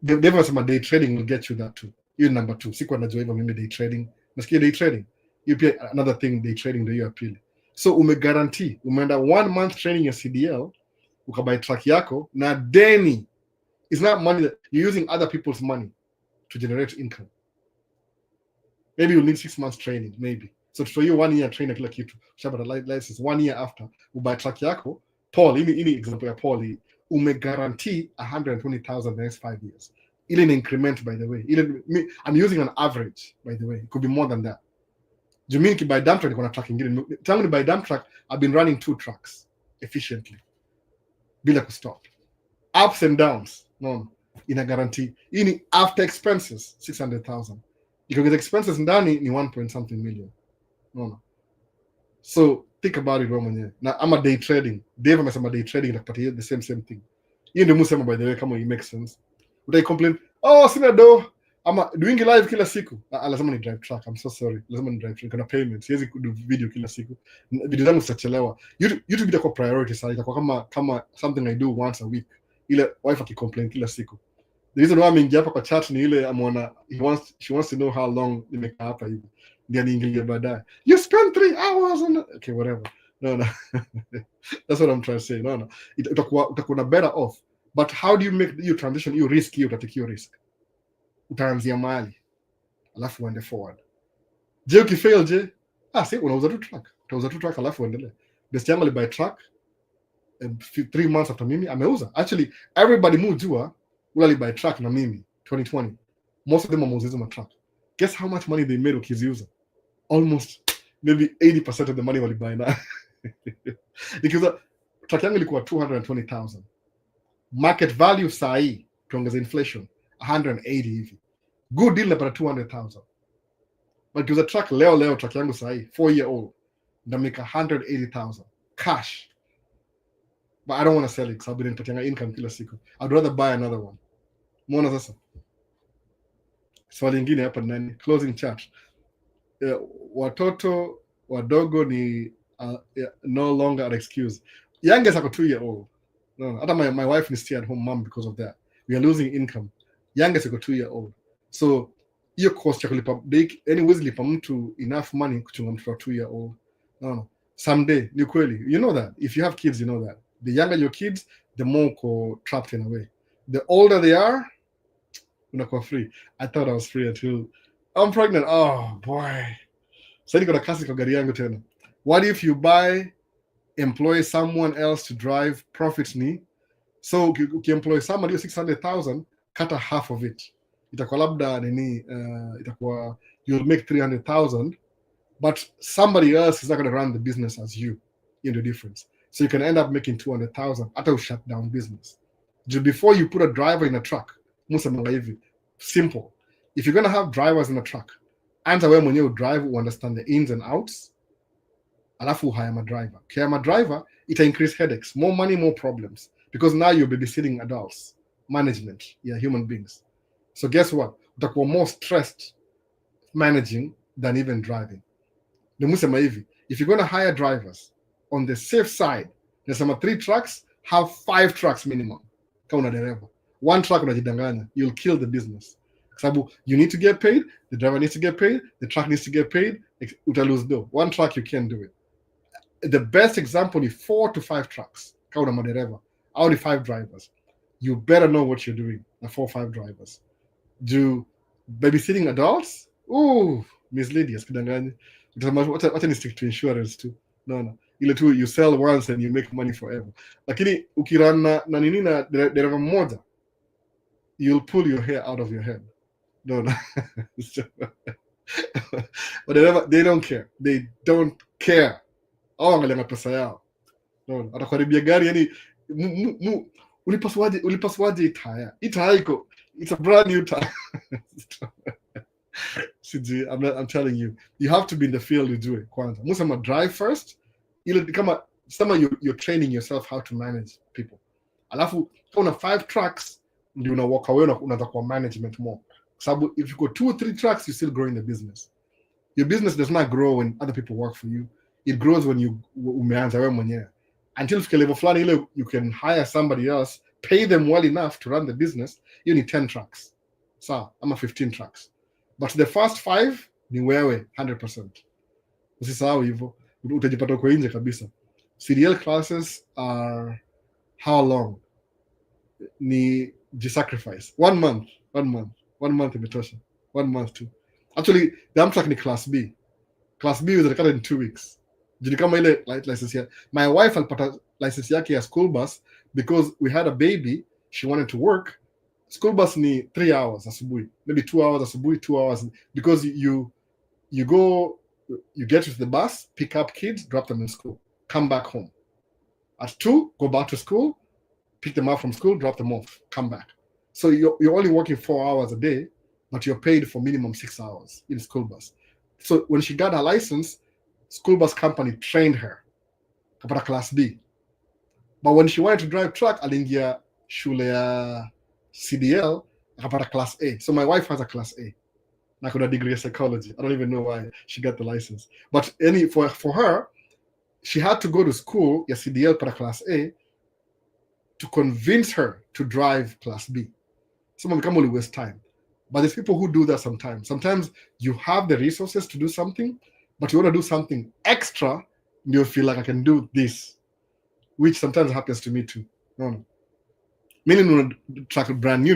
They've also day trading will get you that too. Hiyo number 2. Sikuwa najua hivyo mimi day trading. Nasikia day trading. You pay another thing day trading ndio hiyo pili. So umeguarantee, umeenda 1 month training ya CDL, ukabuy truck yako na deni. It's not money that you're using other people's money to generate income. Maybe you'll need 6 months training, maybe. So for you 1 year training kila kitu, shabata license 1 year after, ubuy truck yako, Paul, ini example ya Paul, guarantee 120,000 the next 5 years. Ile an increment by the way. I'm using an average by the way. It could be more than that. Do you mean ki buy dump truck kuna truck ingine? Tangu ni buy dump truck, I've been running 2 trucks efficiently. Bila kustop. Ups and downs. No. Ina guarantee. Ini after expenses 600,000. Ikiongeza expenses ndani ni 1 point something million. No. So think about it wewe mwenyewe. Na ama day trading. Dave amesema day trading itakupatia the same thing. Hiyo ndio musema, by the way, kama it makes sense. Utai complain, oh sina do, ama doing live kila siku. Lazima ni drive truck, I'm so sorry, lazima ni drive truck, kuna payment, siwezi kudu video kila siku, video zangu zitachelewa. YouTube itakuwa priority sana, itakuwa kama something I do once a week. Ile wife akicomplain kila siku, the reason why ameingia hapa kwa chat ni ile ameona she wants to know how long nimekaa hapa hivi, ndio niingilie baadaye, you spend 3 hours on okay whatever. No that's what I'm trying to say. No utakuwa better off, but how do you make you transition? You risk, you utatikio risk, utaanzia mahali alafu uende forward. Je, ukifail je, si unauza tu truck alafu uendelee. Best yangu alibuy truck and 3 months after mimi ameuza. Actually everybody mujua ule alibuy truck na mimi 2020, most of them ameuza ma truck. Guess how much money they made ukiziuza? Almost maybe 80% of the money walibuy na because truck yangu ilikuwa 220,000, market value sahi tuongeza inflation 180 hivi, good deal napata 200,000. But because truck leo truck yangu sahi 4-year-old ndameka 180,000 cash, but I don't want to sell it because I've been nipatianga income kila siku. I'd rather buy another one. Muona sasa. Swali lingine hapa nani? Closing chat. Watoto wadogo ni no longer an excuse. Youngest ako 2-year-old. No, hata my wife is stay-at-home mom because of that. We are losing income. Youngest ako 2-year-old. So hiyo cost ya kulipa anyways lipa mtu enough money kuchunga mtoto wa 2-year-old. No. Someday, ni kweli. You know that. If you have kids, you know that. The younger your kids, the more go trapped in a way. The older they are, unakuwa free. I thought I was free until I'm pregnant. Oh boy. Sasa niko na kasi kwa gari yangu tena. What if you employ someone else to drive? Profits ni. So ukiemploy somebody 600,000, kata half of it. Itakuwa labda nini, itakuwa you'll make 300,000, but somebody else is not going to run the business as you. In the difference. So you can end up making 200,000 after you shut down business. Just before you put a driver in a truck, simple. If you're going to have drivers in a truck, answer when you drive, you understand the ins and outs. Alafu hire a driver. Hire a driver, it increase headaches, more money, more problems, because now you're babysitting adults, management, human beings. So guess what? Utakuwa more stressed managing than even driving. If you're going to hire drivers, on the safe side, there's some 3 trucks, have 5 trucks minimum. Kauna dereva. 1 truck unajidanganya, you'll kill the business. Sababu you need to get paid, the driver needs to get paid, the truck needs to get paid, utalose though. 1 truck you can't do it. The best example is 4 to 5 trucks. Kauna madereva. Only 5 drivers. You better know what you're doing. The 4 or 5 drivers. Do babysitting adults? Ooh, Miss Lady, askidanganya. What can you stick to insurance too? No. Ile tu you sell once and you make money forever. Lakini ukirana na nini na dereva mmoja, you'll pull your hair out of your head. No. But they don't care. They don't care. Angalia pesa yao. No. Atakaribia gari yani ulipaswaje tire? Iko. It's a brand new tire. I'm telling you, you have to be in the field to do it. Kwanza. Musema drive first. Kama you're training yourself how to manage people. Alafu una 5 trucks ndio una walk away unaanza kwa management more. Sababu if you go 2 or 3 trucks, you're still growing the business. Your business does not grow when other people work for you. It grows when you umeanza wewe mwenyewe. Until fika level fulani ile you can hire somebody else, pay them well enough to run the business. You need 10 trucks. Sawa, ama 15 trucks. But the first 5 ni wewe 100%. Usisahau hivyo. Utajipata uko nje kabisa. CDL classes are how long? Ni sacrifice. 1 month. 1 month imetosha. 1 month too. Actually, the Amtrak ni class B. Class B is recorded in 2 weeks. Jini kama ile license ya. My wife alipata license yake ya school bus because we had a baby. She wanted to work. School bus ni 3 hours asubuhi. Maybe 2 hours asubuhi, 2 hours. Because you get to the bus, pick up kids, drop them in school, come back home. At 2, go back to school, pick them up from school, drop them off, come back. So you're only working 4 hours a day, but you're paid for minimum 6 hours in school bus. So when she got her license, school bus company trained her kapata class B. But when she wanted to drive truck, aliingia shule ya CDL akapata class A. So my wife has a class A. Na kuna degree of psychology. I don't even know why she got the license. But for her, she had to go to school ya CDL para class A to convince her to drive class B. Someone come only waste time. But there's people who do that sometimes. Sometimes you have the resources to do something, but you want to do something extra, and you feel like I can do this, which sometimes happens to me too. No. Meaning truck brand new,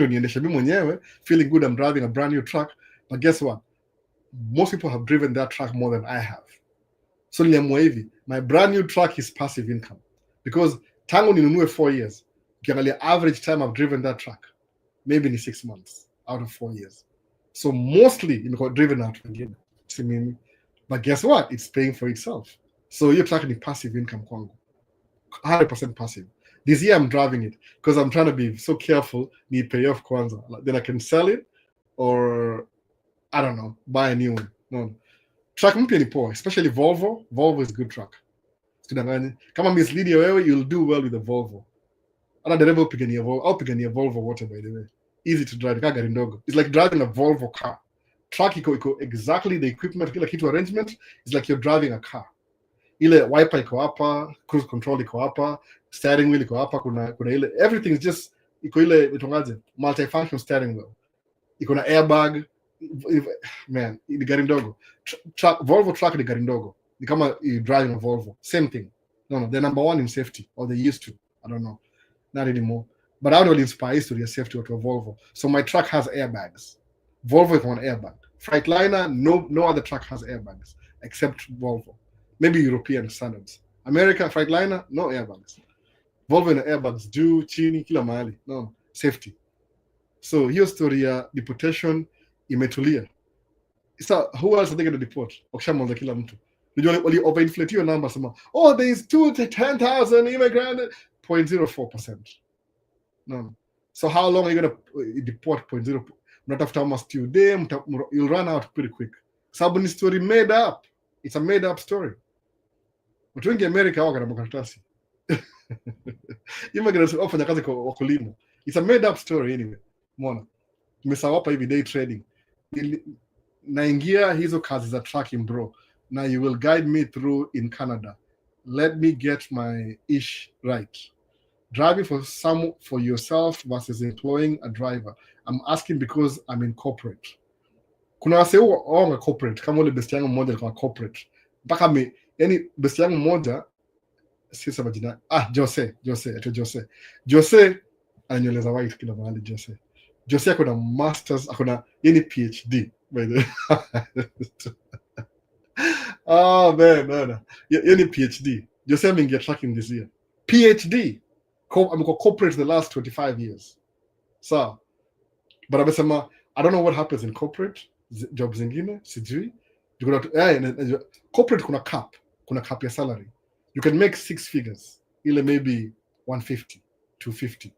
feeling good I'm driving a brand new truck, but guess what? Most people have driven that truck more than I have. So my brand new truck is passive income. Because tangu ninunue 4 years, ukiangalia average time I've driven that truck, maybe in 6 months out of 4 years. So mostly imekuwa driven out wengine. But guess what? It's paying for itself. So hiyo truck ni passive income kwangu. 100% passive. This year I'm driving it because I'm trying to be so careful. Need pay off kwanza. Then I can sell it or I don't know, buy a new one. No. Truck mpya ni poa, especially Volvo. Volvo is a good truck. Kama mislead wewe, you'll do well with the Volvo. Ana dereva upigania Volvo, au pigania Volvo wote by the way. Easy to drive, gari ndogo. It's like driving a Volvo car. Truck iko exactly the equipment, kila kitu arrangement is like you're driving a car. Ile wiper iko hapa, cruise control iko hapa, steering wheel iko hapa, kuna ile everything's just iko ile itongaje, multi-function steering wheel. Iko na airbag. Man, ni gari ndogo. Volvo truck ni gari ndogo. Ni kama you driving a Volvo. Same thing. No, they're number one in safety, or they used to. I don't know. Not anymore. But I would inspire to your safety to a Volvo. So my truck has airbags. Volvo is one airbag. Freightliner, no other truck has airbags except Volvo. Maybe European standards. America, Freightliner, no airbags. Volvo and airbags, juu, chini, kila mahali. No, safety. So hiyo story ya deportation imetulia. So who else are they going to deport? Wakishamaliza kila mtu. Unajua wali overinflate hiyo number sema, oh, there is 2 to 10,000 immigrants, 0.04%. No. So how long are you going to deport 0.0? Mnatafuta almost due day, you'll run out pretty quick. Sababu ni story made up. It's a made up story. Watu wengi America hawa kana makaratasi. Immigrants wafanya kazi kwa wakulima. It's a made up story anyway. Umeona? Tumesahau hapa hivi day trading. Naingia hizo kazi za tracking bro. Now you will guide me through in Canada. Let me get my ish right. Driving for yourself versus employing a driver. I'm asking because I'm in corporate. Kuna wase huwa corporate kama ule best yangu mmoja alikuwa corporate. Mpaka yani best yangu mmoja sasa majina Jose ananyeleza white kila mahali Jose. Jose akona masters, akona yani PhD by the oh man. Yani PhD. Jose ameingia tracking this year. PhD. Amekuwa corporate the last 25 years. So, but amesema I don't know what happens in corporate jobs zingine, sijui. Corporate kuna cap ya salary. You can make 6 figures. Ile maybe 150, 250.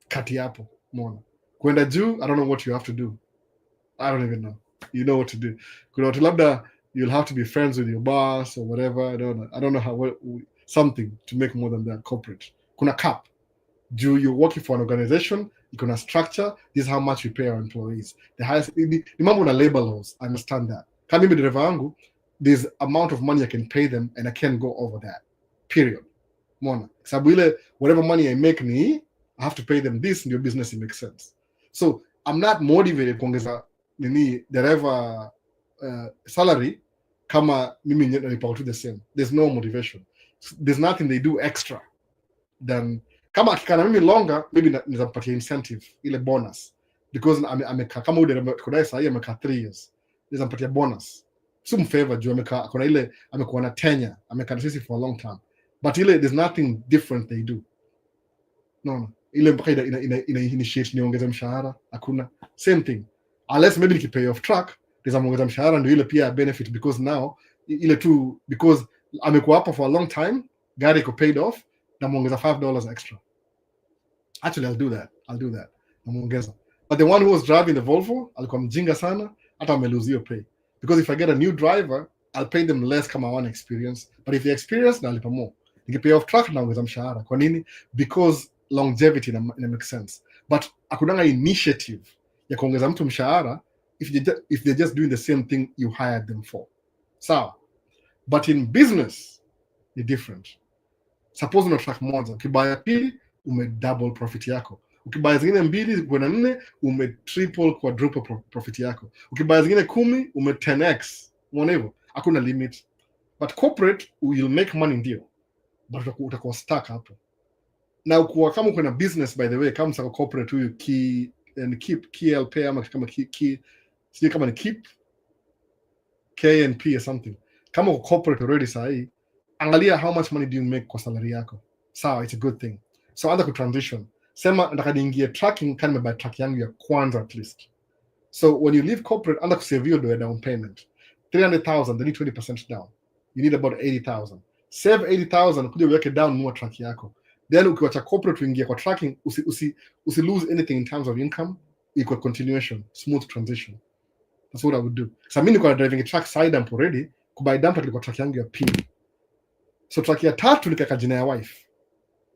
Kati hapo, umeona. Kwenda juu, I don't know what you have to do. I don't even know. You know what to do. Kuna watu labda you'll have to be friends with your boss or whatever. I don't know how something to make more than that corporate. Kuna cap. You're working for an organization, you can structure, this is how much we pay our employees. The highest, remember na labor laws, I understand that. Kama mimi dereva wangu, there's amount of money I can pay them and I can't go over that. Period. Mona. Sababu ile, whatever money I make I have to pay them this in your business, it makes sense. So I'm not motivated kuongeza dereva salary kama mimi nilipa to the same. There's no motivation. There's nothing they do extra than kama akikana mimi longer, maybe nizampatia incentive ile bonus because amekaa kama dereva kodai sahi amekaa 3 years, nizampatia bonus. Some favor juu amekaa kuna ile amekuwa na tenure, amekaa na sisi for a long time, but ile there's nothing different they do. No ile mpaka ina initiate niongeze mshahara hakuna. Same thing unless maybe nikipay off track nizamuongeza mshahara ndio ile pia benefit because now ile tu because amekuwa hapa for a long time, gari iko paid off na muongeza $5 extra. Actually I'll do that na muongeza. But the one who was driving the Volvo alikuwa mjinga sana hata ameluzio pay because if I get a new driver I'll pay them less kama one experience, but if they experience na alipa more. Nikipay off track na ongeza mshahara. Kwa nini? Because longevity na make sense, but akudanga initiative ya kuongeza mtu mshahara if they're just doing the same thing you hired them for. Sawa, but in business ni different. Suppose una track moja, ukibaya pili double profit yako, ukibaya zingine mbili kwenda 4 triple quadruple profit yako, ukibaya zingine 10 10x. Umeona hivyo? Hakuna limit. But corporate will make money ndio, but utakuwa stuck hapo. Na kwa kama uko na business, by the way, kama sako corporate huyu keep KLP ama kama sijui kama ni keep KNP or something, kama uko corporate already sahi, angalia how much money do you make kwa salary yako. Sawa, it's a good thing. So anza ku transition, sema nataka niingie tracking, kama nimebaya track yangu ya kwanza at least. So when you leave corporate, anza ku save your down payment 300,000, then you 20% down, you need about 80,000. Save 80,000, kuja uweke down nunua track yako. Then ukiwacha corporate uingie kwa tracking, usi lose anything in terms of income, equal continuation, smooth transition. That's what I would do. So mimi niko driving a track side dump already, kubuy dump kwa track yangu ya pili. So track ya tatu nikaka jina ya wife,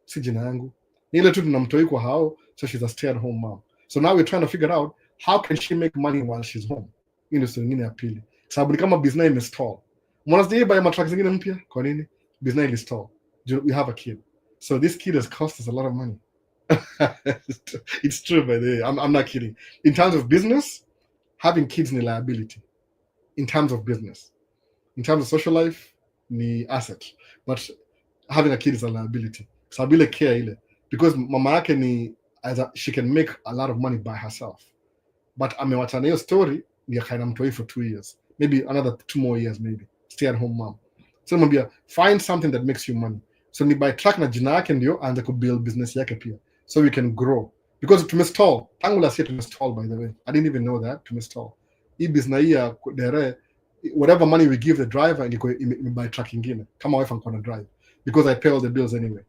si jina yangu. Ni ile tu tunamtoi kwa hao, so she's a stay-at-home mom. So now we're trying to figure out how can she make money while she's home. Hiyo ndio nyingine ya pili. Sababu ni kama business imestall. Mwanzo buy matrack zingine mpya, kwa nini? Business imestall. We have a kid. So this kid has cost us a lot of money. It's true, by the way. I'm not kidding. In terms of business, having kids ni liability. In terms of business. In terms of social life, ni asset. But having a kid is a liability. So ile care ile. Because mama yake ni, she can make a lot of money by herself. But amewacha na hiyo story, ni akaenda mtoi for 2 years. Maybe another 2 more years, maybe. Stay at home mom. So mwambia, find something that makes you money. So ni by track na jina yake ndio aanze kubuild business yake pia, so we can grow. Because tumestall tangu last year, tumestall, by the way. I didn't even know that. Tumestall hii business hii ya dere, whatever money we give the driver ingekuwa by track ingine kama wife anakona drive, because I pay all the bills anyway.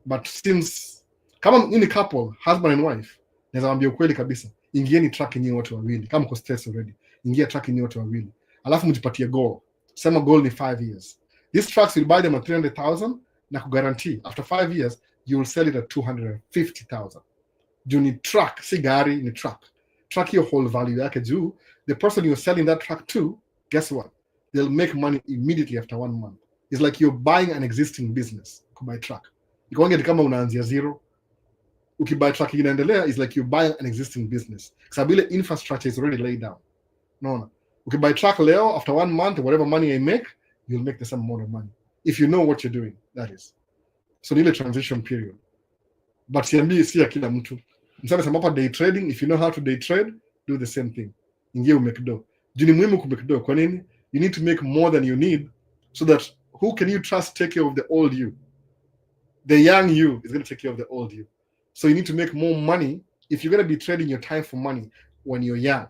But since kama ni couple, husband and wife, naweza waambia ukweli kabisa, ingieni track nyinyi wote wawili. Kama mko stress already, ingia track nyinyi wote wawili, alafu mjipatie goal. Sema goal ni 5 years. These trucks will buy them at 300,000, na guarantee after 5 years you will sell it at 250,000. You need truck, si gari, ni truck. Truck your whole value yake juu. The person you're selling that truck to, guess what? They'll make money immediately after 1 month. It's like you're buying an existing business. Kubuy truck, ikoange ni kama unaanzia zero. Ukibuy truck inaendelea, is like you're buying an existing business. Sababu ile infrastructure is already laid down. No. Ukibuy truck leo, after 1 month, whatever money I make, you'll make the same amount of money. If you know what you're doing, that is. So need a transition period. But siambi si ya kila mtu. Msame sema hapa day trading, if you know how to day trade, do the same thing. Ingia umake do. Juni muhimu kumake do. Kwa nini? You need to make more than you need, so that who can you trust take care of the old you? The young you is going to take care of the old you. So you need to make more money. If you're going to be trading your time for money when you're young,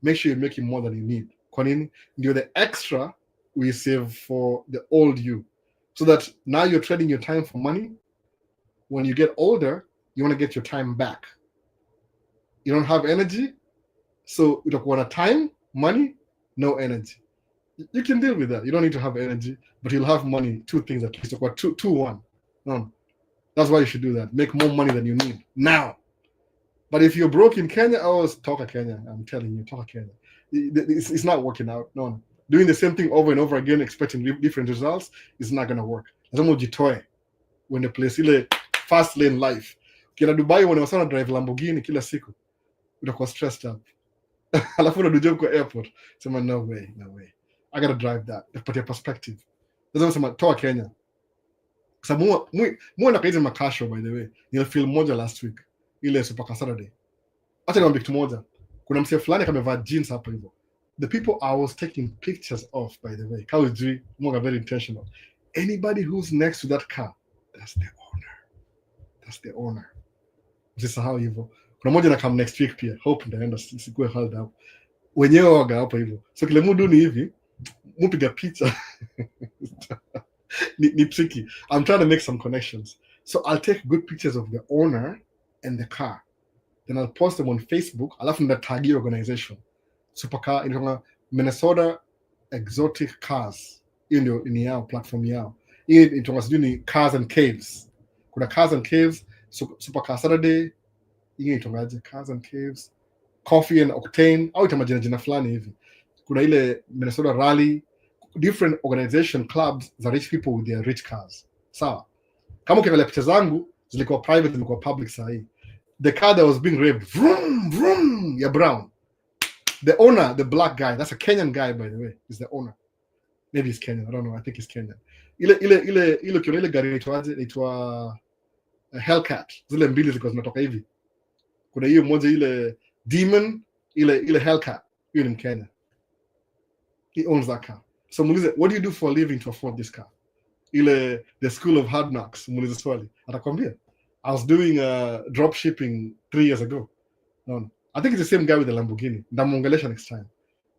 make sure you're making more than you need. Kwa nini? Ndio the extra we save for the old you, so that now you're trading your time for money. When you get older, you want to get your time back. You don't have energy, so utakuwa na time, money, no energy. You can deal with that. You don't need to have energy, but you'll have money. 2 things at least. Two, 1. No, that's why you should do that. Make more money than you need now. But if you're broke in Kenya, talk Kenya. I'm telling you, talk Kenya. It's not working out. No. Doing the same thing over and over again, expecting different results, is not going to work. Lazima ujitoe when the place ile fast lane life. Kila Dubai wanawasana drive Lamborghini kila siku, utakuwa stressed out. Alafu unadujia kwa airport, sema no way. I gotta drive that. Kupatia perspective. Lazima sema toa Kenya. Sababu mwe na kazi makasho, by the way. Nile film moja last week, ile Super Saturday. Acha niwaambie kitu moja. Kuna msee fulani kamevaa jeans hapo hivyo. The people I was taking pictures of, by the way, car is very intentional. Anybody who's next to that car, that's the owner. Usisahau hivyo. Kuna moja na come next week pia. Hope ndaenda sikuwe held up. Wenyewe waga hapo hivyo. So kile mudu ni hivi, mupiga picha. ni tricky. I'm trying to make some connections. So I'll take good pictures of the owner and the car. Then I'll post them on Facebook. Alafu ndatagi organization. Supercar inaitwa Minnesota Exotic Cars. Hiyo ndio ni yao platform yao. Hii inaitwa sijui ni Cars and Caves. Kuna Cars and Caves, Supercar Saturday, ingine itongaje, Cars and Caves, Coffee and Octane, au ita majina fulani hivi. Kuna ile Minnesota Rally, different organization clubs za rich people with their rich cars. Sawa, kama ukiangalia picha zangu zilikuwa private, zilikuwa public. Sahi the car that was being revved, vroom vroom, ya brown, the owner, the black guy, that's a Kenyan guy by the way, is the owner. Maybe he's Kenyan, I don't know, I think he's Kenyan. Ile kiona ile gari inaitwa Hellcat, zile mbili zilikuwa zinatoka hivi. Kuna hiyo moja ile Demon, ile Hellcat, hiyo ni Mkenya. He owns that car. So muulize, what do you do for a living to afford this car? Ile the school of hard knocks, muulize swali, atakwambia I was doing drop shipping 3 years ago. No, I think it's the same guy with the Lamborghini. Ndamuongelesha next time.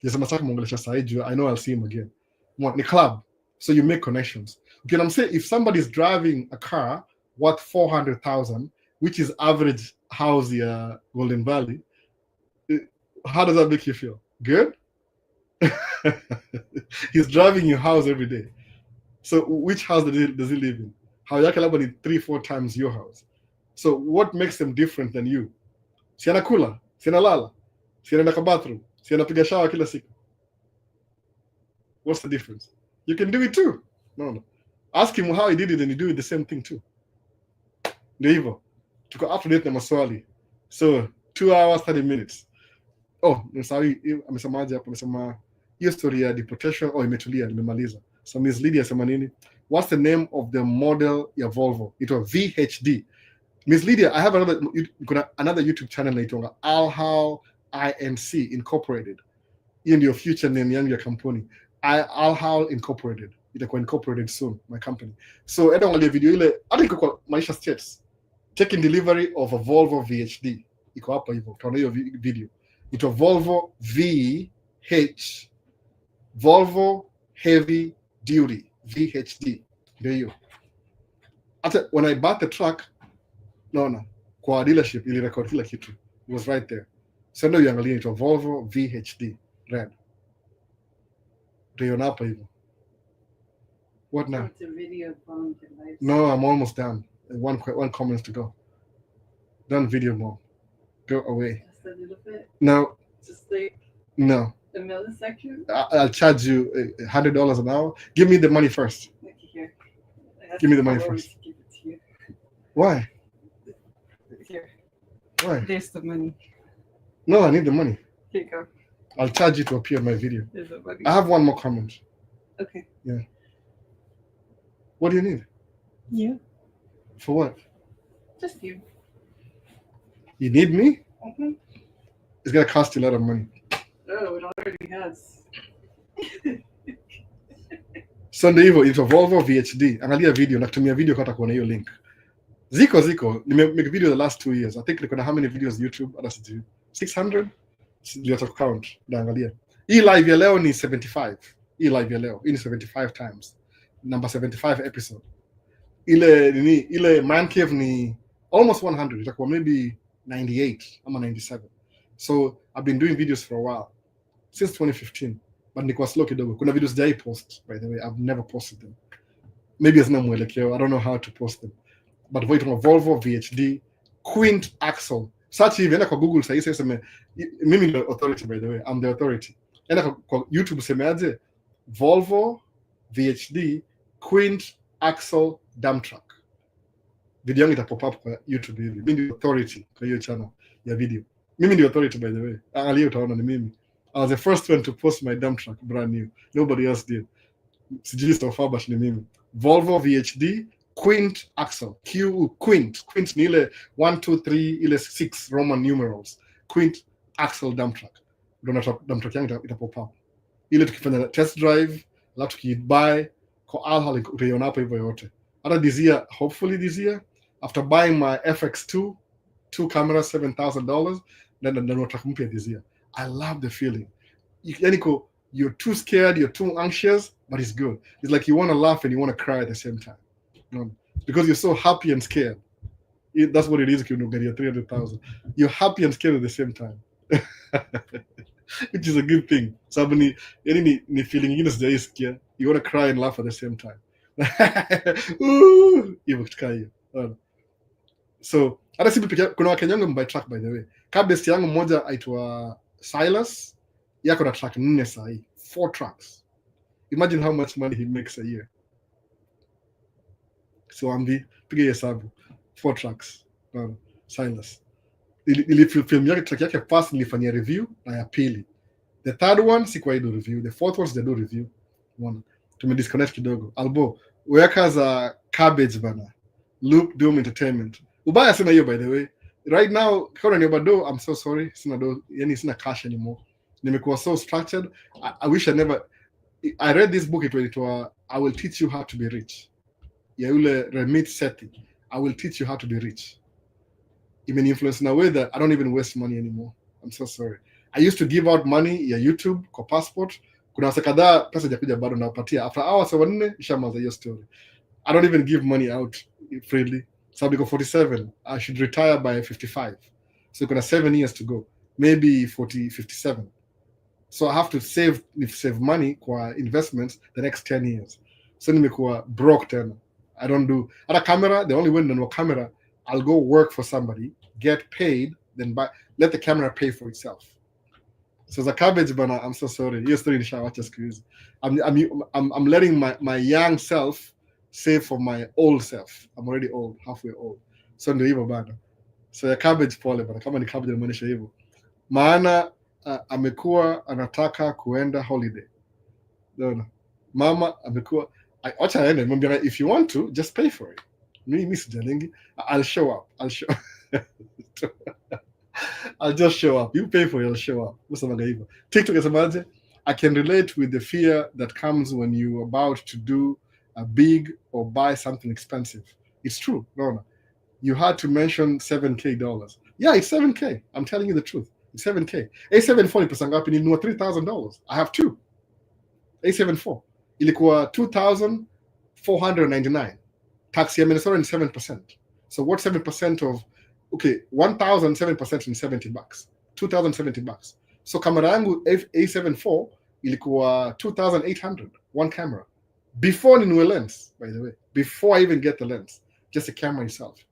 Nataka muongelesha sahi, I know I'll see him again. Ni club, so you make connections. Okay, I'm saying if somebody's driving a car worth 400,000, which is average house here, Golden Valley, how does that make you feel? Good? He's driving your house every day. So which house does he live in? How yake labda ni 3-4 times your house. So what makes them different than you? Si anakula, si analala, si anaenda kwa bathroom, si anapiga shower kila siku. What's the difference? You can do it too. No. Ask him how he did it and you do it the same thing too. Ndio hivyo. Tuko up to date na maswali. So 2 hours 30 minutes. Oh, sorry, amesemaje hapo? Amesema hiyo story ya deportation. Oh, imetulia, nimemaliza. So Miss Lydia asema nini? What's the name of the model ya Volvo? It was VHD. Miss Lydia, I have another YouTube channel naitwa Alhal Inc. Incorporated. Hiyo ndio future name yangu ya kampuni. Alhal Incorporated. Itakuwa incorporated soon, my company. So enda angalia video ile, hata iko kwa Maisha States. Taking delivery of a Volvo VHD. Iko hapa hivyo. Utaona hiyo video. Ito Volvo VH. Volvo Heavy Duty VHD. Ndio hiyo. Hata when I bought the truck, no, kwa dealership ili record kila kitu. It was right there. So ndio uangalie, ito Volvo VHD red. Ndio hapa hivyo. What now? It's a video phone device. No, I'm almost done. One comment to go. Done video more. Go away. Just a little bit. No. Just like No. a millisecond. I'll charge you $100 an hour. Give me the money first. Look here. Give me the money first. Give it to you. Why? Here. Why? There's the money. No, I need the money. Here you go. I'll charge you to appear in my video. There's the money. I have one more comment. Okay. Yeah. What do you need? You. For what? Just you. You need me? Mm-hmm. It's gonna cost you a lot of money. Oh, it already has. So ndio hivyo, it's a Volvo VHD. Angalia video, nakutumia video kwa kuona hiyo link. Ziko. Make video the last 2 years. I think niko na how many videos YouTube? Hata sijui. 600? Sijui hata count. Naangalia. Hii live ya leo ni 75. Hii live ya leo, hii ni 75 times. Number 75 episode. Ile Man Cave ni almost 100. Itakuwa maybe 98 ama 97. So I've been doing videos for a while. Since 2015. But niko slow kidogo. Kuna videos sijai post, by the way. I've never posted them. Maybe hazina mwelekeo. I don't know how to post them. But Volvo VHD Quint Axle. Search hivi, enda kwa Google sasa sema mimi ndio authority, by the way. I'm the authority. Enda kwa YouTube semeaje? Volvo VHD Quint Axle dump truck. Video yangu itapop up kwa YouTube hivi. Mimi ndio authority kwa hiyo channel ya video. Mimi ndio authority, by the way. Angalia utaona ni mimi. I was the first one to post my dump truck, brand new. Nobody else did. Sijui so far, but ni mimi. Volvo VHD Quint Axle. Quint ni ile 1, 2, 3, ile 6 Roman numerals. Quint Axle dump truck. Ndio dump truck yangu itapop up. Ile tukifanya test drive, alafu tukibuy kwa Alhal utaiona hapo hivyo yote. Hata this year, hopefully this year, after buying my FX2, 2 cameras, $7,000, then nataka mpya this year. I love the feeling. You're too scared, you're too anxious, but it's good. It's like you want to laugh and you want to cry at the same time. Because you're so happy and scared. That's what it is when you get your 300,000. You're happy and scared at the same time. Which is a good thing. So ni feeling ingine sijaisikia. You want to cry and laugh at the same time. So hata si pekee, kuna Wakenya wengi by track by the way. Kabest yangu mmoja aitwa Silas, yako na track 4 sahi, 4 tracks. Imagine how much money he makes a year. So ambi piga hesabu 4 tracks. Silas ili film yake track yake first nilifanyia review na ya pili. The third one sikuwahi do review, the fourth one sija do review. Umeona, tumedisconnect kidogo. Albo weka za cabbage bana, Luke Doom Entertainment. Ubaya sina hiyo by the way. Right now kama ni bado, I'm so sorry, sina do, yani sina cash anymore. Nimekuwa so structured. I wish I never. I read this book, it I will teach you how to be rich. Ya yule Remit Sethi. I will teach you how to be rich. Even influence in a way that I don't even waste money anymore. I'm so sorry. I used to give out money ya YouTube kwa passport. Kuna wase kadhaa pesa jakuja bado nawapatia. After hours 4 ishamaza hiyo story. I don't even give money out freely. So niko 47. I should retire by 55. So kuna 7 years to go. Maybe 57. So I have to save money kwa investments the next 10 years. So nimekuwa broke tena. I don't do. At a camera, the only way to know camera, I'll go work for somebody, get paid, then let the camera pay for itself. So the cabbage bana, I'm so sorry. Hiyo story nishawacha siku hizi. I'm letting my young self save for my old self. I'm already old, halfway old. So ndio hivyo bana. So ya cabbage pole bana, kama ni cabbage inamaanisha hivyo. Maana amekuwa anataka kuenda holiday. Ndio. Mama amekuwa acha aende, mwambia if you want to just pay for it. Me sijalengi. I'll show up. I'll just show up. You pay for it, I'll show up. Msamaga hivyo. TikTok yasemaje? I can relate with the fear that comes when you're about to do a big or buy something expensive. It's true. No. You had to mention $7,000. Yeah, it's $7,000. I'm telling you the truth. It's $7,000. A74 ni pesa ngapi? Nilinunua $3,000. I have 2. A74 ilikuwa $2,499. Tax ya Minnesota ni 7%. So what 7% of, okay, 1,000, 7% ni $70. $2,070. So kamera yangu A74 ilikuwa $2,800, one camera. Before ninunue lens, by the way. Before I even get the lens. Just the camera itself.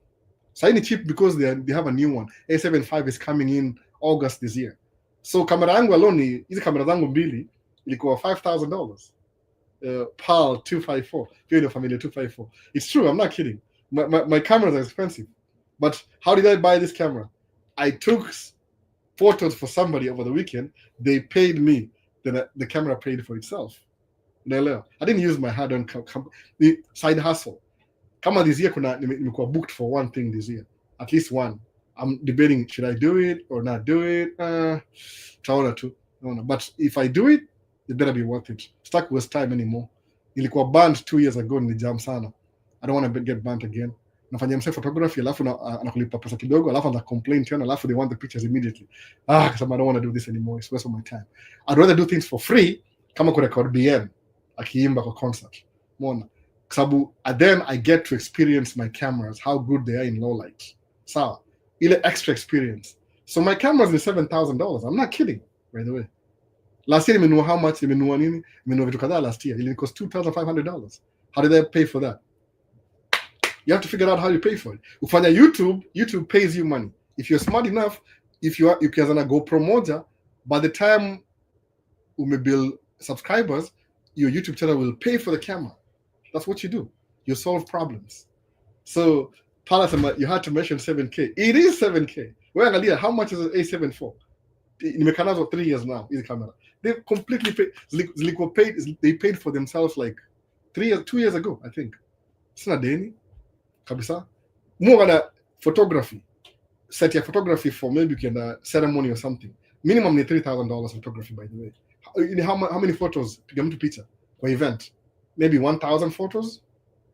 So it's cheap because they have a new one. A75 is coming in August this year. So kamera yangu alone, hizi kamera zangu mbili ilikuwa $5,000. PAL 254. Video Familia 254. It's true, I'm not kidding. My cameras are expensive. But how did I buy this camera? I took photos for somebody over the weekend. They paid me. Then the camera paid for itself. I didn't use my hard-earned side hustle. Kama this year nimekuwa booked for one thing this year. At least one. I'm debating, should I do it or not do it? Taona tu. But if I do it, it better be worth it. Stuck waste time anymore. Nilikuwa banned 2 years ago, nilijam sana. I don't want to get banned again. Nafanya mse photography, alafu anakulipa pesa kidogo, alafu ana complain tena, alafu they want the pictures immediately. Because I don't want to do this anymore. It's waste of my time. I'd rather do things for free, kama kurecord BN, akiimba kwa concert. Mona. Sababu, then I get to experience my cameras, how good they are in low light. Sawa. Ile extra experience. So my cameras is $7,000. I'm not kidding, by the way. Last year, nimenunua how much? Nimenunua nini? Nimenunua vitu kadhaa last year. It cost $2,500. How did I pay for that? You have to figure out how you pay for it. Ufanya YouTube pays you money. If you're smart enough, if you can GoPro moja, by the time you build subscribers, your YouTube channel will pay for the camera. That's what you do. You solve problems. So, you had to mention $7,000. It is $7,000. Well, Angalia, how much is an A74? Nimekanazo 3 years now, this camera. They completely paid. They paid for themselves like 2 years ago, I think. Sina deni kabisa. More than photography. Set your photography for maybe a ceremony or something. Minimum $3,000 photography, by the way. How many photos? Piga mtu picha for event. Maybe 1,000 photos.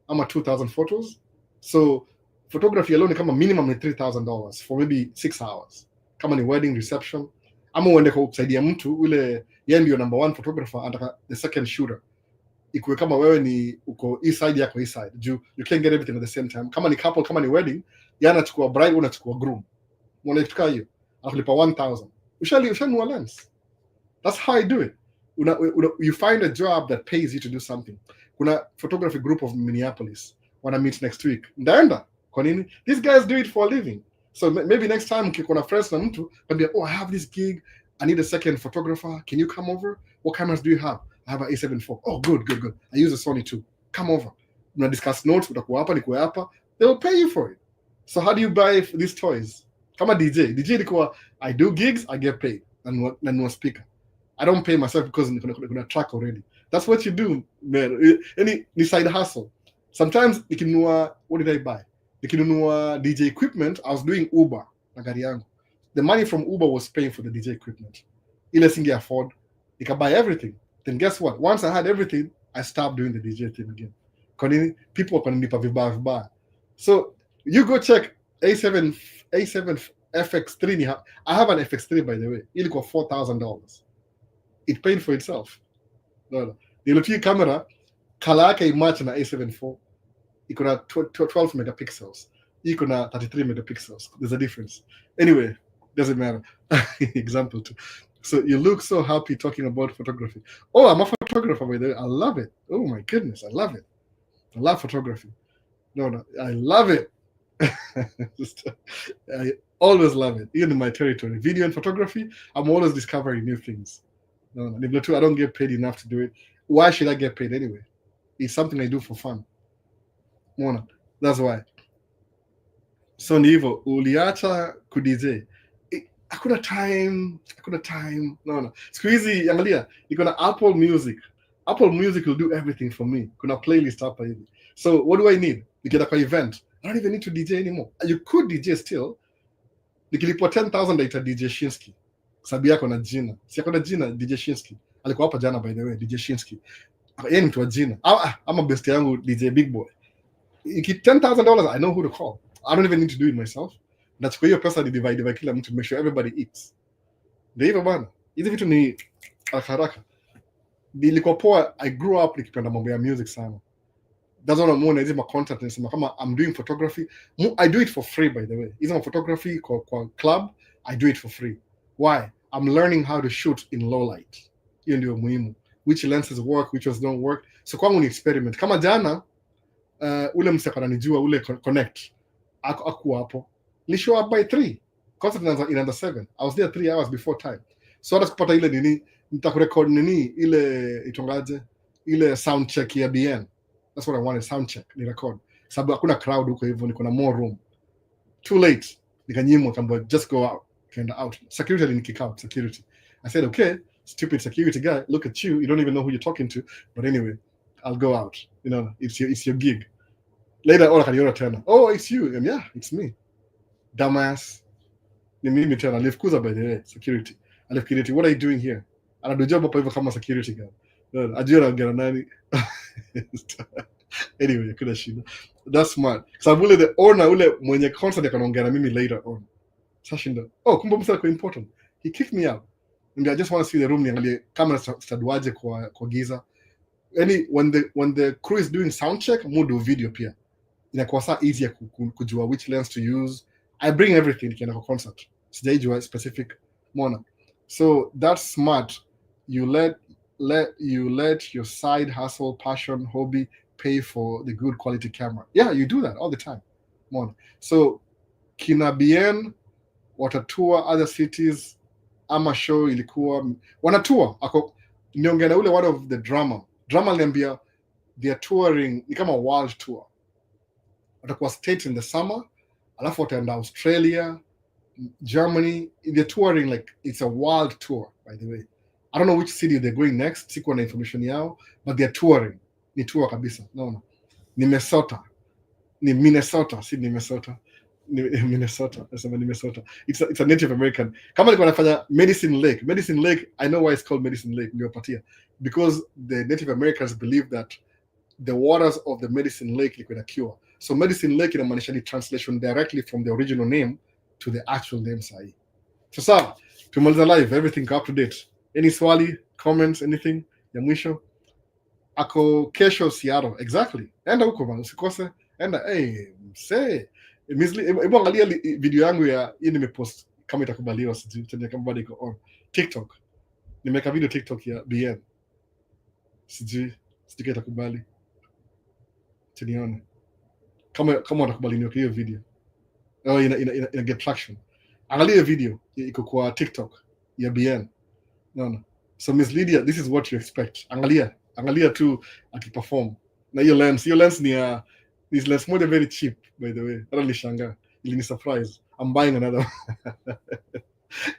Ama 2,000 photos. So photography alone kama minimum $3,000 for maybe 6 hours. Kama ni wedding reception. Ama uende kusaidia mtu ule yeye ndio number 1 photographer and the second shooter. Ikuwe kama wewe ni uko east side yako east side. You can't get everything at the same time. Kama ni couple, kama ni wedding, yeye anachukua bride, unachukua groom. Mwana kitu hiyo. Akulipa 1,000. Ushanunua lens. That's how I do it. You find a job that pays you to do something. Kuna photography group of Minneapolis. Wanna meet next week. Ndaenda Kwa nini? These guys do it for a living. So maybe next time ukiko na friends na mtu, maybe, oh, I have this gig, I need a second photographer, can you come over? What cameras do you have? I have an A7 IV. Oh, good. I use a Sony too. Come over. Mna discuss notes, utakuwa hapa, nikuwe hapa. They will pay you for it. So how do you buy these toys? Kama DJ ilikuwa, I do gigs, I get paid. Nanunua speaker. I don't pay myself because kuna track already. That's what you do, man. Ni side hustle. Sometimes nikinunua, what did I buy? Nikinunua DJ equipment, I was doing Uber na gari yangu. The money from Uber was paying for the DJ equipment. Ile singe afford, I buy everything. Then guess what? Once I had everything, I stopped doing the DJ thing again. Kwa nini? People wakanilipa vibaya. So you go check A7 FX3. I have an FX3, by the way. Ilikuwa $4,000. It paid for itself. No. Nilotii camera, color yake imatch na A7 IV. Iko na 12 megapixels. Iko na 33 megapixels. There's a difference. Anyway, doesn't matter. Example two. So you look so happy talking about photography. Oh, I'm a photographer, by the way. I love it. Oh my goodness, I love it. I love photography. No, I love it. I always love it. Even in my territory, video and photography, I'm always discovering new things. No, I don't get paid enough to do it. Why should I get paid anyway? It's something I do for fun. Mona, that's why. So ndivyo uliacha kudj. Hakuna time. No. Siku hizi angalia, niko na Apple Music. Apple Music will do everything for me. Kuna playlist hapa hivi. So what do I need? Nikienda kwa event, I don't even need to DJ anymore. You could DJ still. Nikilipwa 10,000 daita DJ Shinsky. Sababu yako na jina. Si yako na jina DJ Shinsky. Alikuwa hapa jana, by the way, DJ Shinsky. Yeye ni mtu wa jina. Ama best yangu DJ Big Boy. Iki $10,000, I know who to call. I don't even need to do it myself. Nachukua hiyo pesa ni divide kila mtu, make sure everybody eats. Ndio hivyo bana. Hizi vitu ni haraka. Nilikuwa poa, I grew up nikipenda mambo ya music sana. That's what I'm on. Hizi ma content nisema kama I'm doing photography. I do it for free, by the way. Hizi ma photography kwa club, I do it for free. Why? I'm learning how to shoot in low light. Hiyo ndio muhimu. Which lenses work, which ones don't work. So kwangu ni experiment. Kama jana ule msaka ananijua, ule connect akuwa hapo. Ni show up by 3. Concert inaanza 7. I was there 3 hours before time. So hata kupata ile nini, nitakurecord nini ile itongaje, ile sound check ya BN. That's what I wanted, sound check, ni record. Sababu hakuna crowd huko hivyo, niko na more room. Too late. Nikanyimwa kamba just go out. Kaenda out. Security alinikick out, security. I said, okay, stupid security guy, look at you. You don't even know who you're talking to. But anyway, I'll go out. You know, it's your gig. Later on, akaniona tena. Oh, it's you. And yeah, it's me. Dumbass. Ni mimi tena. Alifukuza, by the way, security. Alifukuza, what are you doing here? Anadujua hapa hivyo kama security guy. Ajua anaongea nani. Anyway, kuna shida. That's smart. Sababu ule the owner, ule mwenye concert akanaongea na mimi later on. Sashinda. Oh, kumbe msala kwa important. He kicked me out. And I just want to see the room, niangalie kamera staduaje kwa giza. When the crew is doing sound check, do video pia. Inakuwa saa easier kujua which lens to use. I bring everything nikienda kwa concert. Sijaijua specific mona. So that's smart. You let your side hustle, passion, hobby pay for the good quality camera. Yeah, you do that all the time. Mona. So kina BN watatour other cities, ama show ilikuwa wanatour ako niongea na ule one of the drama niambia they are touring ni kama world tour. Watakuwa States in the summer, alafu wataenda Australia, Germany. They're touring like it's a world tour, by the way. I don't know which city they're going next, sikuwa na information yao, but they're touring. Ni tour kabisa. No. Ni Minnesota. Si Minnesota. Minnesota. It's a Native American. Kama alikuwa anafanya Medicine Lake, I know why it's called Medicine Lake, niliyopatia. Because the Native Americans believe that the waters of the Medicine Lake ilikuwa cure. So Medicine Lake inamaanisha ni translation directly from the original name to the actual name sahi. Sasa tumaliza live, everything up to date. Any swali, comments, anything ya mwisho? Ako kesho Seattle. Exactly. Enda huko bana, usikose. Enda msee. Hebu angalia video yangu ya hii nimepost kama itakubaliwa, sijui kama bado iko on TikTok. Nimeweka video TikTok ya BN. Sijui itakubali. Tunione. kama watakubali niweke hiyo video ina get traction. Angalia video iko kwa TikTok ya BN. Naona. So Miss Lydia, this is what you expect. Angalia tu akiperform. Na hiyo lens ni this lens moja very cheap by the way. Hata nilishangaa. Ilini surprise. I'm buying another one.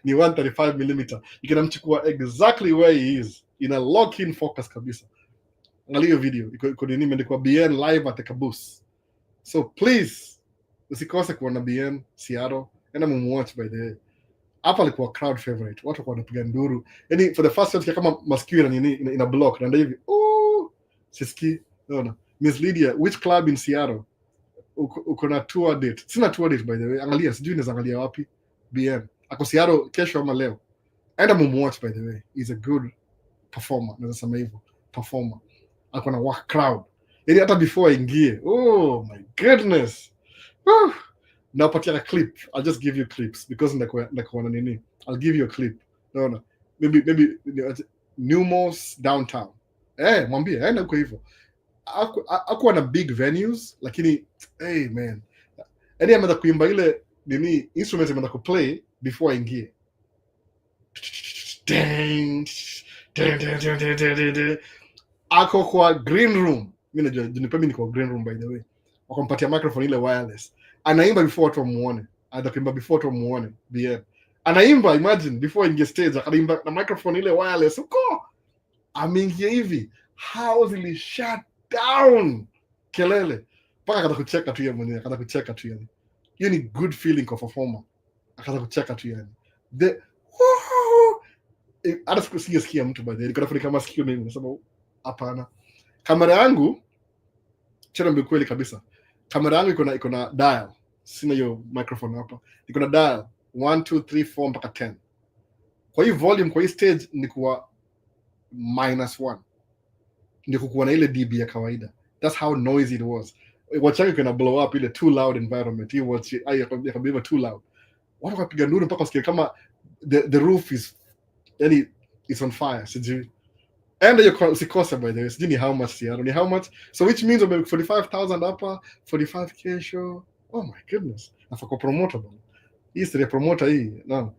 Ni 135mm. Ikinamchukua exactly where he is. Ina lock in focus kabisa. Angalia hiyo video. Iko nini imeandikwa BN live at the caboose. So please usikose kuona BN Seattle. Enda mumwatch by the way. Hapa alikuwa crowd favorite. Watu kwa wanapiga nduru. Yaani for the first time kama masikio na nini ina block na ndio hivi. Oh, siski. Naona. Miss Lydia, which club in Seattle? Uko na tour date. Sina tour date by the way. Angalia, sijui naweza angalia wapi. BN. Ako Seattle kesho ama leo. Enda mumwatch by the way. He's a good performer. Naweza sema hivyo. Performer. Ako na work crowd. Yaani hata before aingie. Oh my goodness. Woo. Napatia a clip. I'll just give you clips because ndakuwa na nini. I'll give you a clip. No. Maybe Numos downtown. Mwambie, enda huko hivyo. Hakuwa na big venues lakini hey man. Yaani ameanza kuimba ile nini instruments ameanza kuplay before aingie. Ako kwa green room. Mimi najua niko green room by the way. Wakampatia microphone ile wireless. Anaimba before watu wamuone. Anaimba before watu wamuone. BN. Anaimba imagine before ingie stage akaimba na microphone ile wireless huko. Ameingia hivi. House ili shut down. Kelele. Paka akataka kucheka tu yeye mwenyewe. Akataka kucheka tu yani. Hiyo ni good feeling kwa performer. Akataka kucheka tu yani. Hata sikusikia mtu by the way. Nilikuwa nafunika kama sikio mimi nasema hapana. Kamera yangu chana mbi kweli kabisa. Kamera yangu iko na dial. Sina hiyo microphone hapa. Iko na dial 1 2 3 4 mpaka 10. Kwa hiyo volume kwa hii stage ni kuwa -1. Ndio kukuwa na ile dB ya kawaida. That's how noisy it was. Watch yangu iko blow up ile too loud environment. Hiyo watch yakabeba too loud. Watu wapiga nduru mpaka usikie kama the roof is yani it's on fire. Sijui. And you usikose by the way. Sijui ni how much Seattle. Ni how much. So which means about 45,000 hapa, 45k show. Oh my goodness. Nafaka promoter bwana. Hii si promoter hii. No.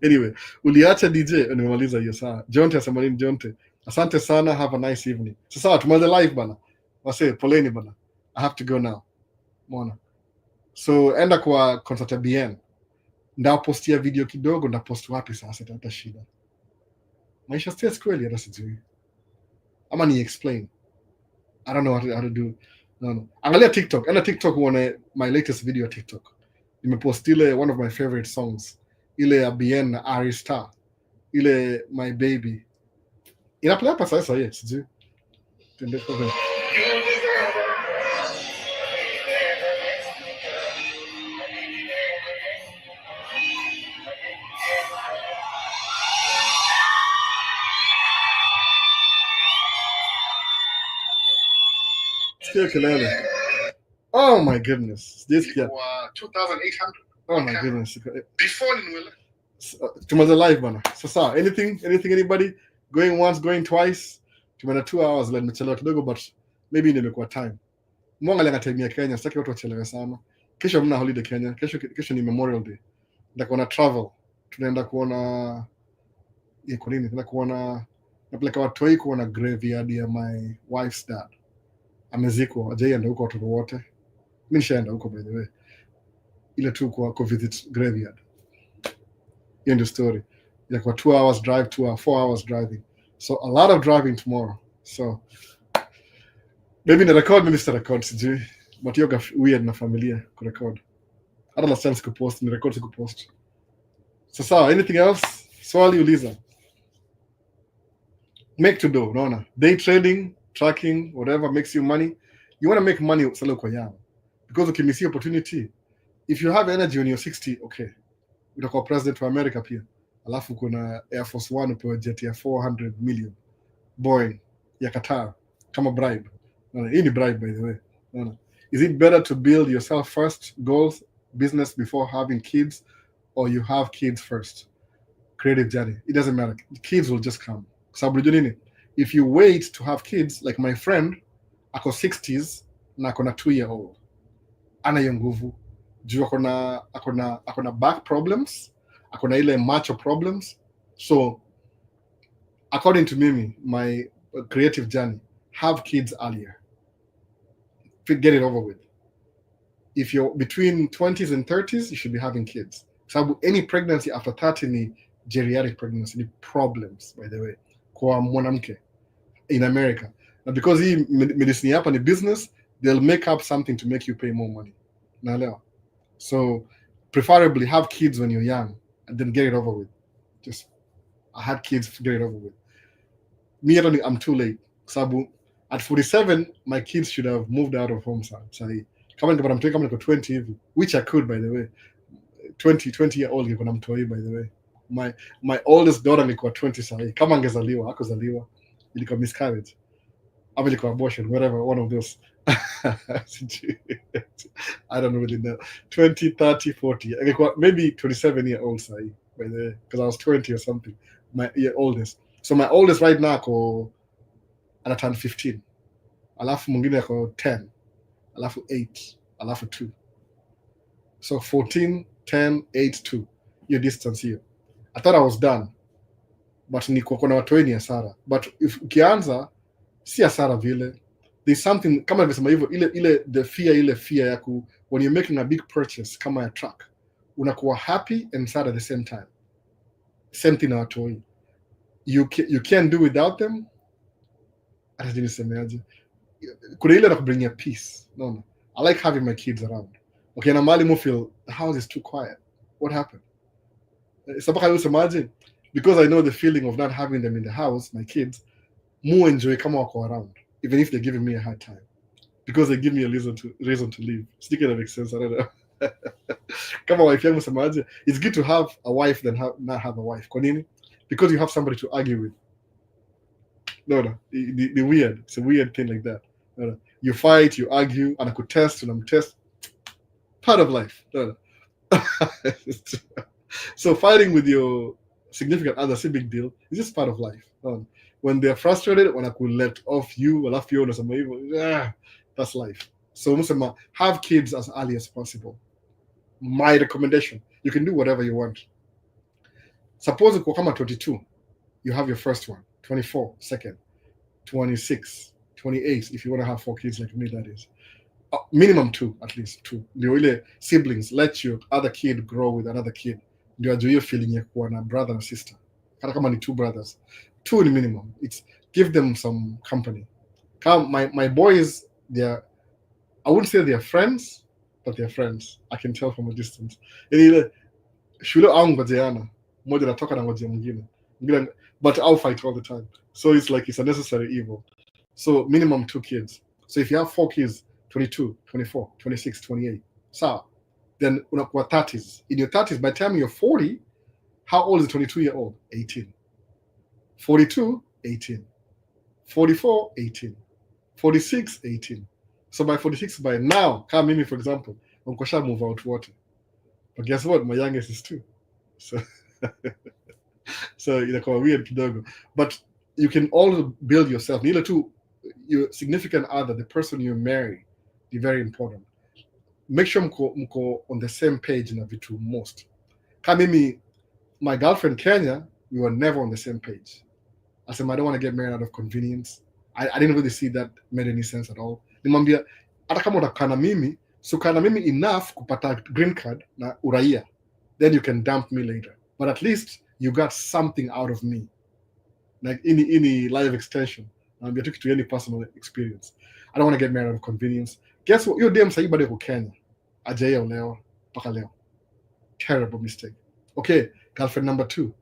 Anyway, uliacha DJ nimemaliza hiyo saa. Jonte asema nini Jonte? Asante sana, have a nice evening. Sasa tumalize live bana. Wase poleni bana. I have to go now. Mwana. So enda kwa concert ya BN. Ndapostia video kidogo, ndapost wapi sasa hata shida. Maisha stress kweli hata sijui. Ama ni explain. I don't know how to do. No. Angalia TikTok. Enda TikTok uone my latest video TikTok. Nimepost ile one of my favorite songs. Ile ya BN na Ari Star. Ile My Baby. Inaplay hapa sasa yeye sijui. Tende kwa vile. Kelele. Oh my goodness. This guy. 2,800. Oh my goodness. Before Ninwele. Tumaliza live bana. Sasa anything anybody going once going twice? Tumana 2 hours like nimechelewa kidogo but maybe nimekuwa time. Mwangalia time ya Kenya, sitaki watu wachelewe sana. Kesho mna holiday Kenya. Kesho ni Memorial Day. Ndakuwa na travel. Tunaenda kuona kwa nini? Tunaenda kuona napeleka watu wao kuona graveyard ya my wife's dad. Amezikwa ajaenda huko watoto wote. Mimi nishaenda huko by the way. Ile tu kwa visit graveyard. End of story. Like 2 hours drive, 4 hours driving. So a lot of driving tomorrow. So maybe the record minister record sijui. But yoga weird na familia ku record. Hata last chance ku post, ni record ku post. Sasa anything else? Swali uliza. Make to do, naona. Day trading, tracking, whatever makes you money. You want to make money salo kwa yao. Because ukimisi opportunity, if you have energy when you're 60, okay. Utakuwa president wa America pia. Alafu kuna Air Force One upewe jet ya 400 million. Boeing ya Qatar kama bribe. Hii ni bribe by the way. Is it better to build yourself first, goals, business before having kids, or you have kids first? Creative journey. It doesn't matter. Kids will just come. Sababu nini? If you wait to have kids, like my friend, ako 60s, na akona 2-year-old, ana hiyo nguvu juu akona back problems, akona ile macho problems. So according to Mimi, my creative journey, have kids earlier, get it over with. If you're between 20s and 30s, you should be having kids. So any pregnancy after 30 ni geriatric pregnancy, ni problems, by the way, kwa mwanamke in America. Now because hii medicine hapa ni business, they'll make up something to make you pay more money. Naelewa. So preferably have kids when you're young and then get it over with. Just I had kids to get it over with. Me, I'm too late. Sabu, at 47, my kids should have moved out of home. Sahi. Kama niko 20 hivi, which I could, by the way. 20-year-old niko na mtoi, by the way. My oldest daughter niko 20 sahi. Kama angezaliwa, hakuzaliwa, ilikuwa miscarriage. Ama ilikuwa abortion, whatever, one of those. I don't really know. 20, 30, 40. Maybe 27-year-old sahi, by the way, because I was 20 or something. My oldest. So my oldest right now ako ana turn 15. Alafu mwingine ako 10. Alafu 8. Alafu 2. So 14, 10, 8, 2. Your distance here. I thought I was done. But niko kuna watu wengi hasara. But if ukianza si hasara vile. There's something kama nimesema hivyo the fear ya when you're making a big purchase kama a truck, unakuwa happy and sad at the same time. Same thing na watu wengi. You can't do without them. Hata nisemeaje, kuna ile na kubringia peace. No, I like having my kids around. Okay, na mali mo feel the house is too quiet. What happened? Sabaka usemaje, because I know the feeling of not having them in the house, my kids, more enjoy kama wako around, even if they're giving me a hard time, because they give me a reason to live. Stika that makes sense. I don't know. Kama wife yangu semaje, it's good to have a wife than not have a wife. Kwa nini? Because you have somebody to argue with. No, the weird. It's a weird thing like that. No. You fight, you argue, and I could test and I'm test. Part of life. No. So fighting with your significant other is a big deal. It's just part of life. When they're frustrated, when I could let off you, or you, that's life. So have kids as early as possible. My recommendation, you can do whatever you want. Suppose you come at 22, you have your first one. 24, second, 26, 28, if you want to have 4 kids like me, that is. Minimum 2, at least 2. Ndio ile siblings, let your other kid grow with another kid. Ndio ajue hiyo feeling ya kuwa na brother and sister. Hata kama ni 2 brothers. 2 ni minimum. Give them some company. My boys, I wouldn't say they're friends, but they're friends. I can tell from a distance. Ile shule au ngojeana. Mmoja anatoka na ngojea mwingine. But I'll fight all the time. So it's like it's a necessary evil. So minimum 2 kids. So if you have 4 kids, 22, 24, 26, 28, so then unakuwa 30s. In your 30s, by the time you're 40, how old is a 22-year-old? 18. 42, 18. 44, 18. 46, 18. So by 46, by now, kama mimi for example, unkosha move out water. But guess what? My youngest is 2. So so inakuwa weird kidogo. But you can also build yourself. Neither to your significant other, the person you marry, is very important. Make sure mko on the same page na vitu most. Kama mimi, my girlfriend Kenya, we were never on the same page. I said, I don't want to get married out of convenience. I didn't really see that made any sense at all. Nimwambia, hata kama utakana mimi, so kana mimi enough kupata green card na uraia. Then you can dump me later. But at least you got something out of me. Like any life extension. You took it to any personal experience. I don't want to get married out of convenience. Guess what? Your damn sahi bado yuko Kenya. Ajaya leo, paka leo. Terrible mistake. Okay, girlfriend number 2.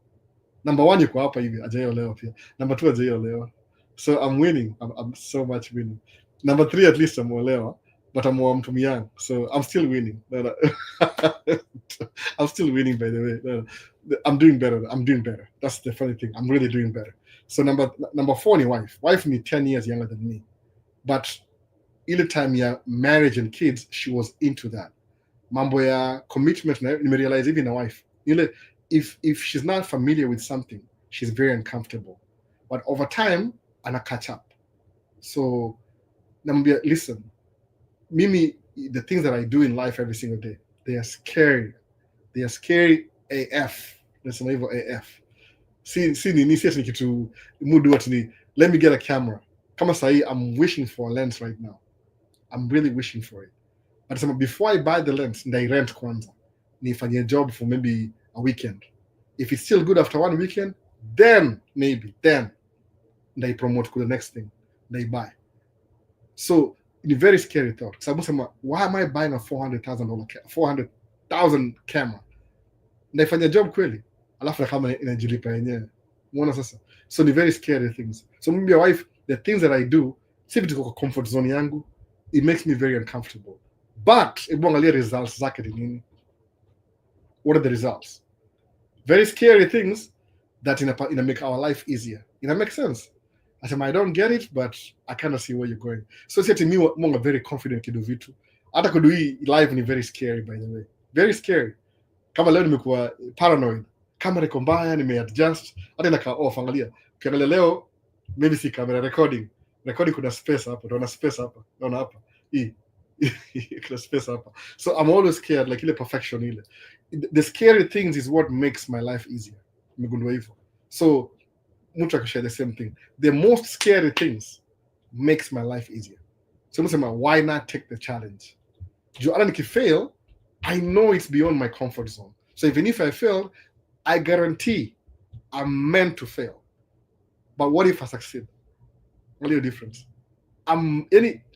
Number 1 yuko hapa hivi, ajaya leo pia. Number 2 ajaya leo. So I'm winning. I'm so much winning. Number 3 at least I'm olewa, but I'm mtu young. So I'm still winning. No. I'm still winning, by the way. No. I'm doing better. That's the funny thing. I'm really doing better. So number 4 ni wife. Wife me 10 years younger than me. But ile time ya marriage and kids, she was into that. Mambo ya commitment, nimerealize even a wife. If she's not familiar with something, she's very uncomfortable. But over time, ana catch up. So, nambia, listen, mimi, the things that I do in life every single day, they are scary. They are scary AF. Nasema hivyo AF. Si nini, si ni kitu mudu ati ni let me get a camera. Kama sahi, I'm wishing for a lens right now. I'm really wishing for it. But before I buy the lens, ndai rent kwanza. Nifanye job for maybe a weekend. If it's still good after one weekend, then maybe, then ndai promote to the next thing. Ndai buy. So it's a very scary thought. Sababu why am I buying a $400,000 camera? Ndaifanya job kweli? Alafu kama inajilipa yenyewe. Unaona sasa? So the very scary things. So maybe your wife, the things that I do, si vitu kwa comfort zone yangu, it makes me very uncomfortable. But hebu angalia results zake ni nini? What are the results? Very scary things that in make our life easier. It makes sense. I don't get it, but I kind of see where you're going. So to me, I'm very confident kidu vitu. Hata kudu hii live ni very scary, by the way. Very scary. Kama leo nimekuwa paranoid. Kamera iko mbaya, nimeadjust. Hata inakaa off, angalia. Ukiangalia leo, maybe si camera recording. Recording kuna space hapa, naona space hapa, naona hapa. Hii. Kuna space hapa. So I'm always scared, like ile perfection ile. The scary things is what makes my life easier. Nimegundua hivyo. So mtu akishare the same thing. The most scary things makes my life easier. So msema, why not take the challenge? Hata nikifail, I know it's beyond my comfort zone. So even if I fail, I guarantee I'm meant to fail. But what if I succeed? What is the difference?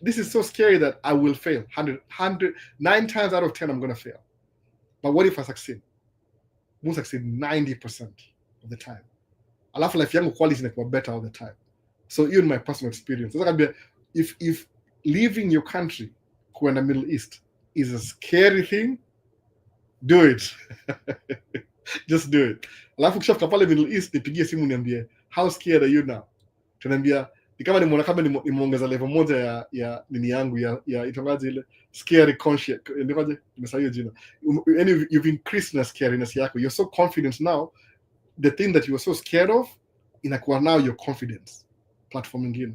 This is so scary that I will fail. 9 times out of 10, I'm going to fail. But what if I succeed? I will succeed 90% of the time. Alafu life yangu quality inakuwa better all the time. So even my personal experience, if leaving your country kuenda Middle East is a scary thing, do it. Just do it. Alafu kishafika pale Middle East, nipigie simu niambie, how scared are you now? Tunaambia ni kama nimeona kama nimeongeza level moja ya nini yangu ya itangaje ile scary conscious, ndivyo nimesahau jina. You've increased na scariness yako. You're so confident now. The thing that you were so scared of, inakuwa now your confidence platform ingine.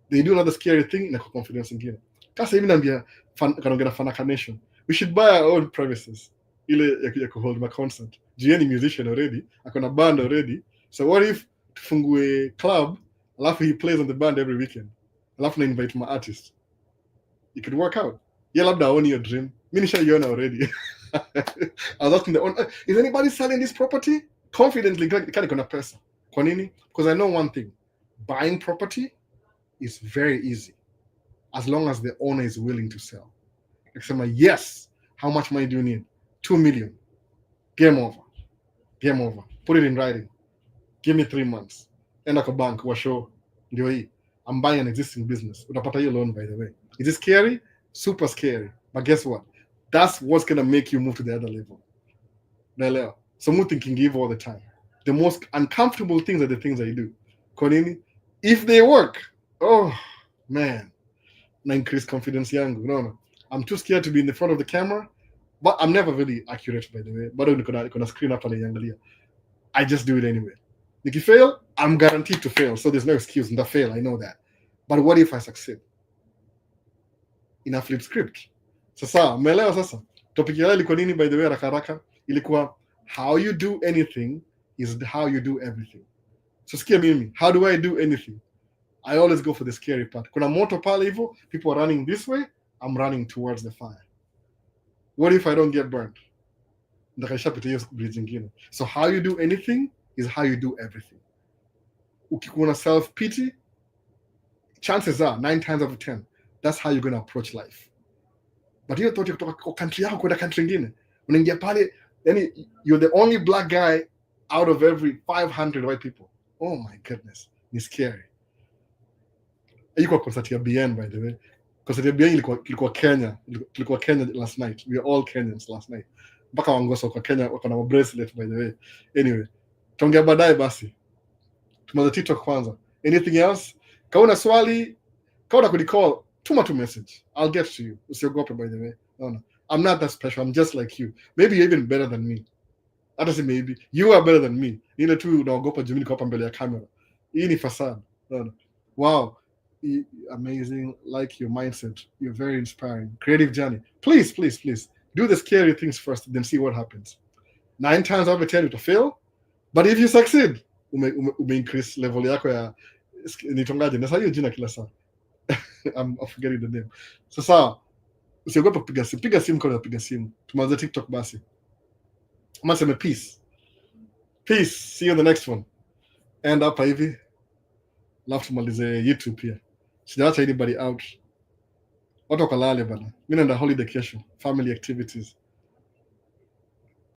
They do another scary thing, inakuwa confidence ingine. Kasa hivi naambia kanaongea Fanaka Nation, we should buy our own premises ile ya hold my concert. Jieni musician already, akona band already. So what if tufungue club, alafu he plays on the band every weekend, alafu na invite my artist? It could work out. Yeah, labda own your dream. Mimi nishaiona already. I was asking is anybody selling this property? Confidently, kani kuna pesa. Kwa nini? Because I know one thing. Buying property is very easy as long as the owner is willing to sell. Like, yes, how much money do you need? 2 million. Game over. Game over. Put it in writing. Give me 3 months. Enda kwa bank, washo. Ndio hii. I'm buying an existing business. Utapata hiyo loan, by the way. Is it scary? Super scary. But guess what? That's what's going to make you move to the other level. Naelewa. So I'm thinking give all the time. The most uncomfortable things are the things I do. Konini, if they work, oh man, na increase confidence yangu. No. I'm too scared to be in the front of the camera, but I'm never really accurate, by the way. But kuna screen up niangalia. I just do it anyway. If you fail, I'm guaranteed to fail. So there's no excuse. Nda fail, I know that. But what if I succeed? In a flip script. Sasa, umeelewa sasa? Topic ya ilikuwa nini, by the way, haraka ilikuwa how you do anything is how you do everything. So sikia mimi, how do I do anything? I always go for the scary part. Kuna moto pale hivyo, people are running this way, I'm running towards the fire. What if I don't get burnt? Ndakashapita hiyo bridge nyingine. So how you do anything is how you do everything. Ukikuwa na self-pity, chances are 9 times out of 10, that's how you're going to approach life. But hiyo thought kutoka kwa country yako kwenda country nyingine, unaingia pale, yani you're the only black guy out of every 500 white people. Oh my goodness, ni scary. Ilikuwa concert ya BN, by the way. Concert ya BN ilikuwa Kenya. Ilikuwa Kenya last night. We are all Kenyans last night. Mpaka wangoso kwa Kenya wako na bracelet, by the way. Anyway, tuongea baadaye basi. Tumaza TikTok kwanza. Anything else? Kauna swali, kauna kunicall, tuma tu message. I'll get to you. Usiogope, by the way. No. I'm not that special. I'm just like you. Maybe you're even better than me. Hata si maybe. You are better than me. Ile tu unaogopa juu niko hapa mbele ya kamera. Hii ni facade. No. Wow. Amazing. Like your mindset. You're very inspiring. Creative journey. Please, please, please do the scary things first, then see what happens. 9 times out of 10 to fail, but if you succeed, ume increase level yako ya nitongaje. Nasa hiyo jina kila saa. I'm forgetting the name. Sasa usiogope kupiga simu. Piga simu kwa piga simu. Tumaanze TikTok basi. Ama sema peace. Peace. See you in the next one. And hapa hivi. Alafu tumalize YouTube pia. Sijaacha anybody out. Watu wakalale bana. Mimi naenda holiday kesho. Family activities.